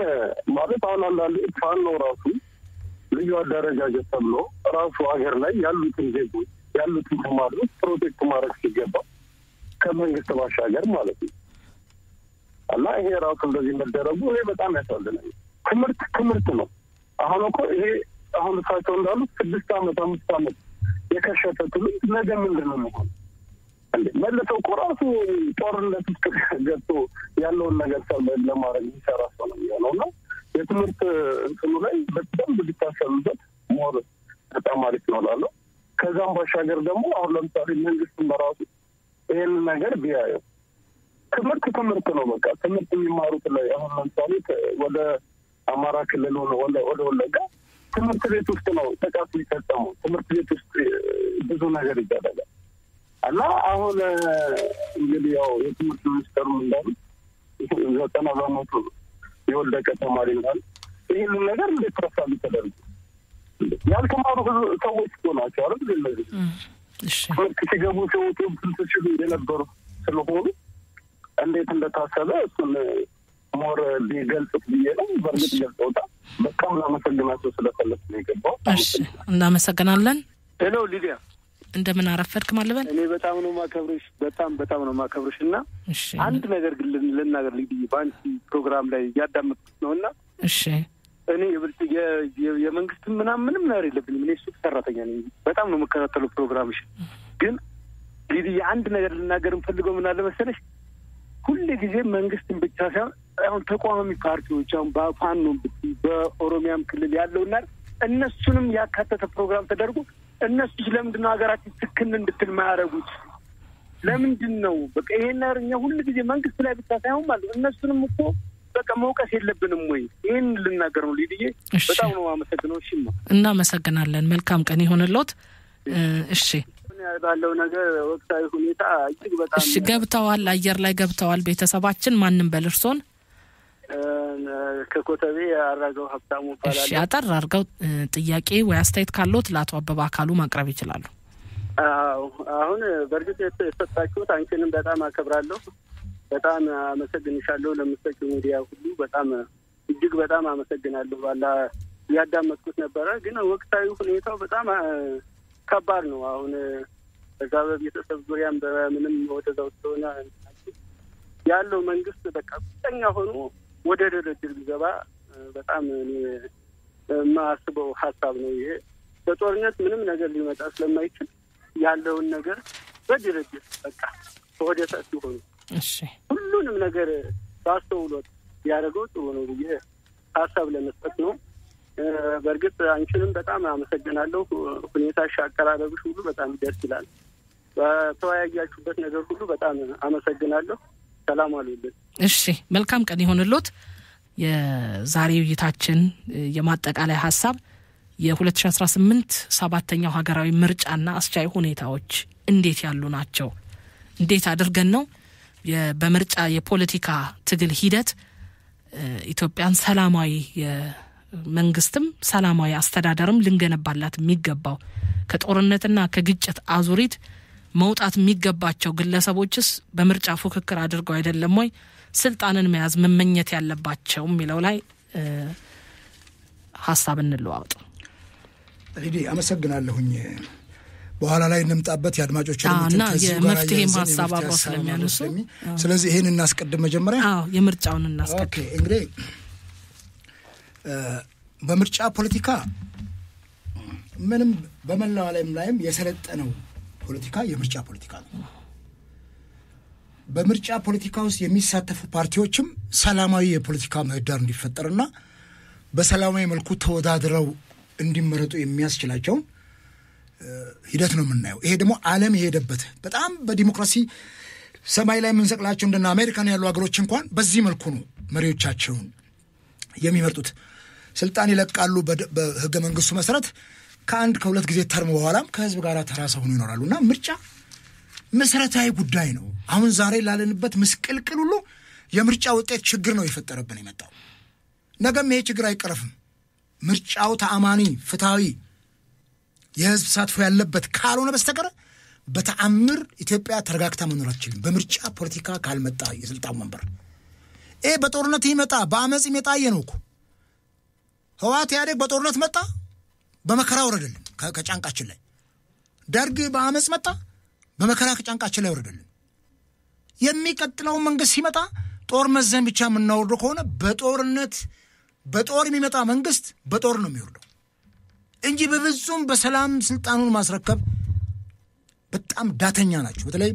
ማለት አሁን አንዳንዴ ፋኖ ራሱ ልዩ አደረጃጀት ተብሎ ራሱ ሀገር ላይ ያሉትን ዜጎች ያሉትን ተማሪዎች ፕሮቴክት ማድረግ ሲገባ ከመንግስት ባሻገር ማለት ነው። እና ይሄ ራሱ እንደዚህ መደረጉ እኔ በጣም ያሳዝናል። ትምህርት ነው። አሁን እኮ ይሄ አሁን እሳቸው እንዳሉት 6 ዓመት 5 ዓመት የከሸፈ ትምህርት ነገ ምንድን ነው የሚሆነው? መልሰው እኮ ራሱ ጦርነት ውስጥ ገብቶ ያለውን ነገር ሰልበን ለማድረግ የሚሰራ ሰው ነው የሚሆነው። እና የትምህርት እንትኑ ላይ በጣም ሊታሰብበት ሞር በጣም አሪፍ ነው እላለሁ። ከዛም ባሻገር ደግሞ አሁን ለምሳሌ መንግስትን በራሱ ይሄንን ነገር ቢያየው ትምህርት ነው። በቃ ትምህርት የሚማሩት ላይ አሁን ለምሳሌ ወደ አማራ ክልል ወደ ወለጋ ትምህርት ቤት ውስጥ ነው ጥቃት የሚፈጸመው። ትምህርት ቤት ውስጥ ብዙ ነገር ይደረጋል። እና አሁን እንግዲህ ያው የትምህርት ሚኒስተሩ እንዳሉ 90% የወለቀ ተማሪ እንዳሉ ይህንን ነገር እንዴት ተረሳቢ ተደርጎ ያልተማሩ ሰዎች እኮ ናቸው አይደል? እንደዚህ ትምህርት ሲገቡ ሲወጡ ሲሉ የነበሩ ስለሆኑ እንዴት እንደታሰበ እሱን ሞር ቢገልጽ ብዬ ነው። በእርግጥ ገልጸውታል። በጣም ላመሰግናቸው ስለፈለኩ ነው የገባው። እሺ እናመሰግናለን። ሄሎ ሊዲያ እንደምን አረፈድክ ማለበል? እኔ በጣም ነው ማከብርሽ፣ በጣም ነው ማከብርሽ። እና አንድ ነገር ግን ልናገር ሊዲያ በአንቺ ፕሮግራም ላይ ያዳመጥኩት ነውና እሺ እኔ የመንግስት ምንም ነገር የለብኝም። እኔ ሱቅ ሰራተኛ ነኝ። በጣም ነው የምከታተለው ፕሮግራምሽ። ግን ሊዲያ አንድ ነገር ልናገር እንፈልገው ምን አለ መሰለሽ፣ ሁሉ ጊዜ መንግስትን ብቻ ሳይሆን አሁን ተቋማዊ ፓርቲዎች አሁን በፋኖ በኦሮሚያም ክልል ያለውና እነሱንም ያካተተ ፕሮግራም ተደርጎ እነሱ ለምንድን ነው ሀገራችን ትክክል እንድትል ማያረጉት? ለምንድን ነው በቃ ይሄን አርኛ ሁሉ ጊዜ መንግስት ላይ ብቻ ሳይሆን ማለት እነሱንም እኮ በቃ መውቀስ የለብንም ወይ? ይሄን ልናገር ነው ሊዲዬ። በጣም ነው አመሰግነው። እሺ እናመሰግናለን። መልካም ቀን ይሁንልዎት። እሺ ባለው ነገር ወቅታዊ ሁኔታ እጅግ በጣም እሺ ገብተዋል፣ አየር ላይ ገብተዋል። ቤተሰባችን ማንንም በልርሶን ከኮተቤ አራጋው ሀብታሙ ይባላል። እሺ አጠር አርጋው ጥያቄ ወይ አስተያየት ካሎት ለአቶ አበባ አካሉ ማቅረብ ይችላሉ። አሁን በእርግጥ የተሰጣችሁት አንቺንም በጣም አከብራለሁ። በጣም አመሰግንሻለሁ። ለምትሰጪው ሚዲያ ሁሉ በጣም እጅግ በጣም አመሰግናለሁ። ባላ ያዳመጥኩት ነበረ። ግን ወቅታዊ ሁኔታው በጣም ከባድ ነው። አሁን በዛ በቤተሰብ ዙሪያም በምንም ወደዛው ስለሆነ ያለው መንግስት በቃ ቁጠኛ ሆኖ ወደ ድርድር ቢገባ በጣም የማስበው ሀሳብ ነው። ይሄ በጦርነት ምንም ነገር ሊመጣ ስለማይችል ያለውን ነገር በድርድር በቃ ወደ ሰፊ ሆኖ እሺ ሁሉንም ነገር ባስተውሎት ያደረገው ጥሩ ነው ብዬ ሀሳብ ለመስጠት ነው። በእርግጥ አንቺንም በጣም አመሰግናለሁ። ሁኔታሽ አቀራረብሽ ሁሉ በጣም ደስ ይላል። በተወያያችሁበት ነገር ሁሉ በጣም አመሰግናለሁ። ሰላም አለልኝ። እሺ መልካም ቀን ይሁንልዎት። የዛሬው ውይይታችን የማጠቃለያ ሀሳብ የ2018 7ኛው ሀገራዊ ምርጫና አስቻይ ሁኔታዎች እንዴት ያሉ ናቸው? እንዴት አድርገን ነው በምርጫ የፖለቲካ ትግል ሂደት ኢትዮጵያን ሰላማዊ መንግስትም ሰላማዊ አስተዳደርም ልንገነባላት የሚገባው? ከጦርነትና ከግጭት አዙሪት መውጣት የሚገባቸው ግለሰቦችስ በምርጫ ፉክክር አድርገው አይደለም ወይ ስልጣንን መያዝ መመኘት ያለባቸው የሚለው ላይ ሐሳብ እንለዋወጥ። እንግዲህ አመሰግናለሁኝ። በኋላ ላይ እንምጣበት ያድማጮችን እና የመፍትሄም ሐሳብ አብሮ ስለሚያነሱ ስለዚህ ይሄን እናስቀድም መጀመሪያ። የምርጫውን እናስቀድም። ኦኬ እንግዲህ በምርጫ ፖለቲካ ምንም በመላው ዓለም ላይም የሰለጠነው ፖለቲካ የምርጫ ፖለቲካ ነው። በምርጫ ፖለቲካ ውስጥ የሚሳተፉ ፓርቲዎችም ሰላማዊ የፖለቲካ ምህዳር እንዲፈጠርና በሰላማዊ መልኩ ተወዳድረው እንዲመረጡ የሚያስችላቸው ሂደት ነው የምናየው። ይሄ ደግሞ ዓለም የሄደበት በጣም በዲሞክራሲ ሰማይ ላይ የምንሰቅላቸው እንደና አሜሪካን ያሉ ሀገሮች እንኳን በዚህ መልኩ ነው መሪዎቻቸውን የሚመርጡት። ስልጣን ይለቃሉ በህገ መንግስቱ መሰረት ከአንድ ከሁለት ጊዜ ተርም በኋላም ከህዝብ ጋር ተራሳው ሆነው ይኖራሉና ምርጫ መሰረታዊ ጉዳይ ነው። አሁን ዛሬ ላለንበት ምስቅልቅል ሁሉ የምርጫ ውጤት ችግር ነው የፈጠረብን የመጣው። ነገም ይሄ ችግር አይቀርፍም። ምርጫው ተአማኒ ፍትሃዊ የህዝብ ተሳትፎ ያለበት ካልሆነ በስተቀር በተአምር ኢትዮጵያ ተረጋግታ መኖር አትችልም በምርጫ ፖለቲካ ካልመጣ የስልጣን ወንበር በጦርነት ይመጣ በአመጽ ይመጣ የነውኩ ህዋት ያደግ በጦርነት መጣ በመከራ ወረደልን ከጫንቃችን ላይ ደርግ በአመጽ መጣ በመከራ ከጫንቃችን ላይ ወረደልን የሚቀጥለው መንግስት ሲመጣ ጦር መዘን ብቻ ምናወርዶ ከሆነ በጦር የሚመጣ መንግስት በጦር ነው የሚወርደው እንጂ በብዙም በሰላም ስልጣኑን ማስረከብ በጣም ዳተኛ ናቸው በተለይ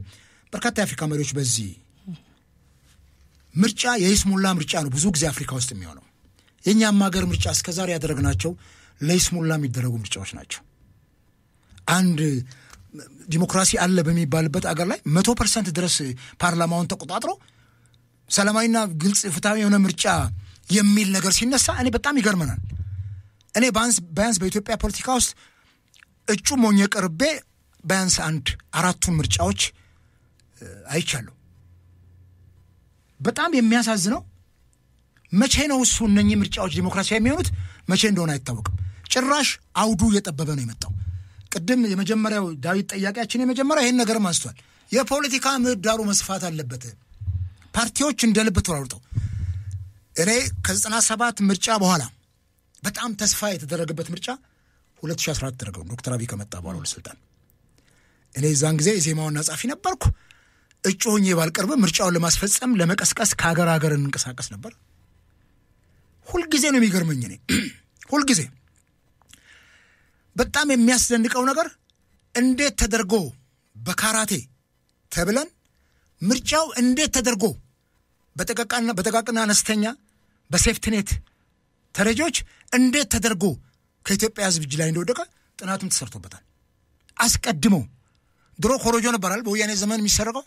በርካታ የአፍሪካ መሪዎች በዚህ ምርጫ የይስሙላ ምርጫ ነው ብዙ ጊዜ አፍሪካ ውስጥ የሚሆነው የኛም ሀገር ምርጫ እስከዛሬ ያደረግናቸው ለይስሙላ የሚደረጉ ምርጫዎች ናቸው አንድ ዲሞክራሲ አለ በሚባልበት አገር ላይ 100% ድረስ ፓርላማውን ተቆጣጥሮ ሰላማዊና ግልጽ ፍትሃዊ የሆነ ምርጫ የሚል ነገር ሲነሳ እኔ በጣም ይገርመናል እኔ ባያንስ በኢትዮጵያ ፖለቲካ ውስጥ እጩ ሞኝ ቀርቤ ባያንስ አራቱን ምርጫዎች አይቻለሁ በጣም የሚያሳዝነው መቼ ነው እሱ እነኚህ ምርጫዎች ዲሞክራሲያዊ የሚሆኑት መቼ እንደሆነ አይታወቅም ጭራሽ አውዱ እየጠበበ ነው የመጣው ቅድም የመጀመሪያው ዳዊት ጥያቄያችን የመጀመሪያ ይሄን ነገር ማስተዋል የፖለቲካ ምህዳሩ መስፋት አለበት ፓርቲዎች እንደልብ ተወራርጠው እኔ ከ97 ምርጫ በኋላ በጣም ተስፋ የተደረገበት ምርጫ 2014 ተደረገው ዶክተር አብይ ከመጣ በኋላ ወደ ስልጣን እኔ ዛን ጊዜ የዜማውና ጻፊ ነበርኩ እጩ ሆኜ ባልቀርብ ምርጫውን ለማስፈጸም ለመቀስቀስ ከሀገር እንንቀሳቀስ ነበር ሁሉ ጊዜ ነው የሚገርመኝ እኔ ሁሉ ጊዜ በጣም የሚያስደንቀው ነገር እንዴት ተደርጎ በካራቴ ተብለን ምርጫው እንዴት ተደርጎ በተቃቀና አነስተኛ በሴፍትኔት ተረጆች እንዴት ተደርጎ ከኢትዮጵያ ሕዝብ እጅ ላይ እንደወደቀ ጥናቱም ተሰርቶበታል አስቀድሞ ድሮ ኮሮጆ ነበራል በወያኔ ዘመን የሚሰረቀው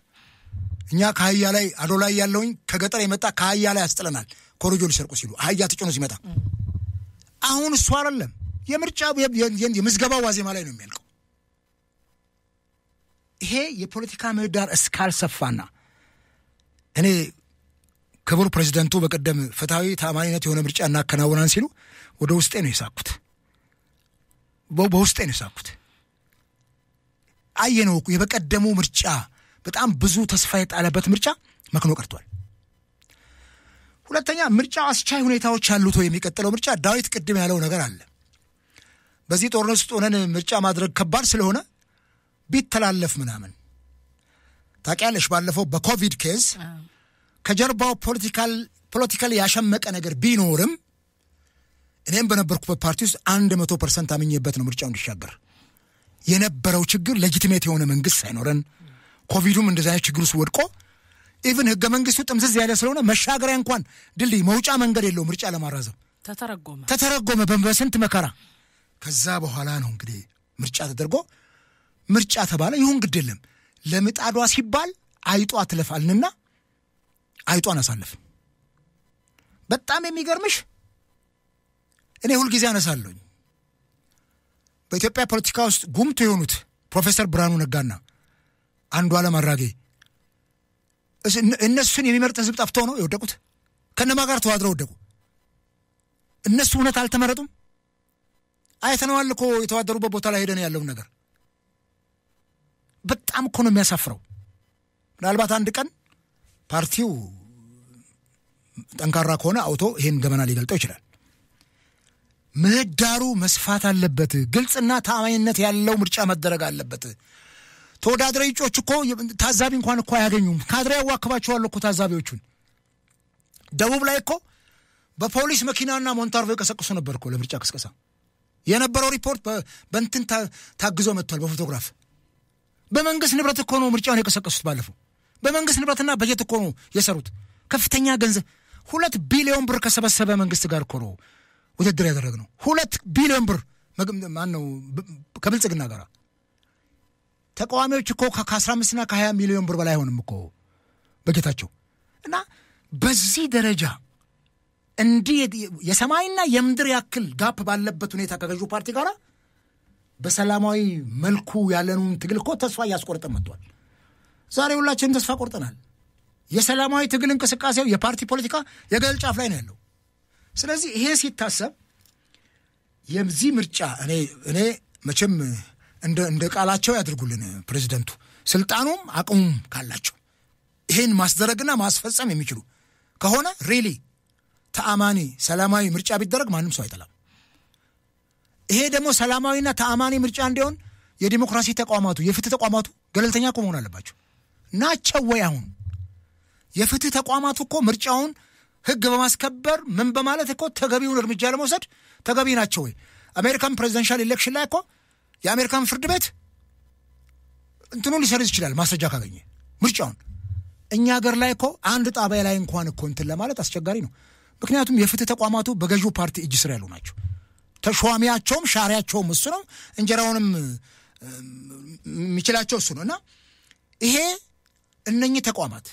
እኛ ከአህያ ላይ አዶላ ያለውኝ ከገጠር የመጣ ከአህያ ላይ ያስጥለናል ኮሮጆ ሊሰርቁ ሲሉ አህያ ተጭኖ ሲመጣ አሁን እሱ አይደለም የምርጫው የምዝገባው ዋዜማ ላይ ነው የሚያልቀው ይሄ የፖለቲካ ምህዳር እስካልሰፋና እኔ ክቡር ፕሬዝዳንቱ በቀደም ፍትሃዊ ታማኝነት የሆነ ምርጫ እናከናውናን ሲሉ ወደ ውስጤ ነው የሳኩት በውስጤ ነው የሳኩት አየነው የበቀደሙ ምርጫ በጣም ብዙ ተስፋ የጣለበት ምርጫ መክኖ ቀርቷል ሁለተኛ ምርጫ አስቻይ ሁኔታዎች አሉት ወይ የሚቀጥለው ምርጫ ዳዊት ቅድም ያለው ነገር አለ በዚህ ጦርነት ውስጥ ሆነን ምርጫ ማድረግ ከባድ ስለሆነ ቢተላለፍ ምናምን ታውቂያለሽ ባለፈው በኮቪድ ኬዝ ከጀርባው ፖለቲካል ያሸመቀ ነገር ቢኖርም እኔም በነበርኩበት ፓርቲ ውስጥ 100% አምኜበት ነው ምርጫው እንዲሻገር የነበረው ችግር ሌጂቲሜት የሆነ መንግስት ሳይኖረን ኮቪዱም እንደዛ አይነት ችግር ውስጥ ወድቆ ኢቭን ህገ መንግስቱ ጥምዝዝ ያለ ስለሆነ መሻገሪያ እንኳን ድልድይ መውጫ መንገድ የለው ምርጫ ለማራዘም ተተረጎመ በስንት መከራ ከዛ በኋላ ነው እንግዲህ ምርጫ ተደርጎ ምርጫ ተባለ ይሁን ግድ የለም ለምጣዷ ሲባል አይጧ ትለፋልንና አይጧን አሳለፍ በጣም የሚገርምሽ እኔ ሁሉ ጊዜ አነሳለሁኝ በኢትዮጵያ ፖለቲካ ውስጥ ጉምቱ የሆኑት ፕሮፌሰር ብርሃኑ ነጋና አንዱዓለም አራጌ እነሱን የሚመርጥ ህዝብ ጠፍቶ ነው የወደቁት ከነማ ጋር ተዋድረው ወደቁ እነሱ እውነት አልተመረጡም አይተነዋል እኮ የተዋደሩበት ቦታ ላይ ሄደን ያለው ነገር በጣም እኮ ነው የሚያሳፍረው ምናልባት አንድ ቀን ፓርቲው ጠንካራ ከሆነ አውቶ ይሄን ገመና ሊገልጠው ይችላል ምህዳሩ መስፋት አለበት ግልጽና ታማኝነት ያለው ምርጫ መደረግ አለበት ተወዳዳሪ እጩዎች እኮ ታዛቢ እንኳን እኮ አያገኙም ካድሬ ያዋክባቸዋል እኮ ታዛቢዎቹን ደቡብ ላይ እኮ በፖሊስ መኪናና ሞንታርቮ ይቀሰቅሱ ነበር እኮ ለምርጫ ቅስቀሳ የነበረው ሪፖርት በእንትን ታግዞ መጥቷል በፎቶግራፍ በመንግስት ንብረት እኮ ነው ምርጫውን የቀሰቀሱት ባለፈው በመንግስት ንብረትና በጀት እኮ ነው የሰሩት ከፍተኛ ገንዘብ 2 ቢሊዮን ብር ከሰበሰበ መንግስት ጋር እኮ ነው ውድድር ያደረግነው 2 ቢሊዮን ብር ማን ነው ከብልጽግና ጋር ተቃዋሚዎች እኮ ከ15 እና ከ20 ሚሊዮን ብር በላይ ሆነም እኮ በጀታቸው እና በዚህ ደረጃ እንዲህ የሰማይና የምድር ያክል ጋፕ ባለበት ሁኔታ ከገዢው ፓርቲ ጋር በሰላማዊ መልኩ ያለኑን ትግል እኮ ተስፋ ያስቆርጠን መጥቷል ዛሬ ሁላችንም ተስፋ ቆርጠናል የሰላማዊ ትግል እንቅስቃሴው የፓርቲ ፖለቲካ የገደል ጫፍ ላይ ነው ያለው ስለዚህ ይሄ ሲታሰብ የዚህ ምርጫ እኔ መቼም እንደ ቃላቸው ያድርጉልን ፕሬዝዳንቱ ስልጣኑም አቅሙም ካላቸው ይሄን ማስደረግና ማስፈጸም የሚችሉ ከሆነ ሪሊ ተአማኒ ሰላማዊ ምርጫ ቢደረግ ማንም ሰው አይጠላም። ይሄ ደግሞ ሰላማዊና ተአማኒ ምርጫ እንዲሆን የዲሞክራሲ ተቋማቱ የፍትህ ተቋማቱ ገለልተኛ መሆን አለባቸው ናቸው ወይ? አሁን የፍትህ ተቋማቱ እኮ ምርጫውን ህግ በማስከበር ምን በማለት እኮ ተገቢውን እርምጃ ለመውሰድ ተገቢ ናቸው ወይ? አሜሪካን ፕሬዚደንሻል ኢሌክሽን ላይ እኮ የአሜሪካን ፍርድ ቤት እንትኑን ሊሰርዝ ይችላል ማስረጃ ካገኘ ምርጫውን። እኛ ሀገር ላይ እኮ አንድ ጣቢያ ላይ እንኳን እኮ እንትን ለማለት አስቸጋሪ ነው። ምክንያቱም የፍትህ ተቋማቱ በገዢው ፓርቲ እጅ ስር ያሉ ናቸው። ተሿሚያቸውም ሻሪያቸውም እሱ ነው፣ እንጀራውንም የሚችላቸው እሱ ነው። እና ይሄ እነኚህ ተቋማት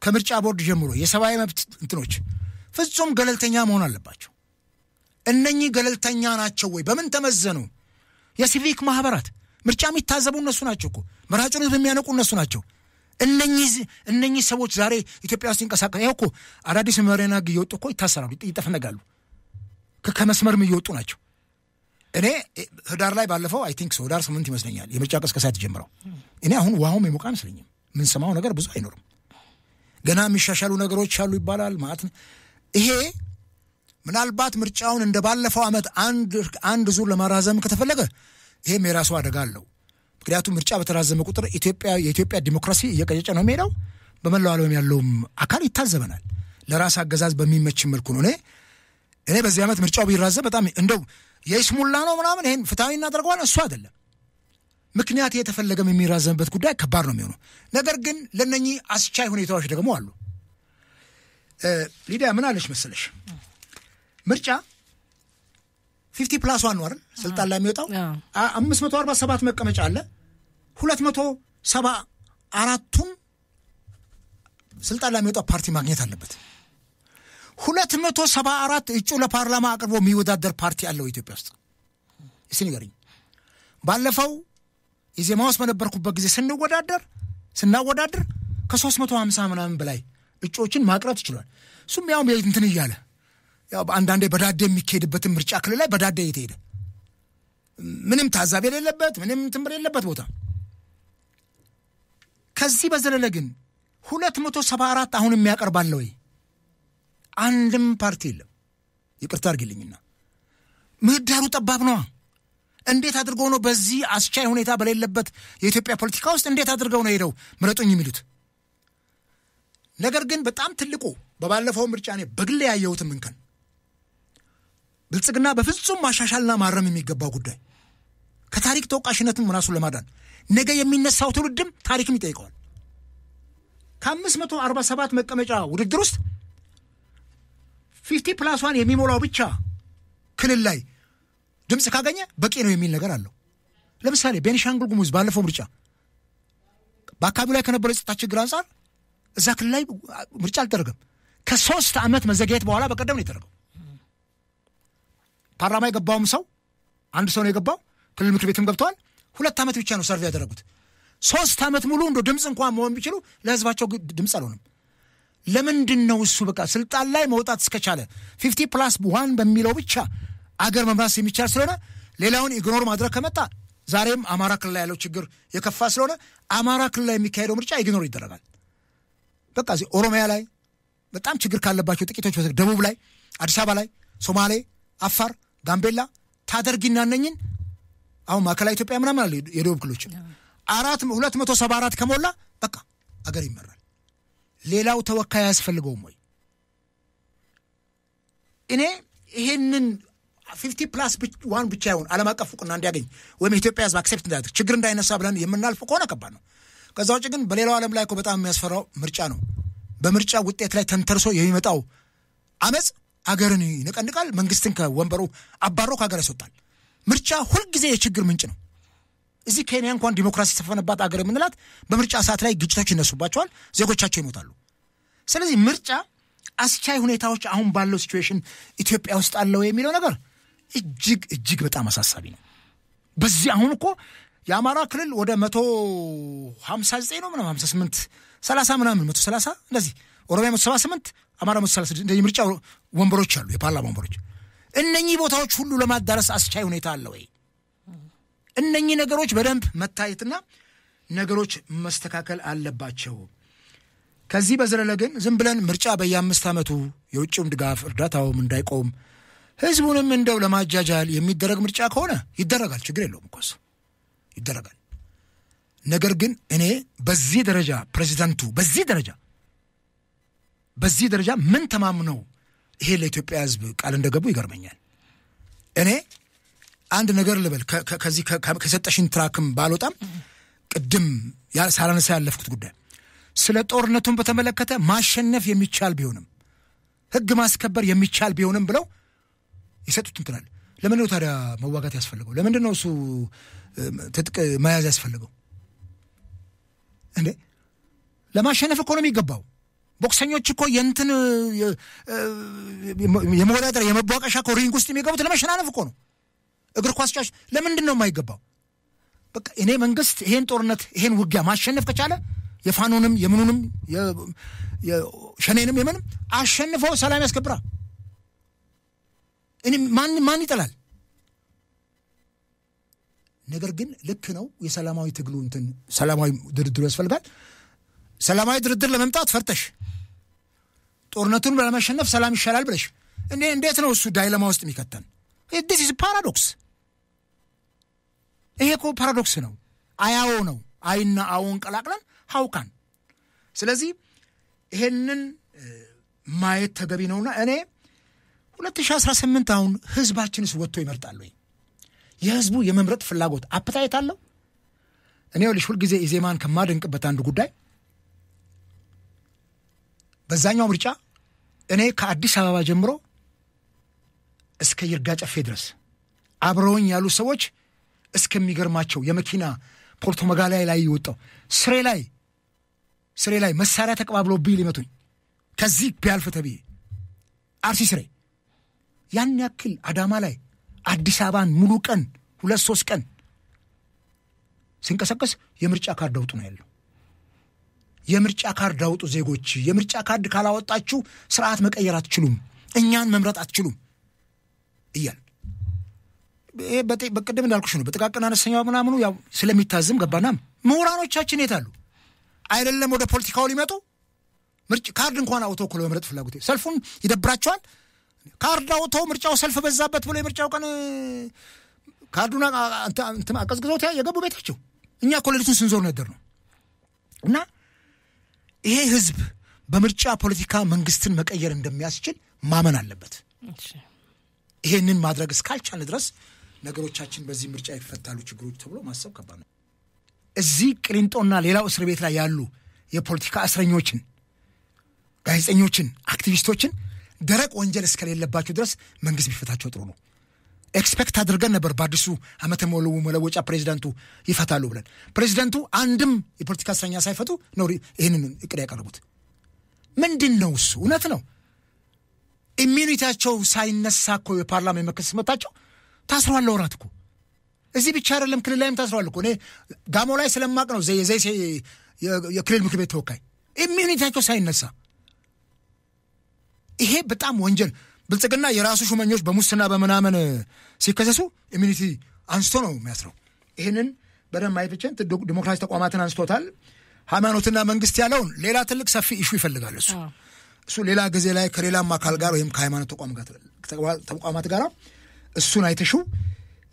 ከምርጫ ቦርድ ጀምሮ የሰብአዊ መብት እንትኖች ፍጹም ገለልተኛ መሆን አለባቸው። እነኚህ ገለልተኛ ናቸው ወይ? በምን ተመዘኑ? የሲቪክ ማህበራት ምርጫ የሚታዘቡ እነሱ ናቸው እኮ መራጩን የሚያነቁ እነሱ ናቸው። እነኚህ ሰዎች ዛሬ ኢትዮጵያ ውስጥ ይንቀሳቀሳሉ። ያው እኮ አዳዲስ መመሪያና ህግ እየወጡ እኮ ይታሰራሉ፣ ይጠፈነጋሉ፣ ከመስመርም እየወጡ ናቸው። እኔ ህዳር ላይ ባለፈው አይ ቲንክ ህዳር 8 ይመስለኛል የምርጫ ቅስቀሳ የተጀመረው። እኔ አሁን ውሃውም የሞቀ አይመስለኝም። ምን ሰማው ነገር ብዙ አይኖርም። ገና የሚሻሻሉ ነገሮች አሉ ይባላል ማለት ነው። ይሄ ምናልባት ምርጫውን እንደ ባለፈው ዓመት አንድ ዙር ለማራዘም ከተፈለገ ይሄም የራሱ አደጋ አለው። ምክንያቱም ምርጫ በተራዘመ ቁጥር የኢትዮጵያ ዲሞክራሲ እየቀጨጨ ነው የሚሄደው። በመላው ዓለም ያለውም አካል ይታዘበናል። ለራስ አገዛዝ በሚመች መልኩ ነው። እኔ በዚህ ዓመት ምርጫው ቢራዘም በጣም እንደው የይስሙላ ነው ምናምን ይሄን ፍትሃዊ እናደርገዋለን እሱ አይደለም። ምክንያት የተፈለገም የሚራዘምበት ጉዳይ ከባድ ነው የሚሆነው። ነገር ግን ለነኚህ አስቻይ ሁኔታዎች ደግሞ አሉ። ሊዲያ ምን አለች መሰለሽ? ምርጫ 50+1 ነው አይደል? ስልጣን ላይ የሚወጣው 547 መቀመጫ አለ። 274ቱን ስልጣን ላይ የሚወጣው ፓርቲ ማግኘት አለበት። 274 እጩ ለፓርላማ አቅርቦ የሚወዳደር ፓርቲ አለው ኢትዮጵያ ውስጥ። እስኪ ንገሪኝ። ባለፈው ኢዜማ ውስጥ በነበርኩበት ጊዜ ስናወዳደር ከ350 ምናምን በላይ እጩዎችን ማቅረብ ይችላል። እሱም ያው እንትን እያለ ያው አንዳንዴ በዳዴ የሚካሄድበትን ምርጫ ክልል ላይ በዳዴ እየተሄደ ምንም ታዛቢ የሌለበት ምንም ትምር የሌለበት ቦታ። ከዚህ በዘለለ ግን 274 አሁን የሚያቀርባል ወይ? አንድም ፓርቲ የለም። ይቅርታ አድርግልኝና ምህዳሩ ጠባብ ነው። እንዴት አድርገው ነው በዚህ አስቻይ ሁኔታ በሌለበት የኢትዮጵያ ፖለቲካ ውስጥ እንዴት አድርገው ነው ሄደው ምረጡኝ የሚሉት? ነገር ግን በጣም ትልቁ በባለፈው ምርጫ እኔ በግል ያየሁትም እንከን ብልጽግና በፍጹም ማሻሻልና ማረም የሚገባው ጉዳይ ከታሪክ ተወቃሽነትም ራሱን ለማዳን ነገ የሚነሳው ትውልድም ታሪክም ይጠይቀዋል። ከ547 መቀመጫ ውድድር ውስጥ 50+1 የሚሞላው ብቻ ክልል ላይ ድምፅ ካገኘ በቂ ነው የሚል ነገር አለው። ለምሳሌ ቤኒሻንጉል ጉሙዝ ባለፈው ምርጫ በአካባቢው ላይ ከነበረው የጸጥታ ችግር አንጻር እዛ ክልል ላይ ምርጫ አልተደረገም። ከ3 ዓመት መዘግየት በኋላ በቀደም ነው የተደረገው። ፓርላማ የገባውም ሰው አንድ ሰው ነው የገባው። ክልል ምክር ቤትም ገብተዋል። 2 ዓመት ብቻ ነው ሰርቬ ያደረጉት። 3 ዓመት ሙሉ እንደ ድምፅ እንኳን መሆን ቢችሉ ለህዝባቸው ድምፅ አልሆነም። ለምንድን ነው እሱ በቃ ስልጣን ላይ መውጣት እስከቻለ 50+1 በሚለው ብቻ አገር መምራት የሚቻል ስለሆነ ሌላውን ኢግኖር ማድረግ ከመጣ ዛሬም አማራ ክልል ላይ ያለው ችግር የከፋ ስለሆነ አማራ ክልል ላይ የሚካሄደው ምርጫ ኢግኖር ይደረጋል። በቃ እዚህ ኦሮሚያ ላይ በጣም ችግር ካለባቸው ጥቂቶች ደቡብ ላይ፣ አዲስ አበባ ላይ፣ ሶማሌ፣ አፋር፣ ጋምቤላ ታደርጊና እነኝን አሁን ማዕከላዊ ኢትዮጵያ ምናምን አለ የደቡብ ክልሎች 274 ከሞላ በቃ አገር ይመራል። ሌላው ተወካይ ያስፈልገውም ወይ? እኔ ይሄንን 50+1 ብቻ ይሁን ዓለም አቀፍ ዕውቅና እንዲያገኝ ወይም ኢትዮጵያ ህዝብ አክሴፕት እንዳያደርግ ችግር እንዳይነሳ ብለን የምናልፍ ከሆነ ከባድ ነው። ከዛ ውጭ ግን በሌላው ዓለም ላይ እኮ በጣም የሚያስፈራው ምርጫ ነው። በምርጫ ውጤት ላይ ተንተርሶ የሚመጣው አመፅ አገርን ይነቀንቃል። መንግስትን ከወንበሩ አባሮ ከሀገር ያስወጣል። ምርጫ ሁልጊዜ የችግር ምንጭ ነው። እዚህ ኬንያ እንኳን ዲሞክራሲ ሰፈነባት አገር የምንላት በምርጫ ሰዓት ላይ ግጭቶች ይነሱባቸዋል፣ ዜጎቻቸው ይሞታሉ። ስለዚህ ምርጫ አስቻይ ሁኔታዎች አሁን ባለው ሲቹዌሽን ኢትዮጵያ ውስጥ አለው የሚለው ነገር እጅግ በጣም አሳሳቢ ነው። በዚህ አሁን እኮ የአማራ ክልል ወደ 159 ነው ምናምን 58 30 ምናምን 130 እንደዚህ፣ ኦሮሚያ 178 አማራ 136 እንደዚህ ምርጫ ወንበሮች አሉ፣ የፓርላማ ወንበሮች። እነኚህ ቦታዎች ሁሉ ለማዳረስ አስቻይ ሁኔታ አለ ወይ? እነኚህ ነገሮች በደንብ መታየትና ነገሮች መስተካከል አለባቸው። ከዚህ በዘለለ ግን ዝም ብለን ምርጫ በየ5 ዓመቱ የውጭውን ድጋፍ እርዳታውም እንዳይቆም ህዝቡንም እንደው ለማጃጃል የሚደረግ ምርጫ ከሆነ ይደረጋል፣ ችግር የለውም እኮ እሱ ይደረጋል። ነገር ግን እኔ በዚህ ደረጃ ፕሬዚዳንቱ በዚህ ደረጃ ምን ተማምነው ይሄ ለኢትዮጵያ ህዝብ ቃል እንደገቡ ይገርመኛል። እኔ አንድ ነገር ልበል ከዚህ ከሰጠሽን ትራክም ባልወጣም ቅድም ሳላነሳ ያለፍኩት ጉዳይ ስለ ጦርነቱን በተመለከተ ማሸነፍ የሚቻል ቢሆንም ህግ ማስከበር የሚቻል ቢሆንም ብለው ይሰጡት እንትናል። ለምን ነው ታዲያ መዋጋት ያስፈልገው? ለምንድን ነው እሱ ትጥቅ መያዝ ያስፈልገው እንዴ? ለማሸነፍ እኮ ነው የሚገባው። ቦክሰኞች እኮ የእንትን የመወዳደር የመቧቀሻ እኮ ሪንግ ውስጥ የሚገቡት ለመሸናነፍ እኮ ነው። እግር ኳስ ጫሽ ለምንድን ነው የማይገባው? በቃ እኔ መንግስት ይሄን ጦርነት ይሄን ውጊያ ማሸነፍ ከቻለ የፋኖንም የምኑንም የሸኔንም የምንም አሸንፎ ሰላም ያስከብራ። እኔ ማን ይጠላል? ነገር ግን ልክ ነው የሰላማዊ ትግሉ እንትን ሰላማዊ ድርድር ያስፈልጋል። ሰላማዊ ድርድር ለመምጣት ፈርተሽ ጦርነቱን ለማሸነፍ ሰላም ይሻላል ብለሽ እንዴት ነው እሱ ዳይለማ ውስጥ የሚከተን? this is paradox። ይሄ እኮ ፓራዶክስ ነው። አያው ነው አይና አዎን ቀላቅለን ሀውካን። ስለዚህ ይሄንን ማየት ተገቢ ነውና እኔ 2018 አሁን ህዝባችንስ ወጥቶ ይመርጣል ወይ? የህዝቡ የመምረጥ ፍላጎት አፕታይት አለው? እኔ ሁል ጊዜ ኢዜማን ከማደንቅበት አንዱ ጉዳይ በዛኛው ምርጫ እኔ ከአዲስ አበባ ጀምሮ እስከ ይርጋ ጨፌ ድረስ አብረውኝ ያሉ ሰዎች እስከሚገርማቸው የመኪና ፖርቶ መጋላይ ላይ ይወጣው ስሬ ላይ መሳሪያ ተቀባብለው ሊመቱኝ ከዚህ ቢያልፍ ተብዬ አርሲ ስሬ ያን ያክል አዳማ ላይ አዲስ አበባን ሙሉ ቀን 2-3 ቀን ሲንቀሳቀስ የምርጫ ካርድ አውጡ ነው ያለው። የምርጫ ካርድ አውጡ ዜጎች፣ የምርጫ ካርድ ካላወጣችሁ ስርዓት መቀየር አትችሉም፣ እኛን መምረጥ አትችሉም እያል በቅድም እንዳልኩሽ ነው። በጥቃቅን አነስተኛው ምናምኑ ያው ስለሚታዝም ገባናም ምሁራኖቻችን የታሉ? አይደለም ወደ ፖለቲካው ሊመጡ ምርጫ ካርድ እንኳን አውጥተው እኮ ለመምረጥ ፍላጎት ሰልፉን ይደብራቸዋል። ካርድ አውጥተው ምርጫው ሰልፍ በዛበት ብሎ የምርጫው ቀን ካርዱን አቀዝቅዘውት የገቡ ቤታቸው። እኛ እኮ ሌሊቱን ስንዞር ነበር ነው። እና ይሄ ህዝብ በምርጫ ፖለቲካ መንግስትን መቀየር እንደሚያስችል ማመን አለበት። ይሄንን ማድረግ እስካልቻለ ድረስ ነገሮቻችን በዚህ ምርጫ ይፈታሉ ችግሮች ተብሎ ማሰብ ከባድ ነው። እዚህ ቅሊንጦና ሌላው እስር ቤት ላይ ያሉ የፖለቲካ እስረኞችን፣ ጋዜጠኞችን፣ አክቲቪስቶችን ደረቅ ወንጀል እስከሌለባቸው ድረስ መንግስት ቢፈታቸው ጥሩ ነው። ኤክስፔክት አድርገን ነበር በአዲሱ ዓመተ መለወጫ ፕሬዚዳንቱ ይፈታሉ ብለን። ፕሬዚዳንቱ አንድም የፖለቲካ እስረኛ ሳይፈቱ ነው ይህንን እቅድ ያቀረቡት። ምንድን ነው እሱ? እውነት ነው ኢሚኒቲያቸው ሳይነሳ እኮ የፓርላማ የመከሰስ መብታቸው ታስረዋል ለወራት እኮ። እዚህ ብቻ አይደለም ክልል ላይም ታስረዋል እኮ። እኔ ጋሞ ላይ ስለማቅ ነው ዘይሴ የክልል ምክር ቤት ተወካይ ኢሚኒቲያቸው ሳይነሳ። ይሄ በጣም ወንጀል። ብልጽግና የራሱ ሹመኞች በሙስና በመናመን ሲከሰሱ ኢሚኒቲ አንስቶ ነው የሚያስረው። ይህንን በደንብ ማየትችን ዲሞክራሲ ተቋማትን አንስቶታል። ሃይማኖትና መንግስት ያለውን ሌላ ትልቅ ሰፊ ኢሹ ይፈልጋል። እሱ ሌላ ጊዜ ላይ ከሌላም አካል ጋር ወይም ከሃይማኖት ተቋማት ጋር እሱን አይተሽው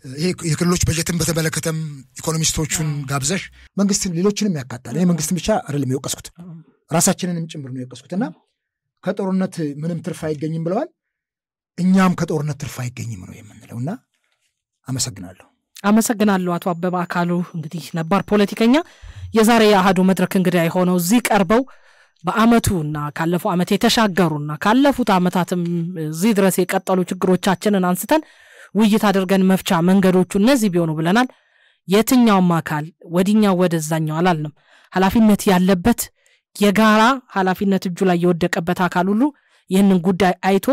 ይሄ የክልሎች በጀትን በተመለከተም ኢኮኖሚስቶቹን ጋብዘሽ መንግስትን ሌሎችንም ያካታል። እኔ መንግስትን ብቻ አይደለም የወቀስኩት ራሳችንንም ጭምር ነው የወቀስኩትና ከጦርነት ምንም ትርፍ አይገኝም ብለዋል። እኛም ከጦርነት ትርፍ አይገኝም ነው የምንለውና አመሰግናለሁ አቶ አበባ አካሉ። እንግዲህ ነባር ፖለቲከኛ የዛሬ የአሃዱ መድረክ እንግዲህ አይሆነው እዚህ ቀርበው በአመቱና ካለፈው አመት የተሻገሩና ካለፉት አመታትም እዚህ ድረስ የቀጠሉ ችግሮቻችንን አንስተን ውይይት አድርገን መፍቻ መንገዶቹ እነዚህ ቢሆኑ ብለናል። የትኛውም አካል ወዲኛው ወደዛኛው አላልንም። ኃላፊነት ያለበት የጋራ ኃላፊነት እጁ ላይ የወደቀበት አካል ሁሉ ይህንን ጉዳይ አይቶ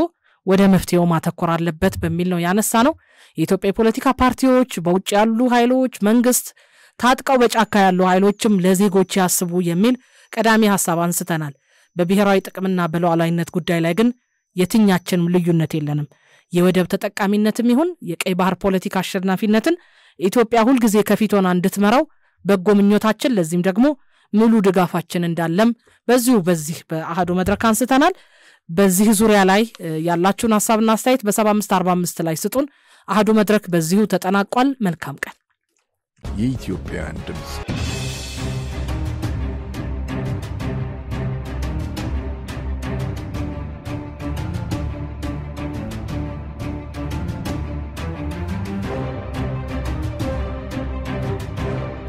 ወደ መፍትሄው ማተኮር አለበት በሚል ነው ያነሳ ነው። የኢትዮጵያ ፖለቲካ ፓርቲዎች፣ በውጭ ያሉ ኃይሎች፣ መንግስት ታጥቀው በጫካ ያሉ ኃይሎችም ለዜጎች ያስቡ የሚል ቀዳሚ ሐሳብ አንስተናል። በብሔራዊ ጥቅምና በሉዓላዊነት ጉዳይ ላይ ግን የትኛችንም ልዩነት የለንም። የወደብ ተጠቃሚነትም ይሁን የቀይ ባህር ፖለቲካ አሸናፊነትን ኢትዮጵያ ሁሉ ጊዜ ከፊት ሆና እንድትመራው በጎ ምኞታችን ለዚህም ደግሞ ሙሉ ድጋፋችን እንዳለም በዚህ በአሃዱ መድረክ አንስተናል። በዚህ ዙሪያ ላይ ያላችሁን ሐሳብና አስተያየት በ7545 ላይ ስጡን። አሃዱ መድረክ በዚሁ ተጠናቋል። መልካም ቀን። የኢትዮጵያ ድምጽ